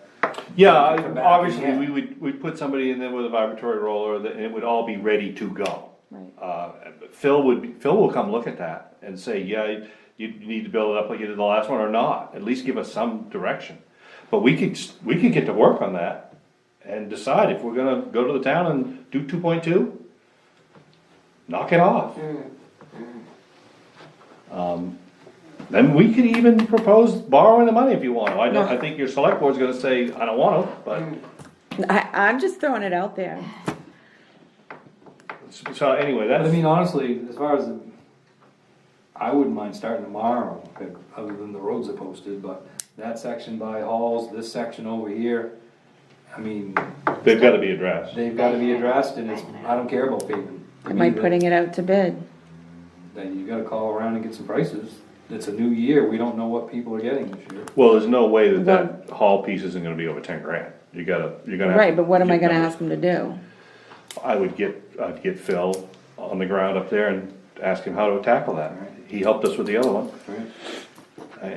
Yeah, Come back obviously, again. we'd put somebody in there with a vibratory roller, and it would all be ready to go. Right. Phil will come look at that and say, yeah, you need to build it up like you did the last one or not, at least give us some direction. But we could get to work on that and decide if we're gonna go to the town and do 2.2, knock it off. Then we could even propose borrowing the money if you want to. I think your select board's gonna say, I don't want to, but, I'm just throwing it out there. so anyway, But I that's, mean, honestly, as far as, I wouldn't mind starting tomorrow, other than the roads are posted, but that section by Halls, this section over here, I mean, they've gotta be addressed. they've gotta be addressed, and I don't care about paving. Am I putting it out to bid? Then you gotta call around and get some prices. It's a new year, we don't know what people are getting this year. Well, there's no way that hall piece isn't gonna be over 10 grand. You're gonna have. Right, to but what am I get gonna numbers. ask him to do? I'd get Phil on the ground up there and ask him how to tackle that. He helped us with the other one.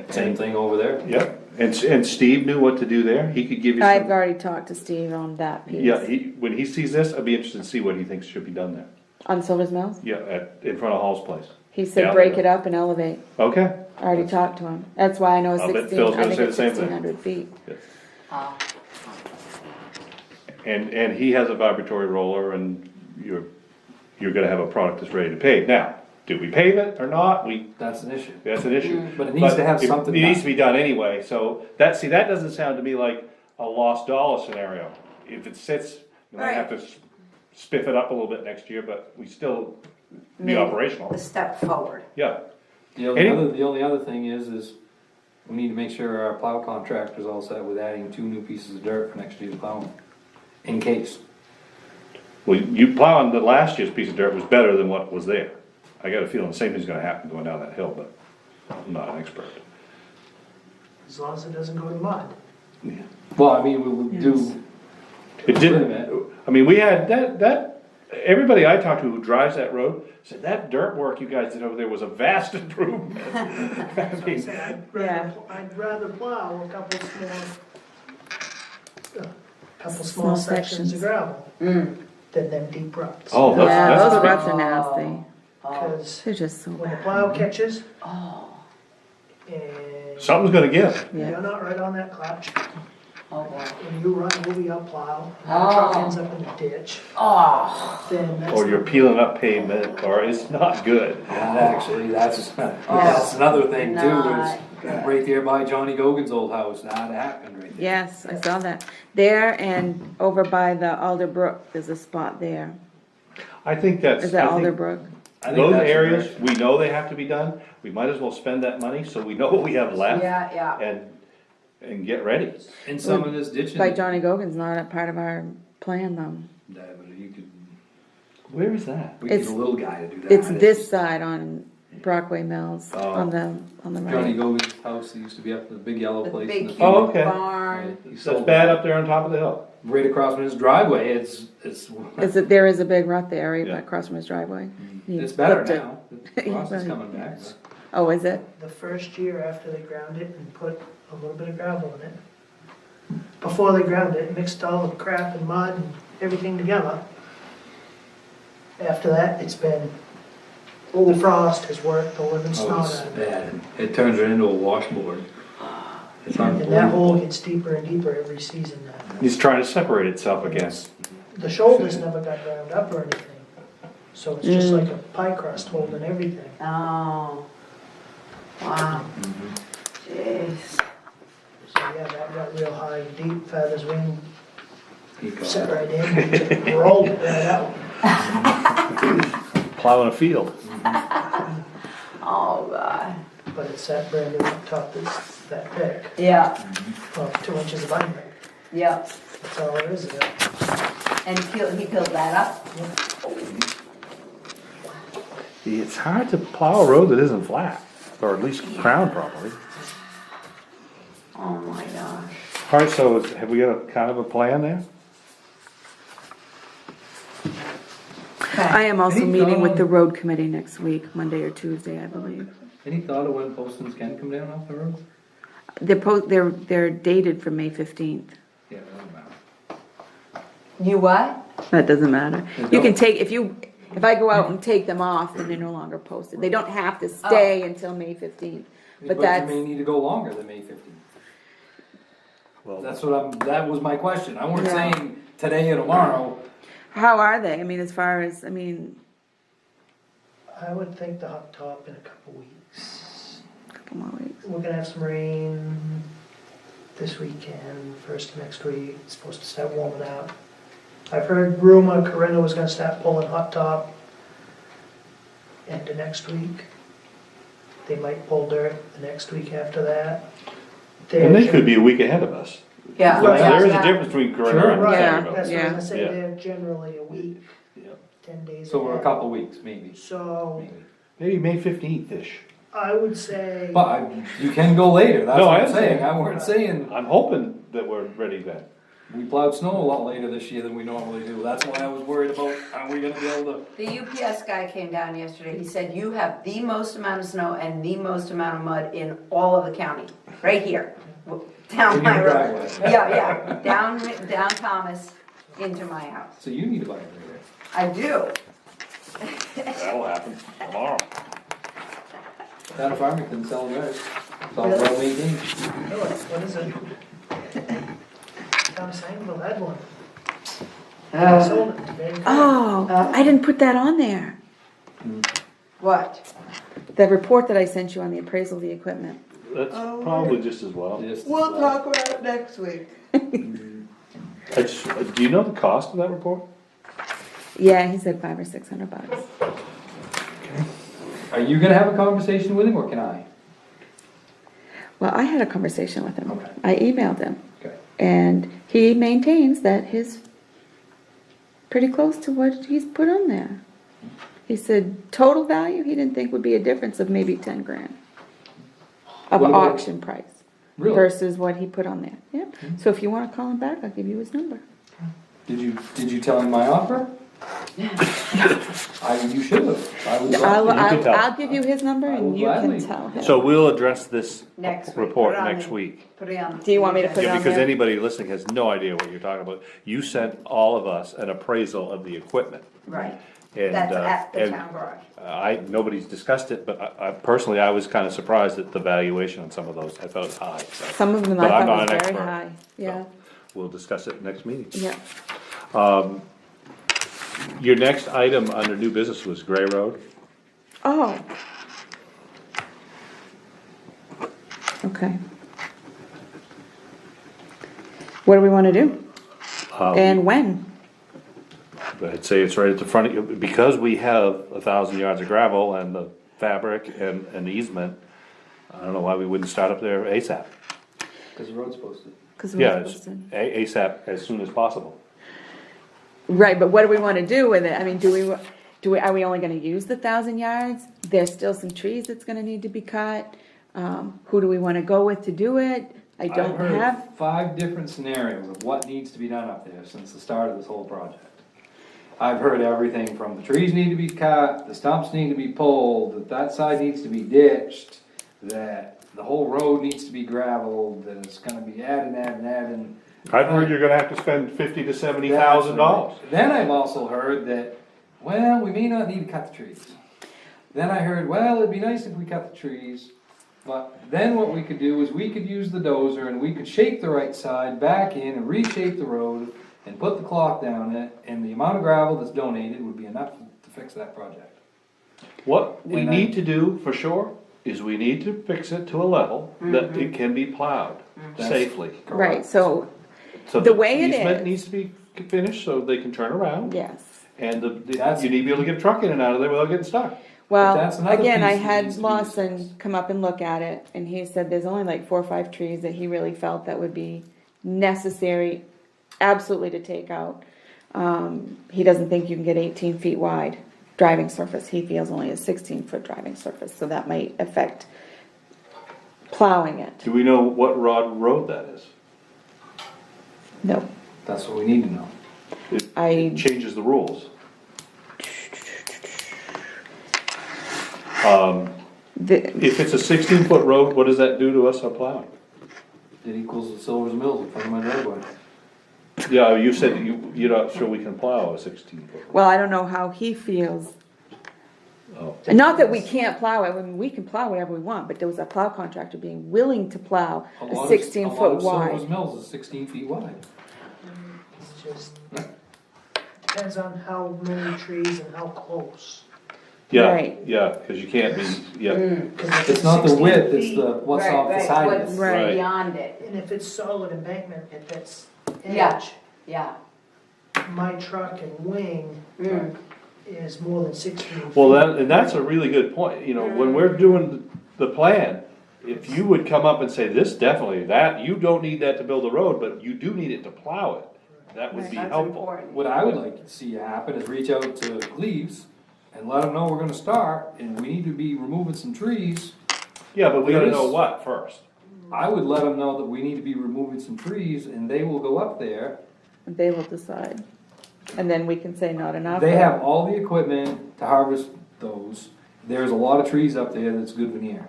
Same thing over there. Yep, and Steve knew what to do there. He could give you I've some. already talked to Steve on that piece. Yeah, when he sees this, I'd be interested to see what he thinks should be done there. On Silver's Mills? Yeah, in front of Hall's place. He said Yeah. break it up and elevate. Okay. I already talked to him. That's why I know I'll bet 16, Phil's I gonna think say the it's same thing. 1,600 feet. Oh. And he has a vibratory roller and you're gonna have a product that's ready to pave. Now, do we pave it or not? That's an issue. That's an issue. But it needs to have something It needs done. to be done anyway, so that doesn't sound to me like a lost dollar scenario. If it sits, we might have to spiff it up a little bit next year, but we still be Maybe operational. A step forward. Yeah, The only other thing is we need to make sure our plow contractor's all set with adding 2 new pieces of dirt for next year's plowing, in case. well, you plowing the last year's piece of dirt was better than what was there. I got a feeling the same thing's gonna happen going down that hill, but I'm not an expert. As long as it doesn't go to mud. Well, I mean, we would do, It didn't, Wait a minute. I mean, we had everybody I talked to who drives that road said that dirt work you guys did over there was a vast improvement. I So I mean, said, Yeah. I'd rather plow a couple Small small sections sections. of gravel than them deep ruts. Oh, Yeah, that's those the big- ruts are nasty. Because They're just so when the bad. plow catches, Oh, and Something's gonna give. Yeah. you're not right on that clutch, oh boy. and you run over your plow, and the Oh. truck ends up in the ditch, Oh, then that's. Or you're peeling up pavement, or it's not good. and actually, that's another thing too, not is good. right there by Johnny Gogan's old house, that happened right there. Yes, I saw that. There and over by the Alder Brook, there's a spot there. I think that's, Is that I Alder think Brook? I think those that's the areas, direction. we know they have to be done. We might as well spend that money so we know what we have left yeah. and get ready. And some of this ditching. By Johnny Gogan's not a part of our plan though. Yeah, but you could, Where is that? we get It's- a little guy to do that. It's this side on Brockway Mills, Oh. on the Johnny right. Gogan's house, he used to be up in the big yellow The place. big in the huge Oh, okay. barn. He So sold it's bad that. up there on top of the hill. Right across from his driveway, it's There is a big rut there, right Yeah. across from his driveway. He it's better flipped it. now. The frost is Well, coming back. but- Oh, is it? The first year after they ground it and put a little bit of gravel in it, before they ground it, mixed all the crap and mud and everything together. After that, it's been, the frost has worked the living Oh, snot it's out of it. bad. It turns it into a washboard. It's And that unbelievable. hole gets deeper and deeper every season now. It's trying to separate itself again. The shoulders never got ground up or anything, so it's just like a pie crust holding everything. Oh, wow. Jeez. So yeah, that got real high and deep, feathers wing, He got set it. right in, and just rolled it right out. Plowing a field. Oh, God. But it's that brand new top that's that thick, Yeah, well, 2 inches of binder, yeah. that's all it is there. And he peeled that up? It's hard to plow a road that isn't flat, or at least crowned properly. Oh my gosh. Alright, so have we got a kind of a plan there? I am also Any meeting with thought- the road committee next week, Monday or Tuesday, I believe. Any thought of when postings can come down off the road? They're dated for May 15th. Yeah, it doesn't matter. You what? That doesn't matter. They You can don't? take, if I go out and take them off, then they're no longer posted. They don't have to stay until May 15th. But you that's, may need to go longer than May 15th. Well, That was my question. I wasn't Yeah. saying today or tomorrow. how are they? I mean, as far as, I mean, I would think the hot top in a couple weeks. a couple more weeks. We're gonna have some rain this weekend, first of next week, it's supposed to start warming up. I've heard rumor Corinna was gonna start pulling hot top end of next week. They might pull dirt the next week after that. and they could be a week ahead of us. Yeah. So there is a yeah. difference between Corinna Sure. and Right, Sangerville. that's what I was gonna say, Yeah. they're generally a week, Yeah. 10 days So we're a ahead. couple weeks, maybe. So, Maybe. Maybe May 15th-ish. I would say, But you can go later. That's No, what I I'm saying. understand. I weren't saying I'm hoping that we're ready then. we plowed snow a lot later this year than we normally do. That's why I was worried about, are we gonna be able to? The UPS guy came down yesterday, he said, you have the most amount of snow and the most amount of mud in all of the county, right here, down In my your road. driveway. Yeah, down Thomas into my house. So you need to buy a grader. I do. That'll happen tomorrow. Town of Farmington selling theirs. It's all Really? well maintained. what is it? Tom Sangerville had one. Uh, Sold it today. Oh, I didn't put that on there. What? The report that I sent you on the appraisal of the equipment. That's probably just as well. Just- about it next week. Do you know the cost of that report? Yeah, he said $500 or $600. Are you gonna have a conversation with him or can I? Well, I had a conversation with him. Okay. I emailed him. Okay. And he maintains that his pretty close to what he's put on there. He said total value, he didn't think would be a difference of maybe 10 grand of What about- auction price Really? versus what he put on there. Yep. So if you want to call him back, I'll give you his number. Did you tell him my offer? You should have. I would I'll, love to. can tell. I'll give you his number I will and you can gladly. tell him. So we'll address this Next week. report Put it on next the- week. Put it on. Do you want me to put it Yeah, on because there? anybody listening has no idea what you're talking about. You sent all of us an appraisal of the equipment. Right, And, that's at the and town garage. nobody's discussed it, but I personally, I was kinda surprised at the valuation on some of those. I thought it was high, so. Some of them I But I'm thought not was an very expert. high. Yeah, We'll discuss it next meeting. yeah. Your next item under new business was Gray Road. Oh. Okay. What do we want to do? And when? I'd say it's right at the front of you, because we have 1,000 yards of gravel and the fabric and an easement. I don't know why we wouldn't start up there ASAP. Because the road's posted. Because Yeah, we're it's supposed to. ASAP as soon as possible. Right, but what do we want to do with it? I mean, are we only going to use the 1,000 yards? There's still some trees that's going to need to be cut. Who do we want to go with to do it? I don't I've heard have. 5 different scenarios of what needs to be done up there since the start of this whole project. I've heard everything from the trees need to be cut, the stumps need to be pulled, that side needs to be ditched, that the whole road needs to be gravelled, that it's gonna be adding. I've heard you're gonna have to spend $50,000 to $70,000. Then I've also heard that, well, we may not need to cut the trees. Then I heard, well, it'd be nice if we cut the trees, but then what we could do is we could use the dozer and we could shape the right side back in and reshape the road and put the cloth down it, and the amount of gravel that's donated would be enough to fix that project. What we And need to do, for sure, is we need to fix it to a level that it can be plowed safely. Right, so, So The way it easement is- needs to be finished so they can turn around. yes. And That's- you need to be able to get a truck in and out of there without getting stuck. Well, that's another again, I piece that had needs to be Lawson discussed. come up and look at it, and he said there's only like 4 or 5 trees that he really felt that would be necessary, absolutely to take out. He doesn't think you can get 18 feet wide, driving surface. He feels only a 16-foot driving surface, so that might affect plowing it. Do we know what road that is? No, That's what we need to know. It changes the rules. If it's a 16-foot road, what does that do to us on plowing? It equals the Silver's Mills in front of my driveway. Yeah, you said you're not sure we can plow a 16-foot. well, I don't know how he feels. Oh. Not that we can't plow it, I mean, we can plow whatever we want, but there was a plow contractor being willing to plow a 16-foot Silver's wide. Mills is 16 feet wide. It's just, depends on how many trees and how close. Yeah, Right. yeah, because you can't be, yeah. 'Cause if It's not the 16 width, it's feet, the, what's Right, off the right, side of what's it. Right. beyond it. And if it's solid embankment, if that's Yeah. edge, Yeah. my truck and wing truck is more than 16 feet. Well, and that's a really good point, you know, when we're doing the plan, if you would come up and say, this definitely, that, you don't need that to build a road, but you do need it to plow it, that would be That's helpful. important. What I would like to see happen is reach out to Cleves and let them know we're gonna start, and we need to be removing some trees. Yeah, but we gotta There is- know what first. I would let them know that we need to be removing some trees, and they will go up there. They will decide. And then we can say not enough. They or- have all the equipment to harvest those. There's a lot of trees up there that's good veneer.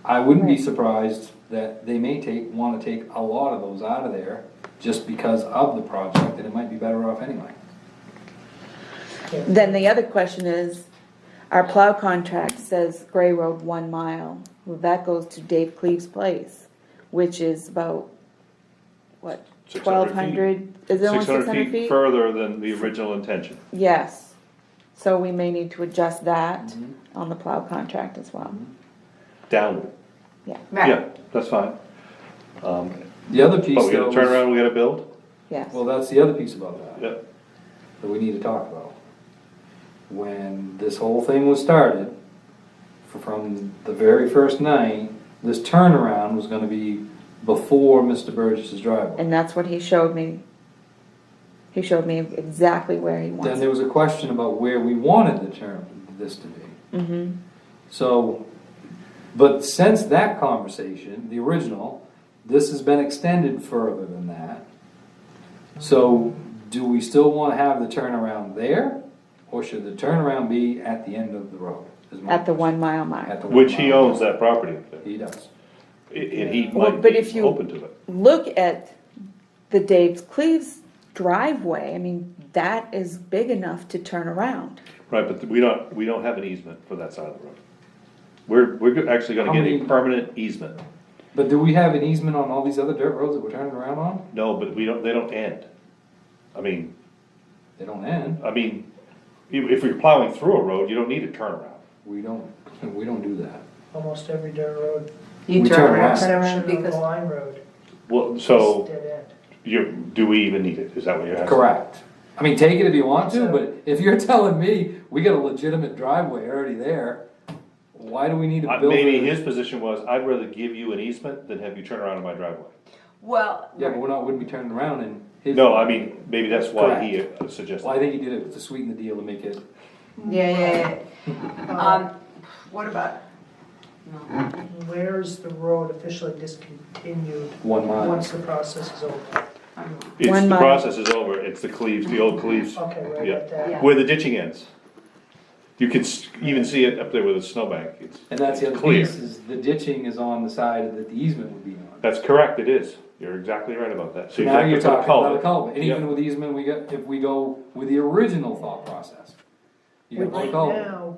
I wouldn't be Right. surprised that they may wanna take a lot of those out of there just because of the project, and it might be better off anyway. Then the other question is, our plow contract says Gray Road 1 mile. Well, that goes to Dave Cleve's place, which is about, what, 600 feet. 1,200? Is it only 600 feet? Further than the original intention. Yes. So we may need to adjust that on the plow contract as well. Downward. Yeah, Right. Yeah, that's fine. The other piece But we though gotta turn is- around, we gotta build? yes. well, that's the other piece about that. Yeah. That we need to talk about. When this whole thing was started, from the very first night, this turnaround was gonna be before Mr. Burgess's driveway. And that's what he showed me. He showed me exactly where he Then wants there it. was a question about where we wanted this to be. Mm-hmm. So, but since that conversation, the original, this has been extended further than that. So, do we still wanna have the turnaround there? Or should the turnaround be at the end of the road? is my At the question. 1 mile mark. At the Which he 1 mile owns that property up there. He does. And he Well, might but be if you- open to it. Look at the Dave Cleve's driveway. I mean, that is big enough to turn around. Right, but we don't have an easement for that side of the road. We're actually gonna How get a many- permanent easement. But do we have an easement on all these other dirt roads that we're turning around on? No, but they don't end. I mean, They don't end. if you're plowing through a road, you don't need a turnaround. We don't do that. Almost every dirt road, You We turn turn around, around. turn around except on the because, line road, Well, it's so dead end. do we even need it? Is that what you're asking? Correct. I mean, take it if you want to, but if you're telling me we got a legitimate driveway already there, why do we need to build? Maybe a- his position was, I'd rather give you an easement than have you turn around in my driveway. well, Yeah, but wouldn't be turning around in his. No, I mean, maybe that's why he suggested. Well, I think he did it to sweeten the deal to make it. yeah. What about? Where's the road officially discontinued 1 mile. once the process is over? It's, 1 the mile. process is over, it's the Cleves, the old Cleves, Okay, right Yeah. at that. Yeah. where the ditching ends. You can even see it up there with a snowbank, it's And that's the other clear. piece, is the ditching is on the side that the easement would be on. That's correct, it is, you're exactly right about that. So Now you're exactly talking for about a culvert, and Yep. even with easement, if we go with the original thought process. You got one Right culvert, now,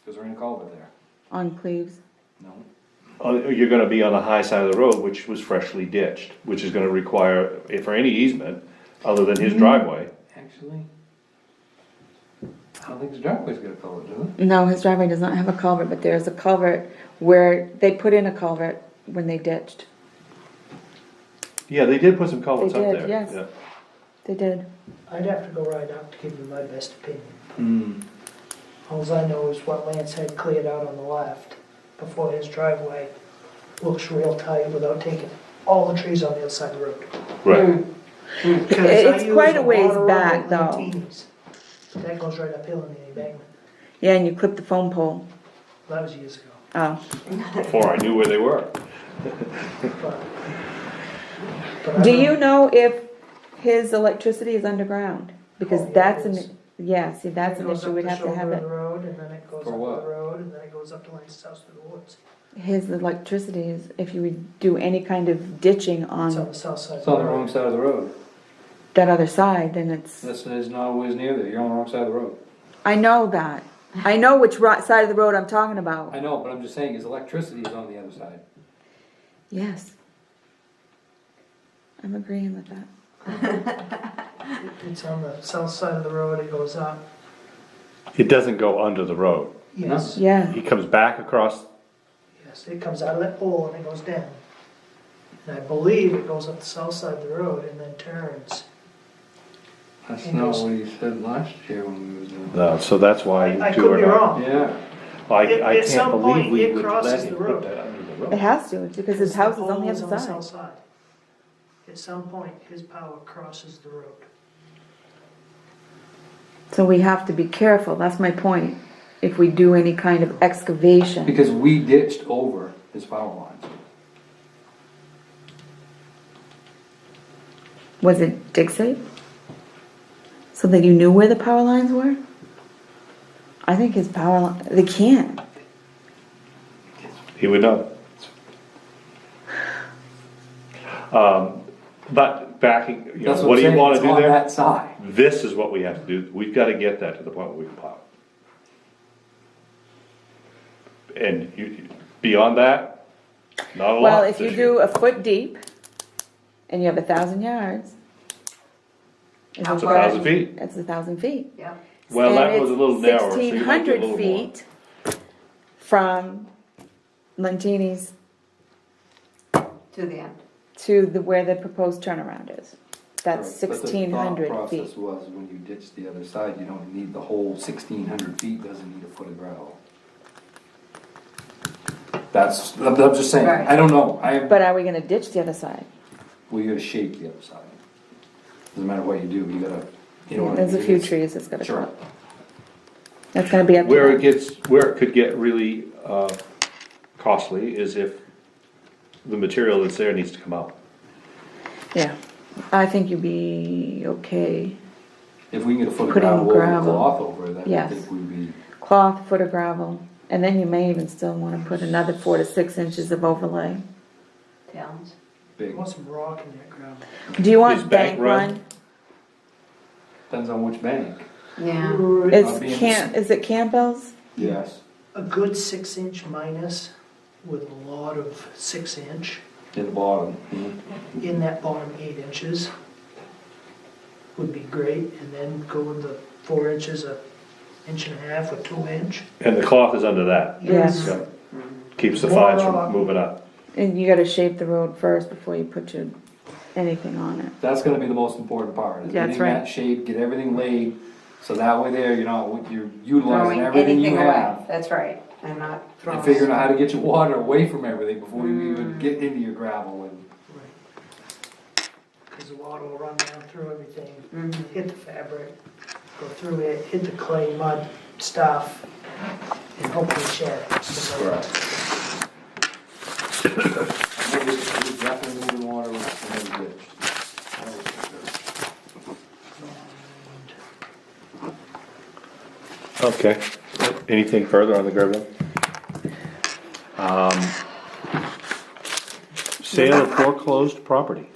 because we're in a culvert there. On Cleves. No. You're gonna be on the high side of the road, which was freshly ditched, which is gonna require, for any easement, other than his driveway. Actually, I don't think his driveway's got a culvert, does it? No, his driveway does not have a culvert, but there's a culvert where they put in a culvert when they ditched. Yeah, they did put some culverts They up did, there. yes. Yeah. They did. I'd have to go right up to give you my best opinion. Hmm. Alls I know is what Lance had cleared out on the left before his driveway looks real tight without taking all the trees on the other side of the road. Right, Because I It's use quite a ways lot of back, rubber though. Lantinis. That goes right uphill in the embankment. Yeah, and you clip the phone pole. That was years ago. Oh, Before I knew where they were. But I do don't- you know if his electricity is underground? Because Oh, yeah, that's it an, is. yeah, see, that's It an goes issue, up we'd the have to have shoulder of the it. road, and then it goes For up what? the road, and then it goes up to Lane's house through the woods. His electricity is, if you would do any kind of ditching It's on on the south side. It's on the wrong side of the road. that other side, then it's, That's not always near there, you're on the wrong side of the road. I know that. I know which side of the road I'm talking about. I know, but I'm just saying, his electricity is on the other side. Yes. I'm agreeing with that. It's on the south side of the road, it goes up. It doesn't go under the road. Yes, Yeah, He comes back across, yes, it comes out of that pole and it goes down. And I believe it goes up the south side of the road and then turns. That's It not goes- what he said last year when we was doing. no, so that's why you I two could are be not. wrong. Yeah, I At some can't believe point, we it would crosses let him the put road. that under the it road. has to, because his house is on the pole other south side. side. At some point, his power crosses the road. So we have to be careful, that's my point. If we do any kind of excavation. because we ditched over his power lines. Was it dig safe? So that you knew where the power lines were? I think his they can't. He would know. But backing, you know, That's what I'm do you saying, wanna it's do on there? that side. This is what we have to do. We've gotta get that to the point where we can plow. And beyond that, not a lot. Well, if you this do year. a foot deep and you have 1,000 yards. How It's far? 1,000 feet. That's 1,000 feet. Yep. Well, And that was a it's little narrower, so you might get a 1,600 little more. feet from Lentini's To the end. to where the proposed turnaround is. That's Right, but the 1,600 thought feet. process was, when you ditch the other side, you don't need the whole 1,600 feet, doesn't need a foot of gravel. I'm just saying, Right. I don't know, But are we gonna ditch the other side? well, you gotta shape the other side. Doesn't matter what you do, you gotta, you know what I mean? There's a few It's- trees that's gotta Sure. cut. That's gonna be up to Where them. where it could get really, costly is if the material that's there needs to come out. Yeah, I think you'd be okay. If we can get a foot of Putting gravel over gravel. cloth over it, I Yes. think we'd be, Cloth, foot of gravel, and then you may even still wanna put another 4 to 6 inches of overlay. Towns. I big. want some rock in that ground. Do you Is want bank bank run? run? Depends on which bank. Yeah. Not being Is it Campbell's? Yes. A good 6-inch minus with a lot of 6-inch In the bottom. in that bottom 8 inches would be great, and then go with the 4 inches, a inch and a half, or 2-inch. And the cloth is under that. Yes. So, keeps the fines from moving up. And you gotta shape the road first before you put anything on it. That's gonna be the most important part, is That's getting right. that shape, get everything laid, so that way there, you're utilizing Throwing everything you anything away. have. That's right. And not throwing. And figuring out how to get your water away from everything before you even get into your gravel and. Because the water will run down through everything, Mhm. hit the fabric, go through it, hit the clay, mud, stuff, and hopefully shed. Definitely moving water from the ditch. Okay. Anything further on the gravel? Sale of foreclosed property.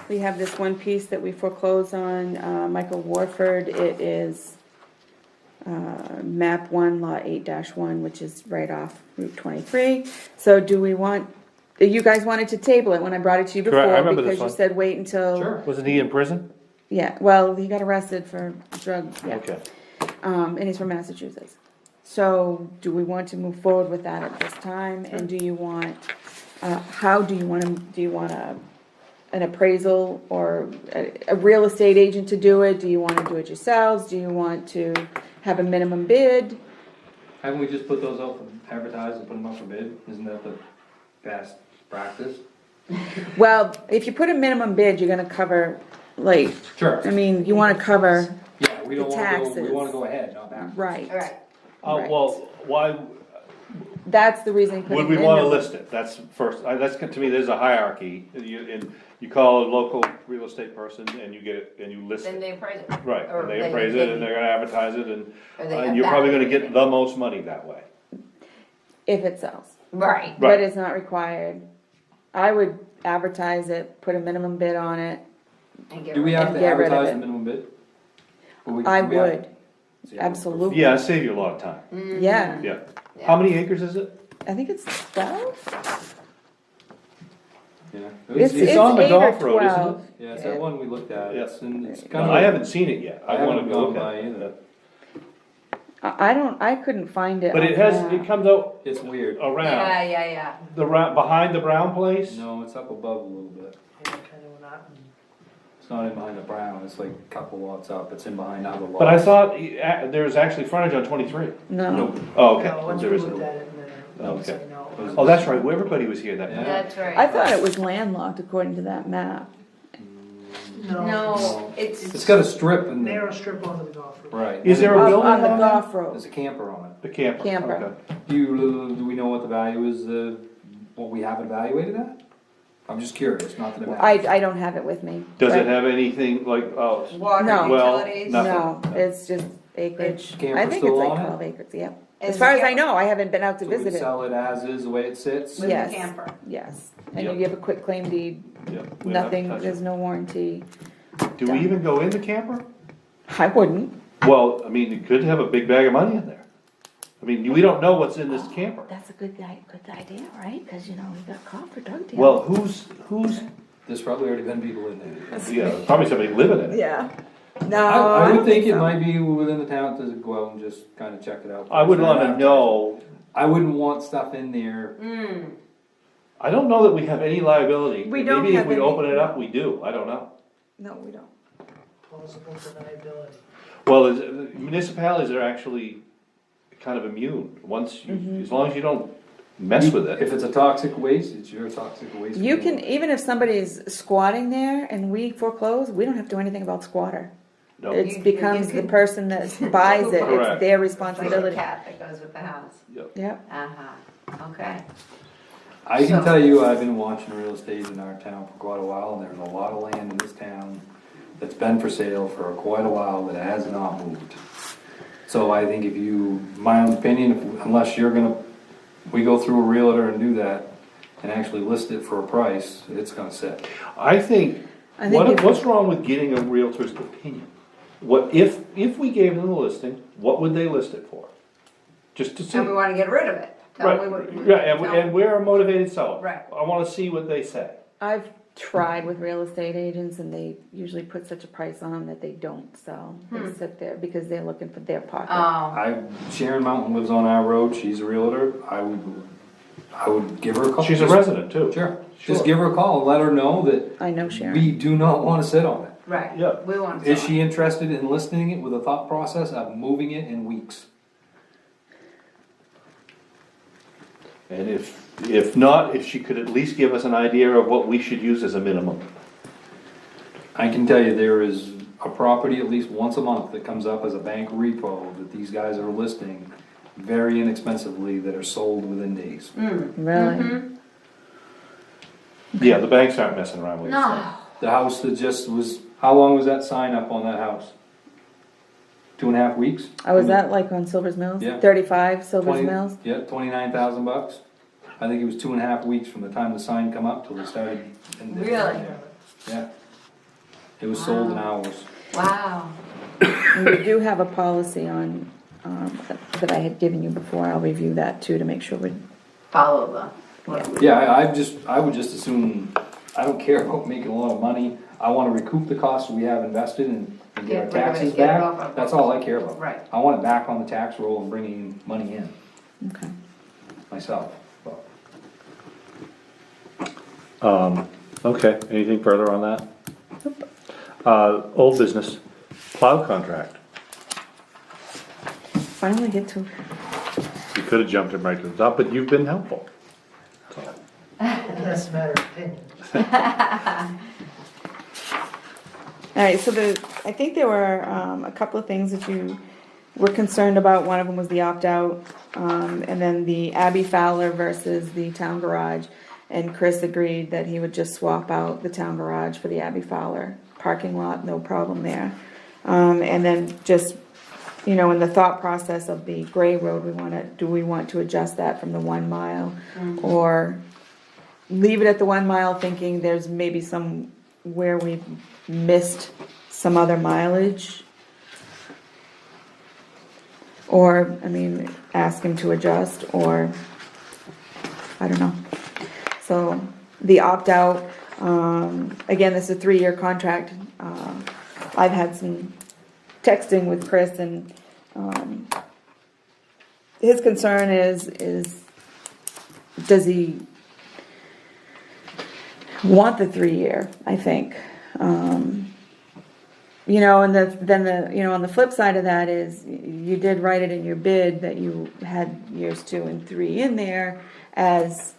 We have this one piece that we foreclosed on, Michael Warford. It is map 1, lot 8-1, which is right off Route 23. So do we want, you guys wanted to table it when I brought it to you Correct, I before, remember this because you one. said wait until. Sure. Wasn't he in prison? Yeah, well, he got arrested for drugs, yeah. Okay. And he's from Massachusetts. So do we want to move forward with that at this time? And do you want, how do you want to, do you want an appraisal or a real estate agent to do it? Do you want to do it yourselves? Do you want to have a minimum bid? Haven't we just put those out for advertise and put them up for bid? Isn't that the best practice? Well, if you put a minimum bid, you're gonna cover, like, Sure. I mean, you wanna cover, Yeah, We don't the wanna go, we taxes. wanna go ahead, not back. Right. Alright, Right. Well, why, That's the reason. would we wanna list it? That's first, that's, to me, there's a hierarchy. You call a local real estate person and you get it, and you list then it. they appraise it. Right, Or and they appraise it and they're gonna advertise it Or they and you're probably gonna evaluate get the most money that way. If it sells, Right. Right. but it's not required. I would advertise it, put a minimum bid on it. And get Do we rid have of to it. Get rid of advertise it. the minimum bid? Or we- I we have- would, See, absolutely. Yeah, it'd save you a lot of time. Yeah, Yeah. How many acres is it? I think it's 12. Yeah. It's It's on the 8 or golf road, isn't it? 12. Yeah, it's that one we looked at, Yeah. it's kind Well, of. I haven't seen it yet. I I wanna haven't go gone look by at either. it. I couldn't find it. But on it the has, map. it comes out It's weird. around, Yeah. behind the brown place. No, it's up above a little bit. Yeah, kind of not. It's not in behind the brown, it's like a couple lots up, it's in behind other lots. But I thought there's actually frontage on 23. No, Nope. Oh, No, okay. once we There isn't. looked at it, and then, Okay. say no. Oh, that's right, everybody was here that Yeah. night. That's right. I thought it was landlocked according to that map. No, It's it's, got a strip in the, Narrow strip onto the golf course. right. Is there a On building on the on there? golf road. There's a camper on it. The camper. Camper. Okay. Do we know what the value is, what we have it evaluated at? I'm just curious, not that it I matters. don't have it with me. Does Right. it have anything like, water, No. Well, utilities. nothing. No, it's just acreage. Camper I think it's still like on it? 12 acres, yep. Is As far the as I camper- know, I haven't been out to So we visit it. sell it as is, the way it sits? With the Yes. camper. Yes, and you Yep. give a quick claim deed, yeah, we haven't nothing, touched there's it. no warranty. Do we even go in the camper? I wouldn't. Well, I mean, you could have a big bag of money in there. I mean, we don't know what's in this camper. That's a good idea, right? Cause you know, we got caught for drug dealing. Well, who's, There's probably already been people in there. yeah, probably somebody living in it. Yeah. No, I don't would think it so. might be within the town to go out and just kinda check it out. I would wanna know, I wouldn't want stuff in there. I don't know that we have any liability. We don't Maybe if have we any- open it up, we do, I don't know. No, we don't. Plausible deniability. Well, municipalities are actually kind of immune, once you, as long as you don't mess with If it. it's a toxic waste, it's your toxic waste. You can, even if somebody's squatting there and we foreclose, we don't have to do anything about squatter. No, It You- becomes you the can- person that buys it, it's Correct. their It's like a responsibility. cat that goes with the house. Yep. Yep, Uh-huh, okay. I can So- tell you, I've been watching real estate in our town for quite a while, and there's a lot of land in this town that's been for sale for quite a while that has not moved. So I think if you, my own opinion, unless you're gonna, we go through a realtor and do that, and actually list it for a price, it's gonna sit. I think, I think if- what's wrong with getting a realtor's opinion? What, if we gave them the listing, what would they list it for? Just to see. And we wanna get rid of it. Tell Right, me what- yeah, and, tell- and we're a motivated seller. Right. I wanna see what they say. I've tried with real estate agents and they usually put such a price on them that they don't sell. They sit there because they're looking for their pocket. Oh, Sharon Mountain lives on our road, she's a realtor, I would give her a call. She's a Just- resident too. Sure, Sure. just give her a call and let her know that I know Sharon. we do not wanna sit on it. right. Yeah. We want. Is she interested in listing it with a thought process of moving it in weeks? And if not, if she could at least give us an idea of what we should use as a minimum. I can tell you there is a property at least once a month that comes up as a bank repo that these guys are listing very inexpensively that are sold within days. Really? Yeah, the banks aren't messing around with this No. stuff. The house that just was, how long was that sign up on that house? 2.5 weeks? Oh, was that like on Silver's Mills? Yeah. 35 Silver's 20 Mills? Yeah, $29,000. I think it was 2.5 weeks from the time the sign come up till they started. Really? Yeah. It was sold in hours. Wow. And we do have a policy on, that I had given you before. I'll review that too to make sure we, Follow the. Yeah, I would just assume, I don't care about making a lot of money. I wanna recoup the costs we have invested and Get get our rid of it, taxes get it off back. our That's books. all I care about. Right. I want it back on the tax roll and bringing money in okay. myself. But Okay, anything further on that? Old business, plow contract. Finally get to, You could've jumped him right to the top, but you've been helpful. That's a matter of opinion. alright, so the I think there were, a couple of things that you were concerned about. One of them was the opt-out, and then the Abbey Fowler versus the town garage. And Chris agreed that he would just swap out the town garage for the Abbey Fowler parking lot, no problem there. And then just, you know, in the thought process of the Gray Road, do we want to adjust that from the 1 mile? Or leave it at the 1 mile, thinking there's maybe some where we've missed some other mileage? Or, I mean, ask him to adjust, or, I don't know. So, the opt-out, again, this is a 3-year contract. I've had some texting with Chris, and his concern is does he want the 3-year, I think. You know, and then you know, on the flip side of that is, you did write it in your bid that you had years 2 and 3 in there as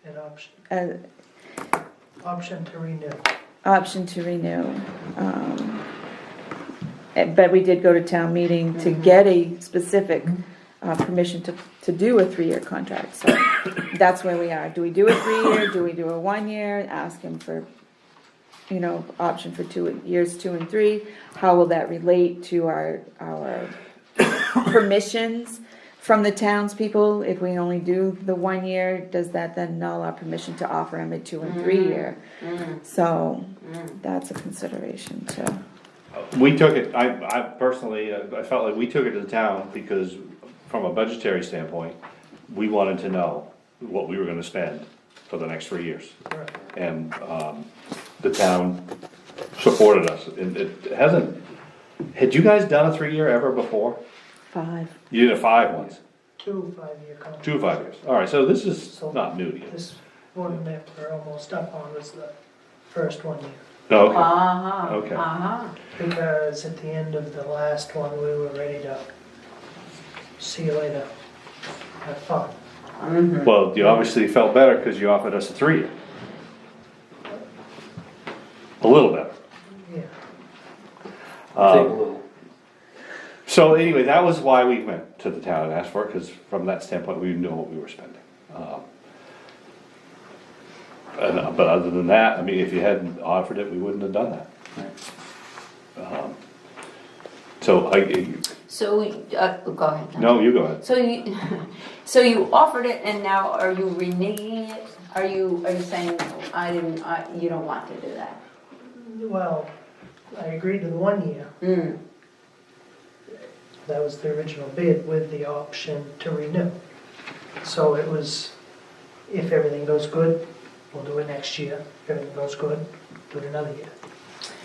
An option, an option to renew. option to renew. But we did go to town meeting to get a specific permission to do a 3-year contract. So that's where we are. Do we do a 3-year? Do we do a 1 year? Ask him for, you know, option for years 2 and 3. How will that relate to our permissions from the townspeople? If we only do the 1 year, does that then null our permission to offer him a 2 and 3 year? So that's a consideration too. We took it, I personally, I felt like we took it to the town because from a budgetary standpoint, we wanted to know what we were gonna spend for the next 3 years. Right. And, the town supported us. It hasn't, had you guys done a 3-year ever before? 5. You did a 5 once, 2 5-year contracts. 2 5 years. Alright, so this is not new to you. This one that we're almost up on was the first 1 year. Oh, okay. Uh-huh, Okay. uh-huh. Because at the end of the last one, we were ready to see you later, have fun. Well, you obviously felt better because you offered us a 3-year. A little better. Yeah. Take a little. So anyway, that was why we went to the town and asked for it, because from that standpoint, we knew what we were spending. But other than that, I mean, if you hadn't offered it, we wouldn't have done that. So So, go ahead. no, you go ahead. So you, so you offered it, and now are you reneging it? Are you saying, you don't want to do that? Well, I agreed to the 1 year. That was the original bid with the option to renew. So it was, if everything goes good, we'll do it next year. If everything goes good, do it another year.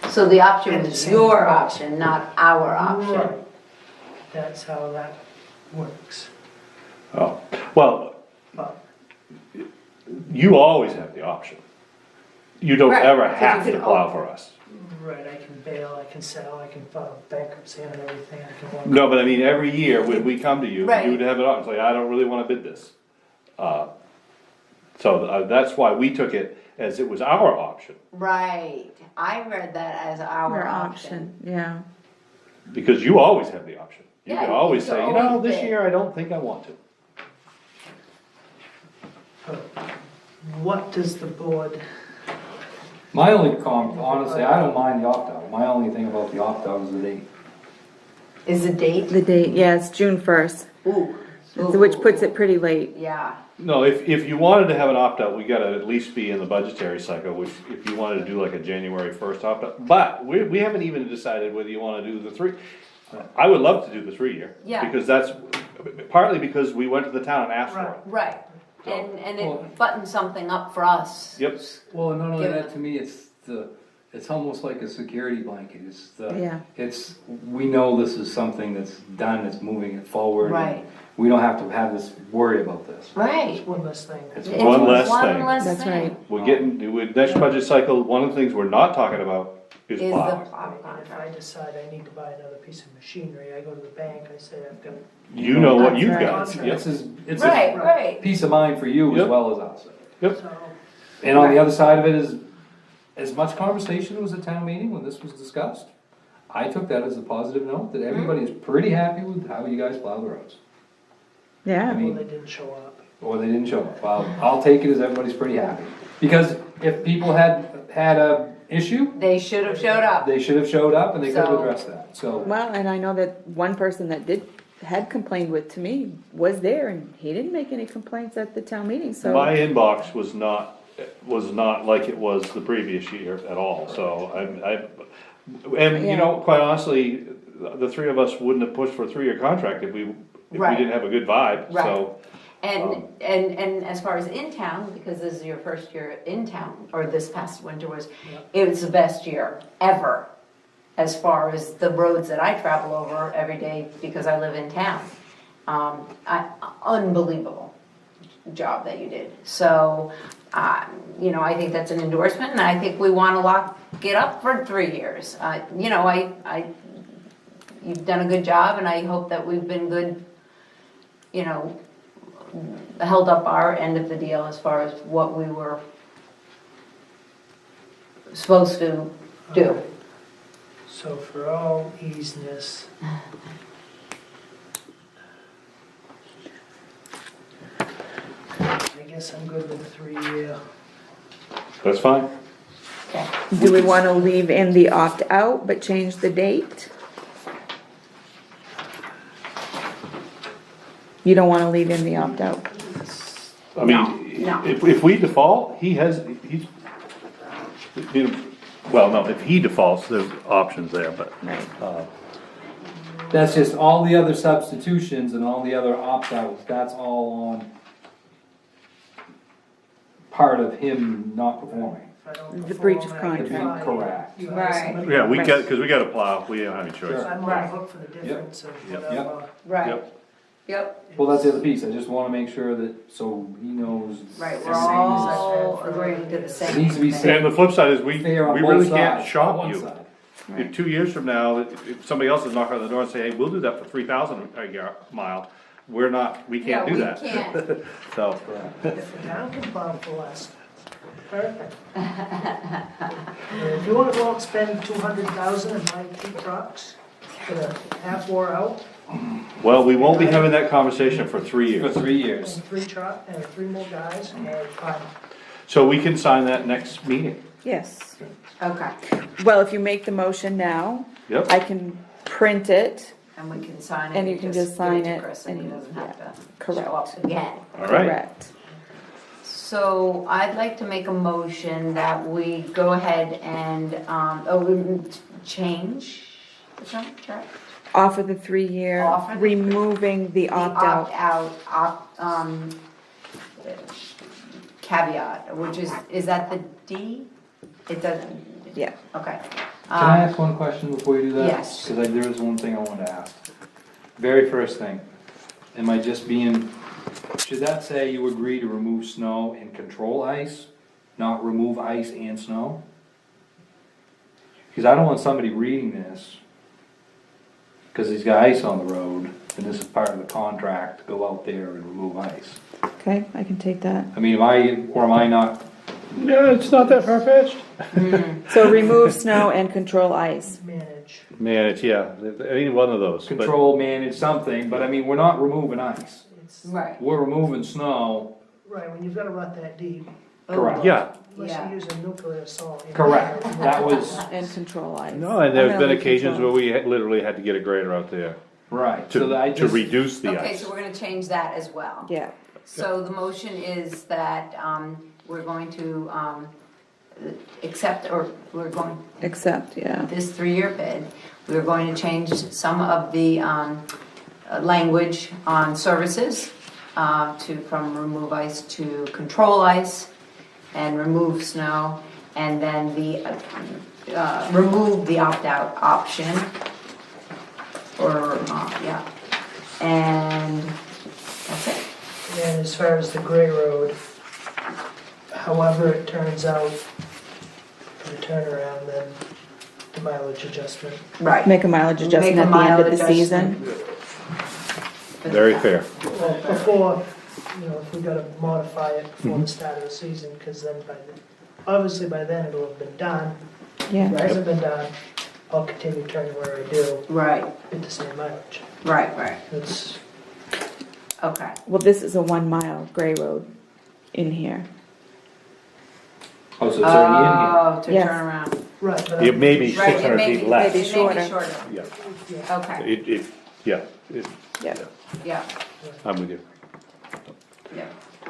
So the option At the is same your price. option, not our option. Right. That's how that works. Oh, well, But you always have the option. You don't Right, ever because have you to can plow open. for us. right, I can bail, I can sell, I can file bankruptcy and everything. I can walk. No, but I mean, every year when we come to you, Right. you would have it on, it's like, I don't really wanna bid this. So that's why we took it as it was our option, Right, I read that as our option. Yeah. because you always have the option. You Yeah, can you always can say, you know, always this bid. year I don't think I want to. What does the board, My only comment, honestly, I don't mind the opt-out. My only thing about the opt-out is the date. Is the date? The date, yeah, it's June 1st, Ooh. which puts it pretty late. Yeah, No, if you wanted to have an opt-out, we gotta at least be in the budgetary cycle, which if you wanted to do like a January 1st opt-out, but we haven't even decided whether you wanna do the 3. I would love to do the 3-year. Yeah. Because that's, partly because we went to the town and asked for it. right, So- and Well- it buttons something up for us. Yep. Well, not only Give that, it- to me, it's almost like a security blanket. Yeah. We know this is something that's done, it's moving it forward. and Right. We don't have to have this, worry about this. Right. one less thing? It's It's One less one thing. less That's thing. right. We're getting, with next budget cycle, one of the things we're not talking about is Is the plow. plow And if I contract. decide I need to buy another piece of machinery, I go to the bank, I say I've got. You know what That's you've right. got. Yep. It's Right, a right. peace of mind for you as Yep. well as us. Yep. So, And on the other side of it is, as much conversation was at town meeting when this was discussed? I took that as a positive note, that everybody is pretty happy with how you guys plow the roads. Yeah. I mean- Well, they didn't show up. Or they didn't show up. Well, I'll take it as everybody's pretty happy. Because if people had a issue, They should have showed up. they should have showed up and they could have So- addressed that, so. Well, and I know that one person that had complained with to me was there, and he didn't make any complaints at the town meeting, so. My inbox was not like it was the previous year at all, so and you know, quite honestly, the three of us wouldn't have pushed for a 3-year contract if we Right. didn't have a good vibe, Right. so. And as far as in town, because this is your first year in town, or this past winter it was the best year ever. As far as the roads that I travel over every day because I live in town. Unbelievable job that you did. So, you know, I think that's an endorsement, and I think we wanna lock it up for 3 years. You know, you've done a good job, and I hope that we've been good, you know, held up our end of the deal as far as what we were supposed to do. So for all easiness, I guess I'm good with 3-year. That's fine. Okay. Do we wanna leave in the opt-out but change the date? You don't wanna leave in the opt-out? I mean, No. if we default, he's, well, no, if he defaults, there's options there, but. Right. That's just all the other substitutions and all the other opt-outs, that's all on part of him not performing. If I don't The breach of perform, I get contract. fined. Correct. You hire Right. somebody Yeah, we else. got, cause we gotta plow, we don't have any choice. I'm on the hook for the difference of Yep. whatever. Right, Yep. yep, Well, that's the other piece, I just wanna make sure that, so he knows. right, we're The same as I've all had for agreeing to the years. same It needs to be thing. said. And the flip side is we Fair on really both can't sides, shop on one you. side. If 2 years from now, if somebody else is knocking on the door and say, hey, we'll do that for 3,000 a mile, we're not, we can't do Yeah, that. we can't. So, If the town can plow for less, perfect. If you wanna go out and spend 200,000 and buy 2 trucks that are half wore out, well, we won't be having that conversation for 3 For years. 3 years. and 3 truck, and 3 more guys, fine. So we can sign that next meeting. Yes. Okay, Well, if you make the motion now, Yep. I can print it. and we can sign it. And you can just sign give it to Chris, and he and- doesn't have to correct. show up again. All right. Correct. So I'd like to make a motion that we go ahead and, we change the contract. Offer the 3-year, Offer the- removing the The opt-out. Caveat, which is that the D? It doesn't, Yeah. okay. Can I ask one question before you do that? Yes. Cause there is one thing I wanted to ask. Very first thing, am I just being, should that say you agree to remove snow and control ice, not remove ice and snow? Cause I don't want somebody reading this, cause he's got ice on the road, and this is part of the contract, to go out there and remove ice. Okay, I can take that. I mean, am I not, Yeah, it's not that far-fetched. So remove snow and control ice. Manage. Man, it's, yeah, any one of those. but- control, manage something, but I mean, we're not removing ice. It's, Right. We're removing snow. right, when you've gotta rut that deep, Correct. Yeah, unless Yeah. you're using nuclear assault. you know. Correct, that was, And control ice. no, and there's been Primarily occasions where control. we literally had to get a grader out there right, so that I to just, reduce the Okay, ice. so we're gonna change that as well. Yeah, So the motion is that, we're going to, accept, or we're going, except, yeah. this 3-year bid, we're going to change some of the, language on services, from remove ice to control ice, and remove snow, and then remove the opt-out option, or, yeah, and that's it. And as far as the gray road, however it turns out for the turnaround, then the mileage adjustment. Right. Make a mileage adjustment Make a at the end of mileage the season. Very fair. Well, before, you know, if we gotta modify it before the start of the season, cause then obviously by then it'll have been done. If Yeah, it hasn't been done, I'll continue turning where I do Right, at the same mileage. right, It's, okay. Well, this is a 1 mile gray road in here. Oh, so it's already in here. Oh, to Yes. turn around. right, but It may be Right, it 600 may feet be, less. Maybe it may be shorter. shorter, Yeah, yeah, okay, yeah, Yeah. yeah, I'm with you. yeah.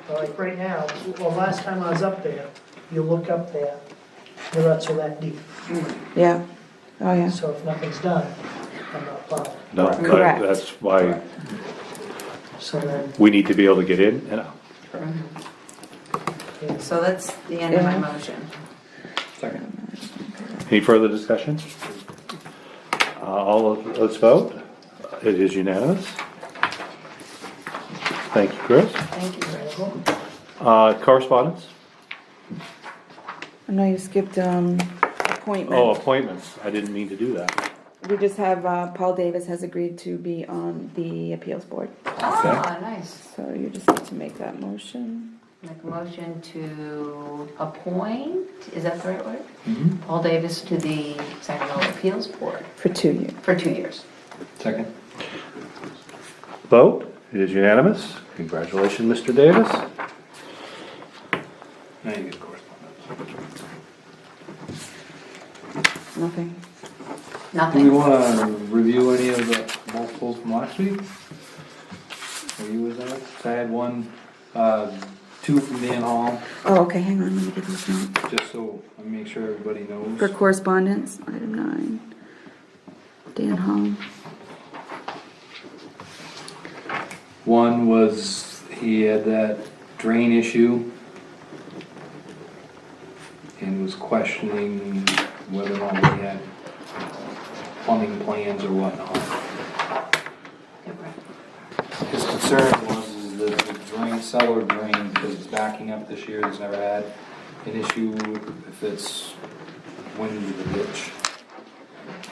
but like right now, well, last time I was up there, you look up there, the ruts are that deep. Yeah. Oh, yeah. So if nothing's done, I'm not plowing. No, Correct. that's why So then, we need to be able to get in and out. yeah, So that's the end of my Yeah. motion. Second. Any further discussion? Let's vote. It is unanimous. Thank you, Chris. Thank you, Chris. Correspondence? I know you skipped, Oh, appointment. appointments. I didn't mean to do that. We just have, Paul Davis has agreed to be on the appeals board. Ah, nice. So you just need to make that motion. Make a motion to appoint, is that the right word? Mhm. Paul Davis to the Saginaw Appeals Board For 2 years. for 2 years. Second. Vote. It is unanimous. Congratulations, Mr. Davis. Now you get correspondence. Nothing. Do we Nothing. wanna review any of the multiples from last week? Were you with that? I had one, 2 from Dan Hall, Oh, okay, hang on, let me get these notes. just so I make sure everybody knows. For correspondence, item 9. Dan Hall. One was, he had that drain issue and was questioning whether or not we had plumbing plans or whatnot. His concern was is that the drain, cellar drain, because it's backing up this year, he's never had an issue if it's wind into the ditch.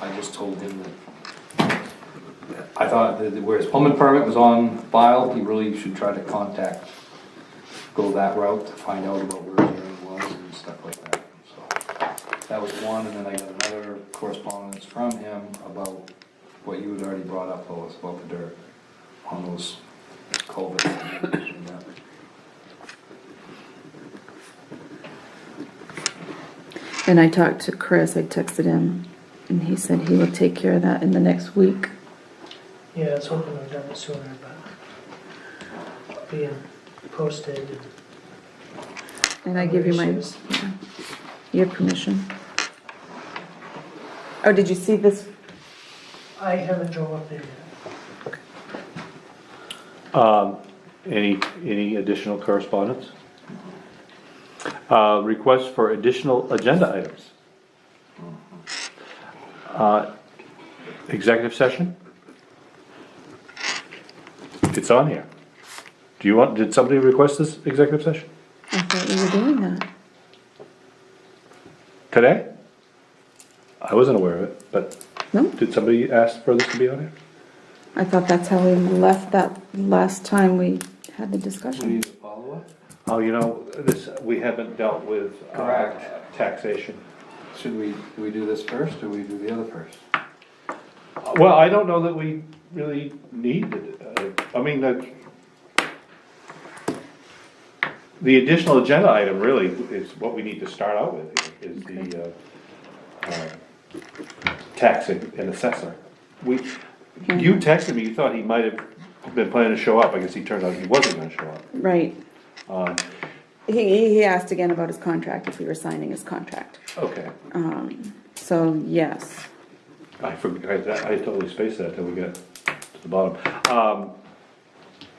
I just told him that I thought that where his plumbing permit was on file, he really should try to go that route to find out about where his drain was and stuff like that. So that was one, and then I got another correspondence from him about what you had already brought up, Lois, about the dirt on those culverts. And that. And I talked to Chris, I texted him, and he said he would take care of that in the next week. yeah, I was hoping I'd done it sooner, but being posted and And I give you my, issues. yeah, your permission. Oh, did you see this? I haven't drove up there yet. Any additional correspondence? Requests for additional agenda items. Executive session? It's on here. Did somebody request this executive session? I thought we were doing that. Today? I wasn't aware of it, but No? did somebody ask for this to be on here? I thought that's how we left that last time we had the We discussion. need a follow-up? Oh, we haven't dealt with. Correct. Taxation. Should we do this first, or we do the other first? Well, I don't know that we really need it. I mean, the additional agenda item really is what we need to start out with, is the tax and assessor. You texted me, you thought he might have been planning to show up, I guess he turned out he wasn't gonna show up. Right. He asked again about his contract, if we were signing his contract. Okay, So, yes. I forgot, I totally spaced that till we got to the bottom.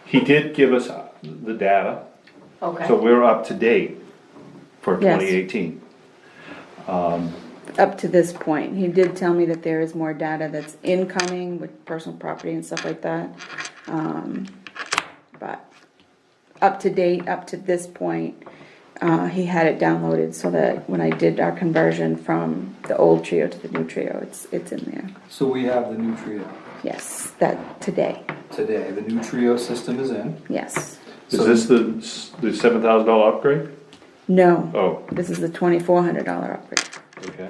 He did give us the data, so Okay, we're up to date for Yes. 2018. Up to this point, he did tell me that there is more data that's incoming with personal property and stuff like that. But up to date, up to this point, he had it downloaded so that when I did our conversion from the old trio to the new trio, it's in there. So we have the new trio Yes, that today, today. The new trio system is in. yes. Is this the $7,000 upgrade? No, Oh, this is the $2,400 upgrade. okay.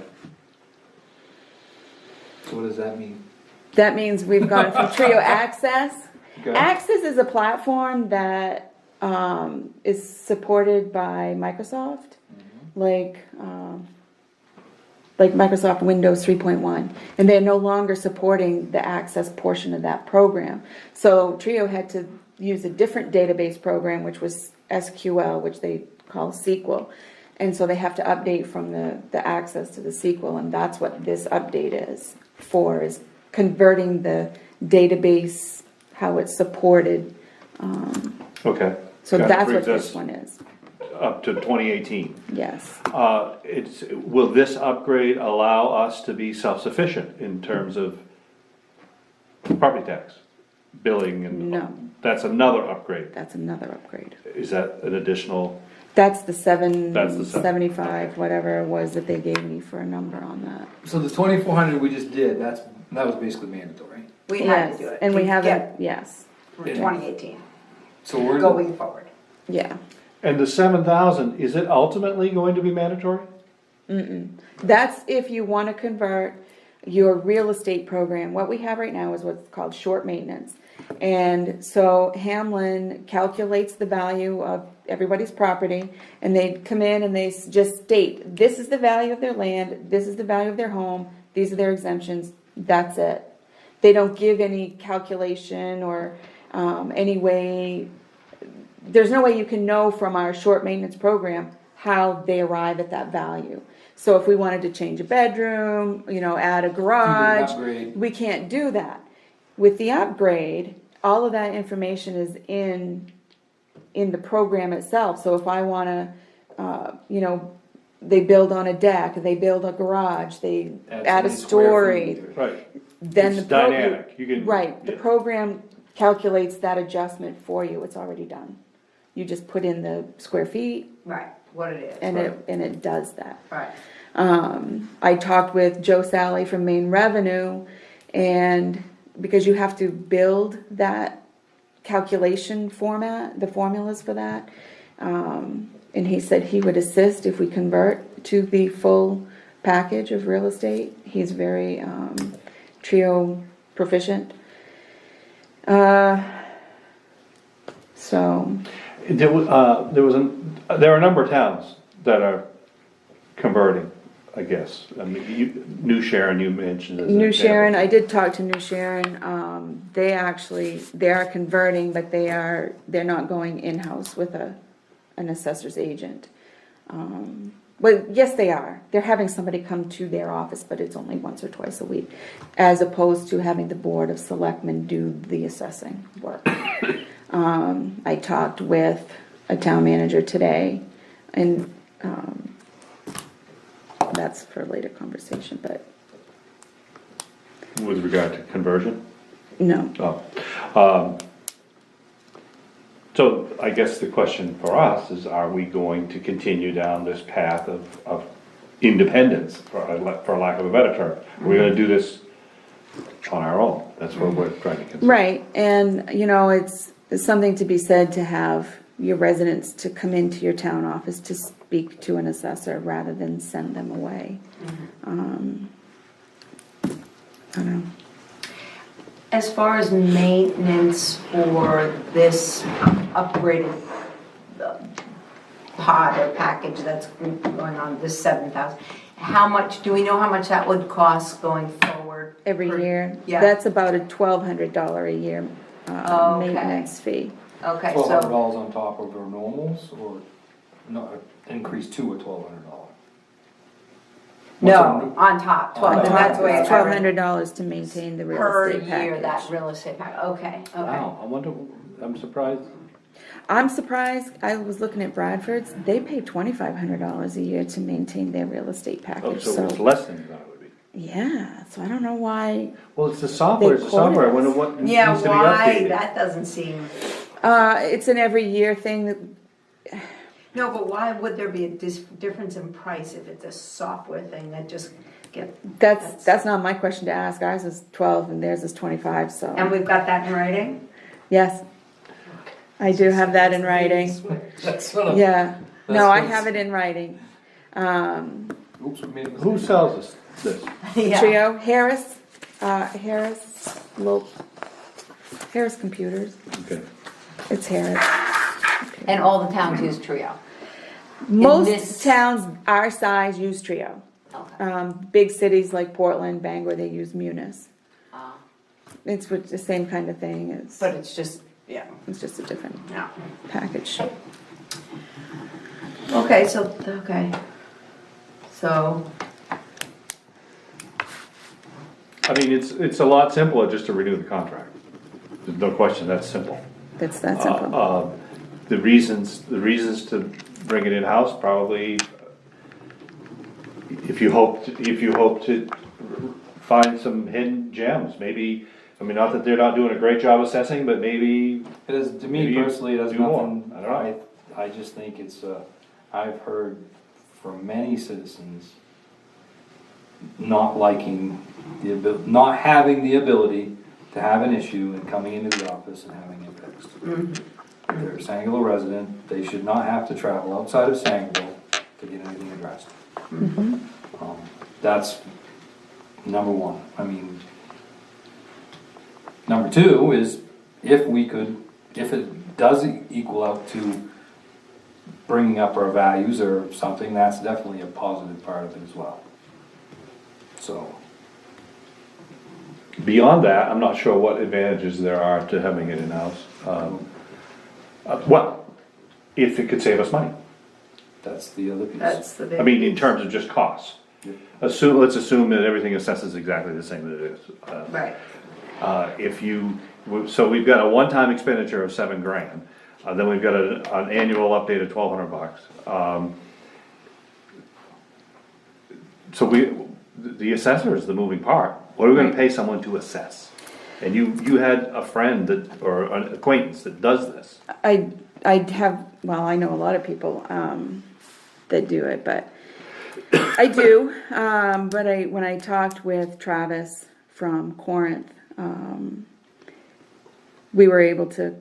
So what does that mean? That means we've gone from Trio Access. Okay. Access is a platform that is supported by Microsoft, like Microsoft Windows 3.1, and they're no longer supporting the Access portion of that program. So Trio had to use a different database program, which was SQL, which they call SQL. And so they have to update from the Access to the SQL, and that's what this update is converting the database, how it's supported. Okay. So That that's what brings this us one is. Up to 2018. Yes. Will this upgrade allow us to be self-sufficient in terms of property tax, billing and? No. That's another upgrade. That's another upgrade. Is that an additional? That's the That's the 75, okay. whatever it was that they gave me for a number on that. So the 2,400 we just did, that was basically mandatory. We had Yes, to do it. and we to haven't, get yes, for 2018, So we're going forward. yeah. And the 7,000, is it ultimately going to be mandatory? That's if you want to convert your real estate program. What we have right now is what's called short maintenance. And so Hamlin calculates the value of everybody's property, and they come in and they just state, this is the value of their land, this is the value of their home, these are their exemptions, that's it. They don't give any calculation or any way. There's no way you can know from our short maintenance program how they arrive at that value. So if we wanted to change a bedroom, add a garage, upgrade. we can't do that. With the upgrade, all of that information is in the program itself. So if I want to, they build on a deck, they build a garage, they add a so many square story, feet. Right. then It's the program, dynamic. You can. right, the yeah. program calculates that adjustment for you. It's already done. You just put in the square feet Right, what it is. and it does that. Right. I talked with Joe Sally from Maine Revenue, and because you have to build that calculation format, the formulas for that, and he said he would assist if we convert to the full package of real estate. He's very Trio proficient. So There are a number of towns that are converting, I guess. I mean, New Sharon, you mentioned. As an New example. Sharon, I did talk to New Sharon. They are converting, but they're not going in-house with an assessor's agent. Well, yes, they are. They're having somebody come to their office, but it's only once or twice a week, as opposed to having the Board of Selectmen do the assessing work. I talked with a town manager today, and that's for a later conversation, but With regard to conversion? no. Oh. So I guess the question for us is, are we going to continue down this path of independence, for lack of a better term? Are we gonna do this on our own? That's what we're trying to consider. Right, and it's something to be said to have your residents to come into your town office to speak to an assessor rather than send them away. I don't know. As far as maintenance for this upgraded pod or package that's going on, this 7,000, do we know how much that would cost going forward? Every year, Yeah. that's about a $1,200 a year Okay. maintenance fee. Okay, $1,200 so, on top of our normals, or not increase to a $1,200? no, on top, 12, On top. that's the way It's I read it. $1,200 to maintain the real Per estate year, that package. real estate package, okay. Wow, I'm surprised. I'm surprised, I was looking at Bradford's, they pay $2,500 a year to maintain their real estate Oh, package, so it's so, less than you thought it would be. yeah, so I don't know why. Well, it's the software, it's the quoted software, I us. wonder what needs Yeah, to be why, updated. that doesn't seem, It's an every year thing that, no, but why would there be a difference in price if it's a software thing that just that's not my question to ask, ours is 12 and theirs is 25, so. and we've got that in writing? Yes, I do have that in writing, That's what I'm. yeah, no, I what's- have it in writing. Oops, we made a mistake. Who sells this? Yeah. Trio, Harris, Harris Computers. Okay. It's Harris. And all the towns use Trio. Most this- towns our size use Trio. Okay. Big cities like Portland, Bangor, they use Munis. Uh, It's with the same kind of thing. But it's just, yeah. It's just a different Yeah. package. Okay, so, I mean, it's a lot simpler just to renew the contract. There's no question, that's simple. That's that simple. The reasons to bring it in-house, probably, if you hope to find some hidden gems, maybe, I mean, not that they're not doing a great job assessing, but maybe, It is, to Maybe me you personally, it has do more. nothing, I don't know. I just think it's, I've heard from many citizens not liking not having the ability to have an issue and coming into the office and having it fixed. If they're a Sangerville resident, they should not have to travel outside of Sangerville to get anything addressed. That's number one. I mean, number two is if it does equal out to bringing up our values or something, that's definitely a positive part of it as well. So, beyond that, I'm not sure what advantages there are to having it in-house. Well, if it could save us money. that's the other piece. that's the big. I mean, in terms of just costs. Yeah. Let's assume that everything assesses exactly the same that it is. Right. So we've got a one-time expenditure of $7,000, then we've got an annual update of $1,200. So the assessor is the moving part. What are we gonna pay someone to assess? And you had a friend or an acquaintance that does this. I know a lot of people, that do it, but I do, but when I talked with Travis from Corinth, we were able to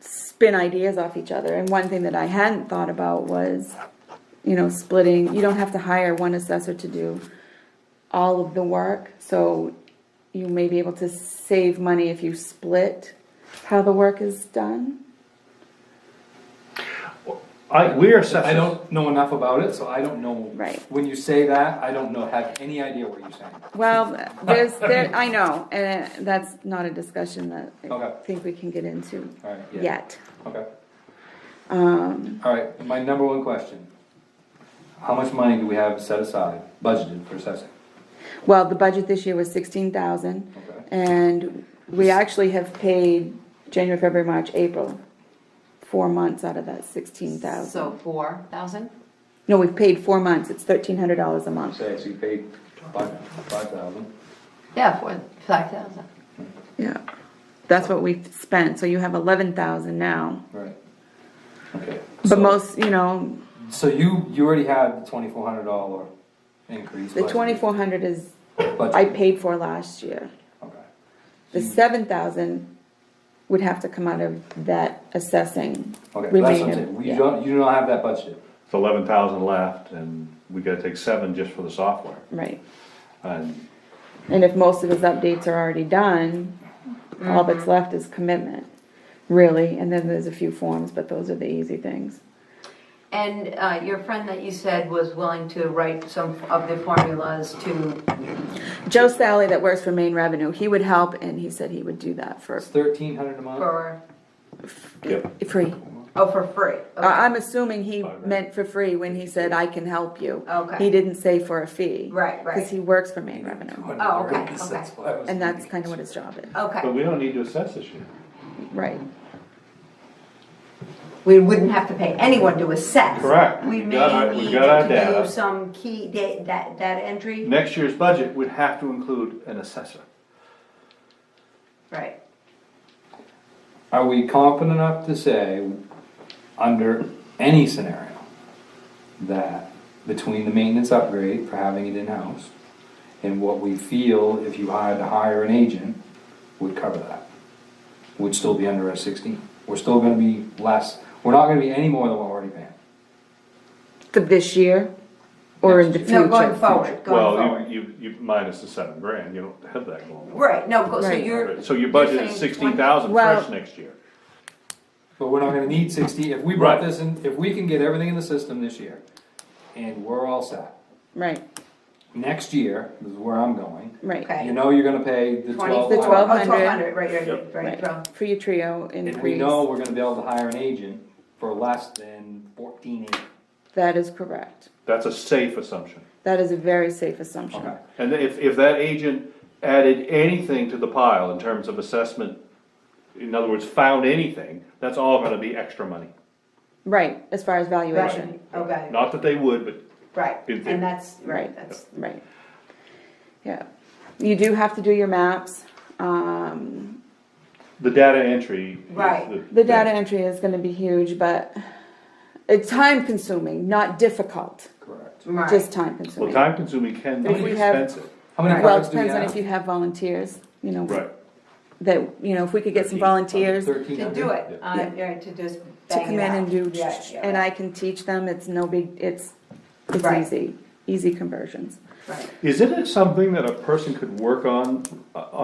spin ideas off each other, and one thing that I hadn't thought about was, splitting. You don't have to hire one assessor to do all of the work, so you may be able to save money if you split how the work is done. We're assessors. I don't know enough about it, so I don't know. Right. When you say that, I don't have any idea what you're saying. Well, I know, and that's not a discussion that I Okay. think we can get into All right, yeah. yet. Okay. All right, my number one question. How much money do we have set aside, budgeted for assessing? Well, the budget this year was 16,000, Okay. and we actually have paid January, February, March, April, 4 months out of that 16,000. So 4,000? No, we've paid 4 months. It's $1,300 a month. Say, so you paid 5,000. Yeah, 5,000. Yeah, that's what we've spent. So you have 11,000 now. Right. Okay. But So- most, So you already had the $2,400 increase. the budgeted. 2,400 is Budgeted. I paid for last year. Okay. The 7,000 would have to come out of that assessing. Okay, that's what I'm remaining, saying. yeah. You do not have that budgeted. It's 11,000 left, and we gotta take 7 just for the software. Right. And And if most of his updates are already done, all that's left is commitment, really. And then there's a few forms, but those are the easy things. And your friend that you said was willing to write some of the formulas to, Joe Sally that works for Maine Revenue, he would help, and he said he would do that for It's $1,300 a month. Yep. free. for free. Okay. I'm assuming he meant for free when he said, I can help you. Okay. He didn't say for a fee. Right. Because he works for Maine Revenue. Oh, okay, That's okay. why I was And that's thinking. kind of what his job is. Okay. But we don't need to assess this year. Right. We wouldn't have to pay anyone to assess. Correct. We We may got our need data. to do some key data entry. Next year's budget would have to include an assessor. Right. Are we confident enough to say, under any scenario, that between the maintenance upgrade for having it in-house and what we feel if you had to hire an agent would cover that? Would still be under a 16? We're still gonna be less, we're not gonna be any more than what we're already paying. For this year, or in the future. No, going forward, going Well, forward. you minus the $7,000, you don't have that going on. Right, no, so Right. you're. So your budget you're is saying 16,000 Well- fresh next year. But we're not gonna need 60, if we brought Right. this in, if we can get everything in the system this year, and we're all set. Right, Next year, this is where I'm going, right, Okay. you know you're gonna pay the 24. 12. The 1200. Oh, 1200, right, Yep. right, right, for your trio And we increase. know we're gonna be able to hire an agent for less than 14.8. That is correct. That's a safe assumption. That is a very safe assumption. Okay. And if that agent added anything to the pile in terms of assessment, in other words, found anything, that's all gonna be extra money. Right, as far as valuation. Okay, Not that they would, but right, in theory. and that's, right, Right, that's, right. Yeah. You do have to do your maps. the data entry. is Right. The data entry is gonna be huge, but it's time consuming, not difficult, Correct. right. just time Well, consuming. time consuming can If be we have- expensive. How many Well, it cards do we depends on have? if you have volunteers, you know, Right. that, you know, if we could get some 13. volunteers to 1,300? To do it, Yeah. right, to just bang come it in out. and do, Yeah, yeah, and right, I can teach them, it's no big, it's Right. easy conversions. right. Isn't it something that a person could work on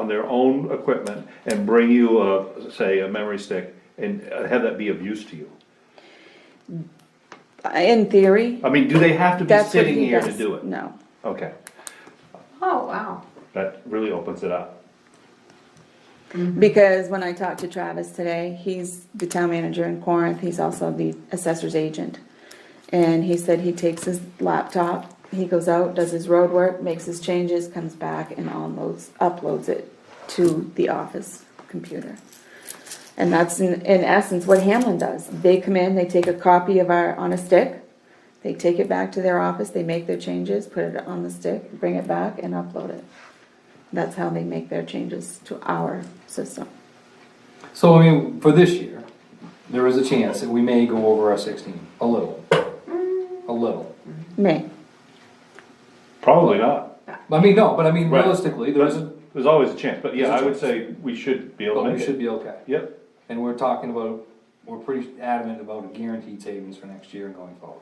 their own equipment and bring you say, a memory stick and have that be of use to you? In theory, I mean, do they have to be that's what sitting he here to does. do it? No. Okay, Oh, wow. that really opens it up. Because when I talked to Travis today, he's the town manager in Corinth, he's also the assessor's agent. And he said he takes his laptop, he goes out, does his road work, makes his changes, comes back and uploads it to the office computer. And that's in essence what Hamlin does. They come in, they take a copy of on a stick, they take it back to their office, they make their changes, put it on the stick, bring it back and upload it. That's how they make their changes to our system. So, I mean, for this year, there is a chance that we may go over our 16, a little. A little. May. Probably not. I mean, no, but I mean, Right. realistically, There's always a chance, but yeah, There's a I would chance. say we should be able but to we make should it. be okay. Yep, And we're talking about, we're pretty adamant about a guaranteed savings for next year and going forward.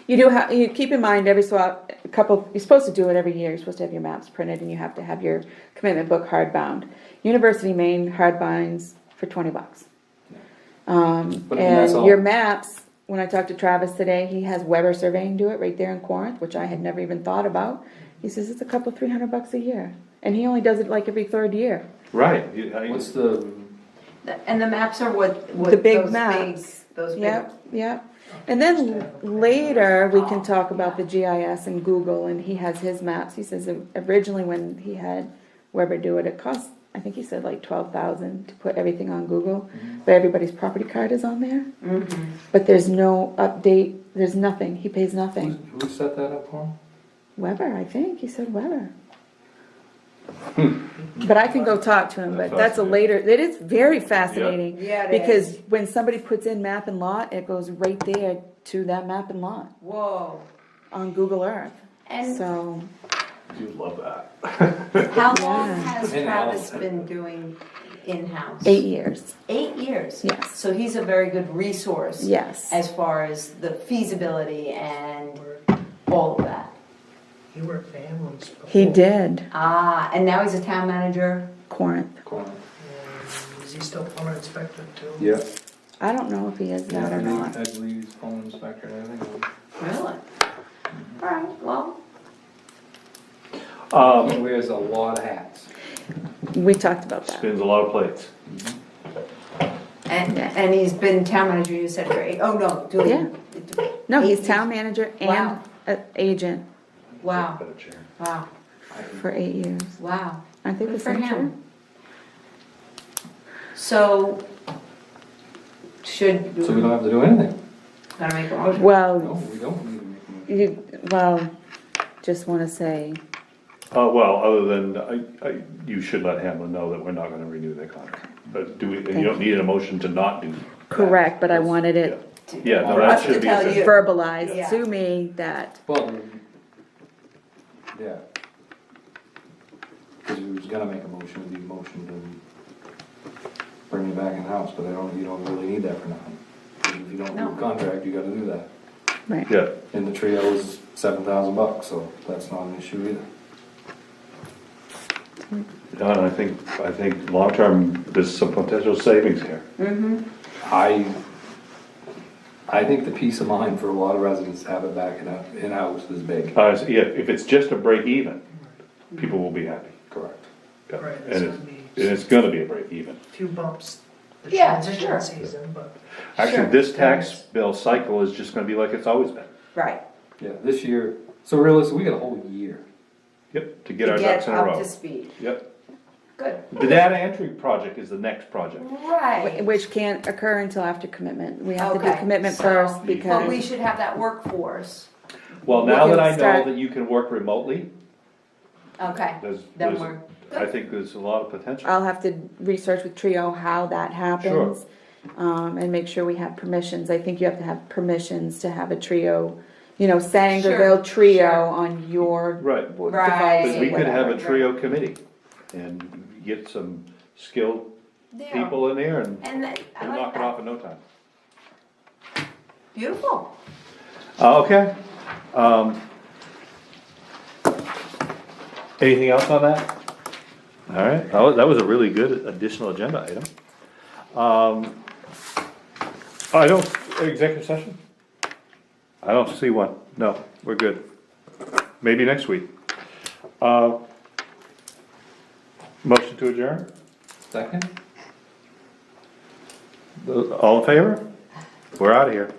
You do have, you keep in mind every a couple, you're supposed to do it every year, you're supposed to have your maps printed and you have to have your commitment book hardbound. University Maine hardbinds for $20. But I mean, that's And all. your maps, when I talked to Travis today, he has Weber Surveying do it right there in Corinth, which I had never even thought about. He says it's a couple, $300 a year. And he only does it like every third year. right. What's the, And the maps are what The big those maps. Those big. Yep, yep. And then later, we can talk about the GIS and Google, and he has his maps. He says originally when he had Weber do it, it cost, I think he said like $12,000 to put everything on Google, but everybody's property card is on there. But there's no update, there's nothing, he pays nothing. who set that up for him? Weber, I think, he said Weber. But I can go talk to him, but that's a later, it is very fascinating. Yeah, it Because is. when somebody puts in map and lot, it goes right there to that map and lot Whoa. on Google Earth. And So, You'd love that. how long Yeah. has And Travis Allison. been doing in-house? 8 years, 8 years? Yes. So he's a very good resource. yes. As far as the feasibility and all of that. He worked for Hamlin's before. He did, Ah, and now he's a town manager? Corinth. Corner. Is he still plumber inspector too? Yeah. I don't know if he is that or not. I believe he's phone inspector and everything. Really? Alright, well, He wears a lot of hats. We talked about that. Spins a lot of plates. and he's been town manager, you said, for 8, oh no, doing. Yeah. No, he's 8 town manager and Wow. agent Wow, Better chair. wow, for 8 years. wow. I think Good the for same true. him. So, should, So we don't have to do anything. gotta make a motion? No, Well, we don't need to make a motion. just wanna say, Well, other than, you should let Hamlin know that we're not gonna renew their contract. But do we, and you don't need a motion to not do. that. correct, but I wanted it Yeah, no, For that us to should be. tell a- you. verbalized Yeah. to me that, Well, yeah. Because we was gonna make a motion, it'd be a motion to bring you back in the house, but you don't really need that for nothing. If you don't do No. a contract, you gotta do that. right. Yeah, And the trio is $7,000, so that's not an issue either. No, and I think long-term, there's some potential savings here. I think the peace of mind for a lot of residents to have it back in-house is big. So yeah, if it's just a break even, people will be happy. Correct. Yeah. Right, And it's it's, gonna be and it's gonna be a break even. a few bumps the Yeah, transition sure. season, but Actually, Sure. this tax bill cycle is just gonna be like it's always been. Right. Yeah, this year, so realistically, we got a whole year. Yep, to get To our ducks in a up row. to speed. Yep. Good. The data entry project is the next project. Right. Which can't occur until after commitment. We have to do Okay, commitment so- first But we because, should have that workforce. Well, now We that can I know start- that you can work remotely, Okay. Then we're I think there's a lot of potential. I'll have to research with Trio how that happens. And make sure we have permissions. I think you have to have permissions to have a Trio, Sangerville Sure, Trio sure. on your Right. device Right. Because or we could have a whatever. trio committee and get some skilled there. people in there and And I we'll like knock it that. off in no time. Beautiful. Okay. Anything else on that? All right, that was a really good additional agenda item. I don't, executive session? I don't see one. No, we're good. Maybe next week. Motion to adjourn? Second? All in favor? We're out of here.